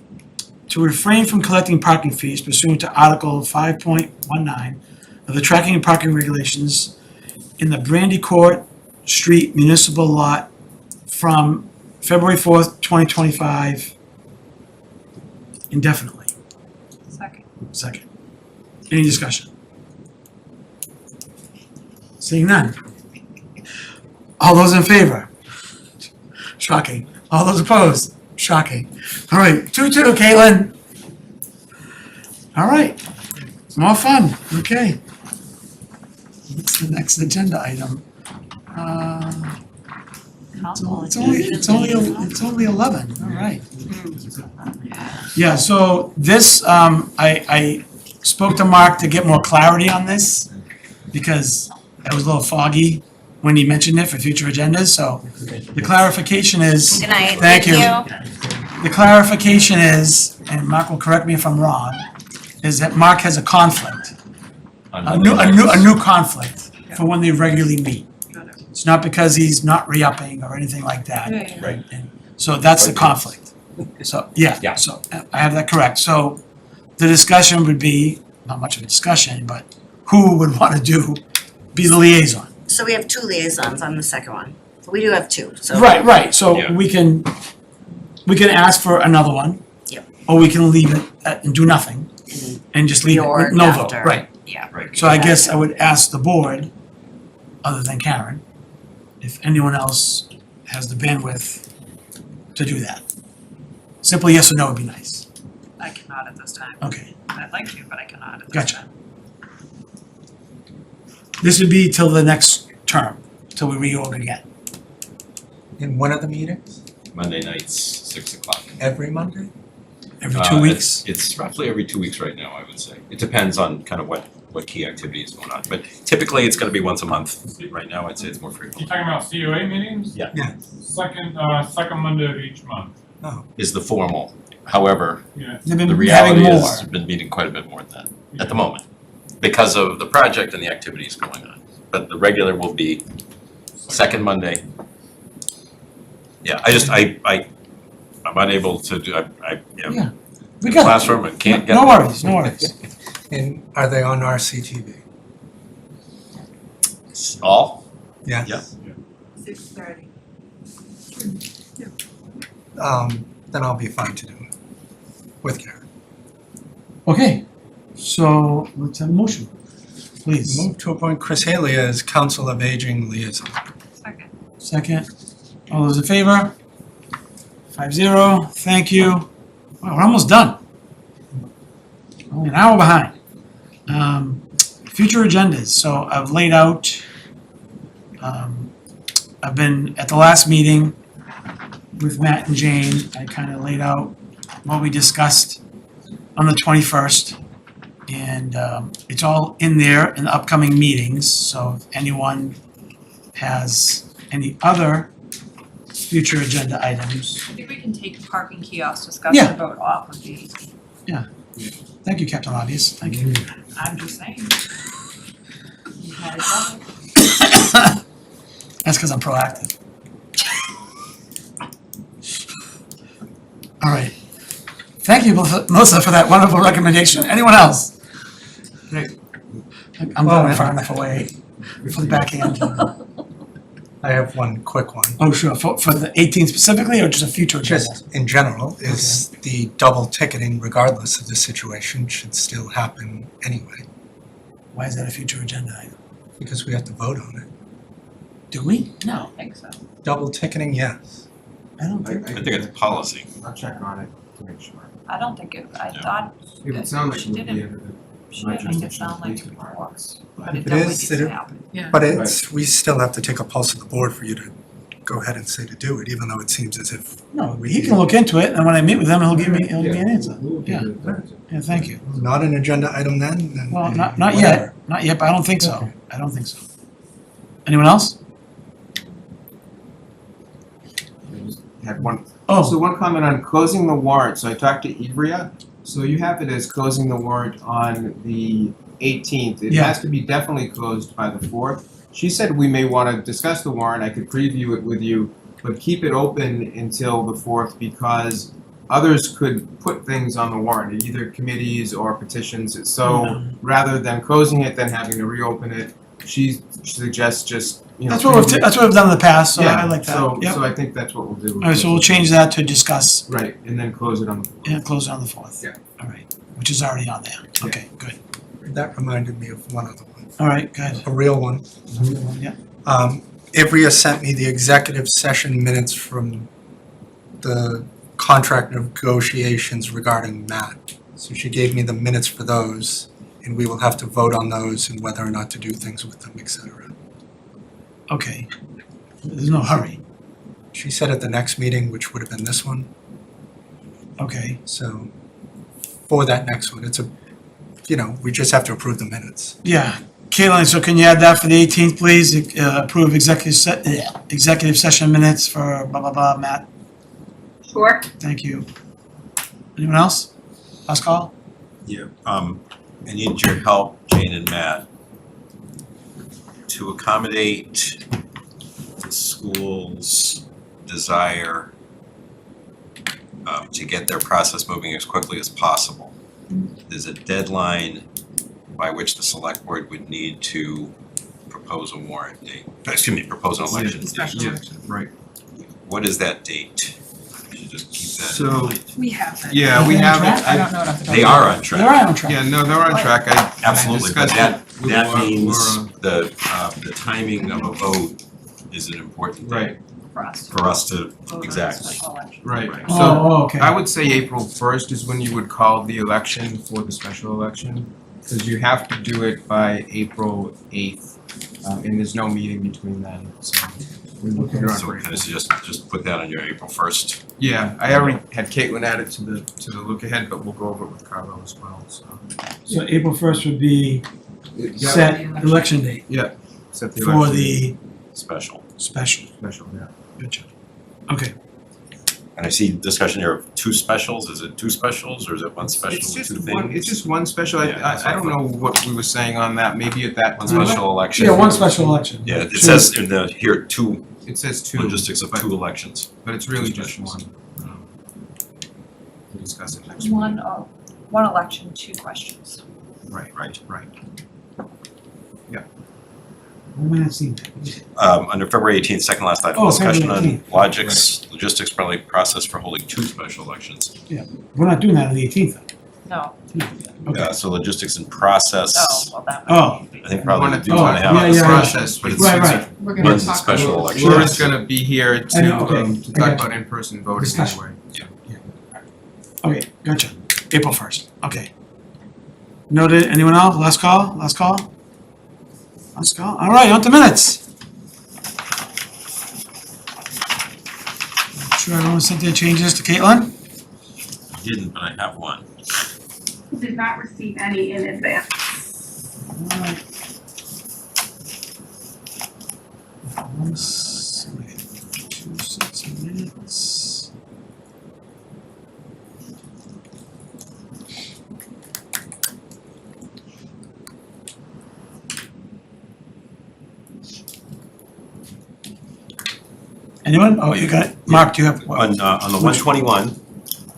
to refrain from collecting parking fees pursuant to Article 5.19 of the Tracking and Parking Regulations in the Brandy Court Street Municipal Lot from February 4th, 2025 indefinitely. Second. Any discussion? Seeing none. All those in favor? Shocking. All those opposed? Shocking. All right, 2-2, Caitlin. All right, more fun, okay. What's the next agenda item? It's only 11, all right. Yeah, so this, I spoke to Mark to get more clarity on this because it was a little foggy when he mentioned it for future agendas, so the clarification is. Good night. Thank you. The clarification is, and Mark will correct me if I'm wrong, is that Mark has a conflict. A new conflict for when they regularly meet. It's not because he's not re-upping or anything like that. Right. So that's the conflict. So, yeah, so I have that correct. So the discussion would be, not much of a discussion, but who would want to be the liaison? So we have 2 liaisons on the second one. We do have 2, so. Right, so we can ask for another one. Yep. Or we can leave it and do nothing and just leave it with no vote, after. right? Yeah. Right. So I guess I would ask the board, other than Karen, if anyone else has the bandwidth to do that. Simply yes or no would be nice. I cannot at this time. Okay, I'd like to, but I cannot at this gotcha. time. This would be till the next term, till we reorg again. In one of the meetings, Monday nights, 6 o'clock. every Monday? Every 2 weeks? It's roughly every 2 weeks right now, I would say. It depends on kind of what key activity is going on, but typically it's gonna be once a month. Right now, I'd say it's more You frequent. talking about COA meetings? Yeah. Yeah. Second Monday of each month. Is the formal. However, Yeah. They've the been reality having is, more. we've been meeting quite a bit more than that at the moment, because of the project and the activities going on. But the regular will be second Monday. Yeah, I'm unable to do, I'm Yeah. in We the got it. classroom and can't get. No worries, no worries. And are they on RCTV? All? Yeah. Yeah. 6:30. Then I'll be fine to do it with Karen. Okay, so let's have a motion, please. Move to appoint Chris Haley as Council of Aging liaison. Second, all those in favor? 5-0, thank you. Wow, we're almost done. Only an hour behind. Future agendas, so I've laid out, I've been at the last meeting with Matt and Jane, I kind of laid out what we discussed on the 21st. And it's all in there in the upcoming meetings, so if anyone has any other future agenda items. I think we can take parking kiosk Yeah. discussion vote off of the, Thank you, Captain Obvious, thank you. I'm just saying. You had it covered. That's because I'm proactive. All right. Thank you, Melissa, for that wonderful recommendation. Anyone else? Great. I'm going far enough away for the backhand. I have one quick one. Oh, sure, for the 18th specifically, or just a future agenda? Just in general, is the double ticketing, regardless of the situation, should still happen anyway, Why is that a future agenda item? because we have to vote on it. Do we? I don't think so. Double ticketing, yes. I don't think. I think it's policy. I'll check on it to make sure. I don't think it, I thought It would that sound like she it would be didn't, under the. she didn't make it sound like it was. But it If it definitely is, needs to happen. Yeah. But it's, we still have to take a pulse of the board for you to go ahead and say to do it, even though it seems as if. No, he can look into it, and when I meet with him, he'll give me an answer. Yeah, yeah, thank you. Not an agenda item then? Well, not yet, but I don't think so. I don't think so. Anyone else? Had one. Oh. So one comment on closing the warrant. So I talked to Ivrea. So you have it as closing the warrant on the 18th. It Yeah. has to be definitely closed by the 4th. She said we may want to discuss the warrant. I could preview it with you, but keep it open until the 4th because others could put things on the warrant, either committees or petitions. So rather than closing it, then having to reopen it, she suggests just, you know. That's what we've done in the past, so Yeah, I like that. so, Yep. so I think that's what we'll do. All right, so we'll change that to discuss. Right, and then close it on the. Yeah, close it on the 4th. Yeah. All right, which is already on there. Okay, good. That reminded me of one other one, All right, good. a real one. Yeah. Ivrea sent me the executive session minutes from the contract negotiations regarding Matt. So she gave me the minutes for those, and we will have to vote on those and whether or not to do things with them, et cetera. Okay. There's no hurry. She said at the next meeting, which would have been this one, Okay. so for that next one, it's a, you know, we just have to approve the minutes. Yeah. Caitlin, so can you add that for the 18th, please? Approve executive session minutes for blah, blah, blah, Matt. Sure. Thank you. Anyone else? Last call? Yeah, I need your help, Jane and Matt, to accommodate the school's desire to get their process moving as quickly as possible. There's a deadline by which the select board would need to propose a warrant date, propose an election date. Special election. Right. What is that date? You should just keep that in So, mind. We have that. yeah, we have it. I don't know it off the top of They my are head. on track. They're on track. Yeah, no, they're on track. Absolutely, but discussed with that Laura- means Laura. the timing of a vote is an important thing Right, for us to, Vote on a exactly. special election. right. Oh, So okay. I would say April 1st is when you would call the election for the special election, because you have to do it by April 8th, and there's no meeting between then, so. we will put it on So for can I April. just put that on your April 1st? Yeah, I already had Caitlin add it to the look ahead, but we'll go over it with Carlo as well, so. So April 1st would be Yeah, set election date Yeah, set the for election. the Special. special. Special, yeah. Gotcha. Okay. And I see discussion here of two specials. Is it two specials or is it one special It's with just two one, things? it's just one special, Yeah, that's I what don't I know what we were saying on that, maybe at that. One special election. Yeah, one special election. Yeah, it Two. says in the, here, two It says two. logistics of but- two elections. But it's really Two just specials. one. We'll discuss it next week. One election, 2 questions. Right, Right. right. Why am I not seeing that? Under February 18th, second last item, Oh, discussion on February logistics probably process for holding two special elections. We're not doing that on the 18th. No. Okay. So logistics and process, Oh, well, that Oh, I think probably Wanna we do do wanna it. have Yeah, a yeah, yeah. Process, but it's. right, right. We're gonna When's the talk special about- election? Laura's gonna be here I know, to, okay. to I talk got about in-person voting Discussion. anyway. Okay, gotcha. April 1st, okay. Noted, anyone else? Last call, last call? Last call, all right, on to minutes. Sure everyone sent their changes to Caitlin? I didn't, but I have one. Did not receive any in advance. All right. Once, wait, 2 sets of minutes. Anyone? Oh, you got it. Mark, do you have? On the 121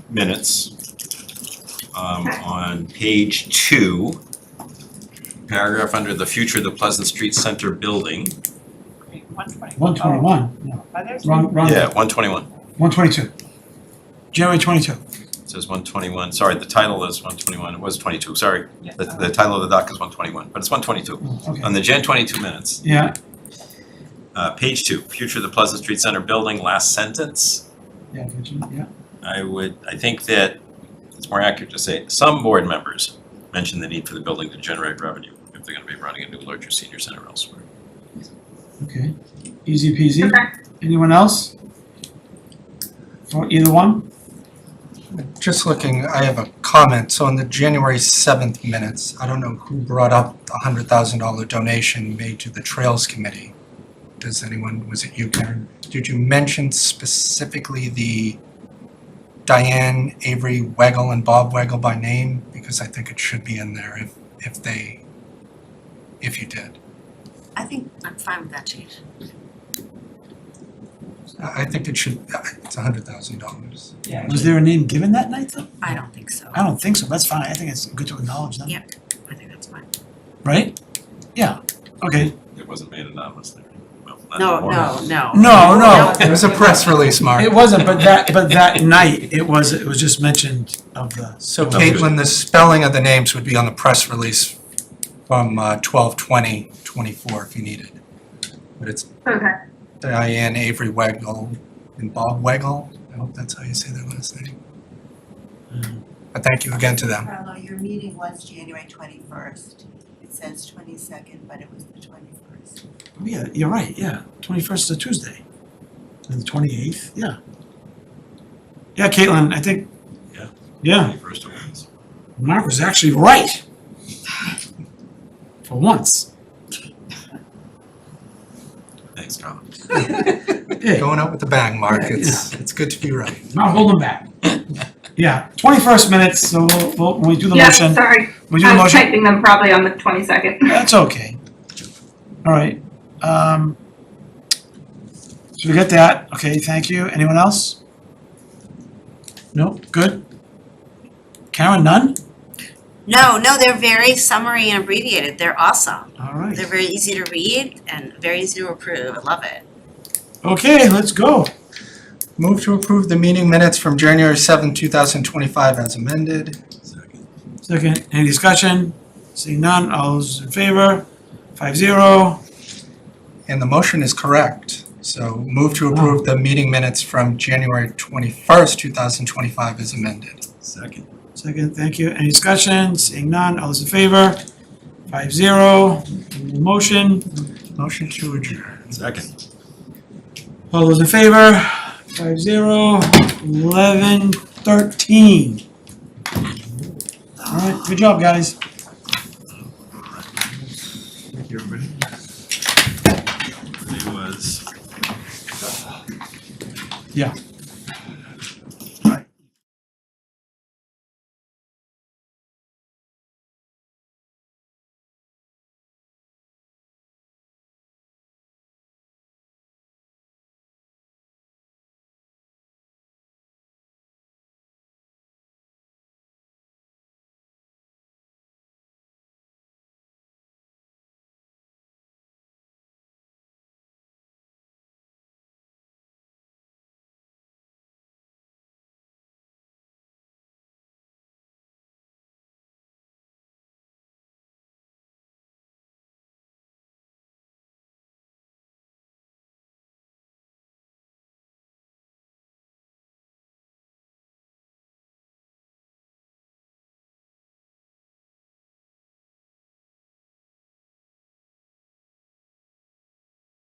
minutes, on page 2, paragraph under the future of the Pleasant Street Center building. 121, no, Are there wrong, Yeah, 121. 122. January 22. It says 121, sorry, the title is 121, it was 22, sorry. Yeah. The title of the doc is 121, but it's 122. Oh, okay. On the Jan 22 minutes, Yeah, page 2, future of the Pleasant Street Center building, last sentence. yeah, yeah. I think that it's more accurate to say, some board members mentioned the need for the building to generate revenue if they're gonna be running a new larger senior center elsewhere. Okay, easy peasy. Okay. Anyone else? For either one? Just looking, I have a comment. So in the January 7th minutes, I don't know who brought up the $100,000 donation made to the Trails Committee. Does anyone, was it you, Karen? Did you mention specifically the Diane, Avery Weigel, and Bob Weigel by name? Because I think it should be in there if you did. I think I'm fine with that change. I think it should, it's $100,000. Was there a name given that night though? I don't think so. I don't think so, that's fine, I think it's good to acknowledge them. Yeah, I think that's fine. Right? Yeah, okay. It wasn't made anonymous there. Well, not No, anymore. no. No. It was a press release, Mark. It wasn't, but that night, it was just mentioned of the. So Caitlin, the spelling of the names would be on the press release from 12/20/24 if you need it. But it's Okay. Diane Avery Weigel and Bob Weigel. I hope that's how you say their last name. But thank you again to them. Carlo, your meeting was January 21st. It says 22nd, but it was the 21st. Oh, yeah, you're right, yeah, 21st is a Tuesday. And the 28th, yeah. Yeah, Caitlin, I think. Yeah. Yeah, 21st it was. Mark was actually right. For once. Thanks, Carl. Hey, Going out with a bang, Mark. Yeah, It's good to be right. not holding back. Yeah, 21st minutes, so when we do the Yeah, motion. sorry. We do the I was motion. typing them probably on the 22nd. That's okay. All right, so we get that, okay, thank you. Anyone else? No, good? Karen, none? No, they're very summary and abbreviated. They're awesome. All right. They're very easy to read and very easy to approve. I love it. Okay, let's go. Move to approve the meeting minutes from January 7th, 2025 as amended. Second, any discussion? Seeing none, all those in favor? 5-0. And the motion is correct. So move to approve the meeting minutes from January 21st, 2025 as amended. Second. Second, thank you. Any discussion? Seeing none, all those in favor? 5-0. Motion, Motion to adjourn. Second. all those in favor? 5-0. 11:13. All right, good job, guys. Thank you, everybody. It was Yeah.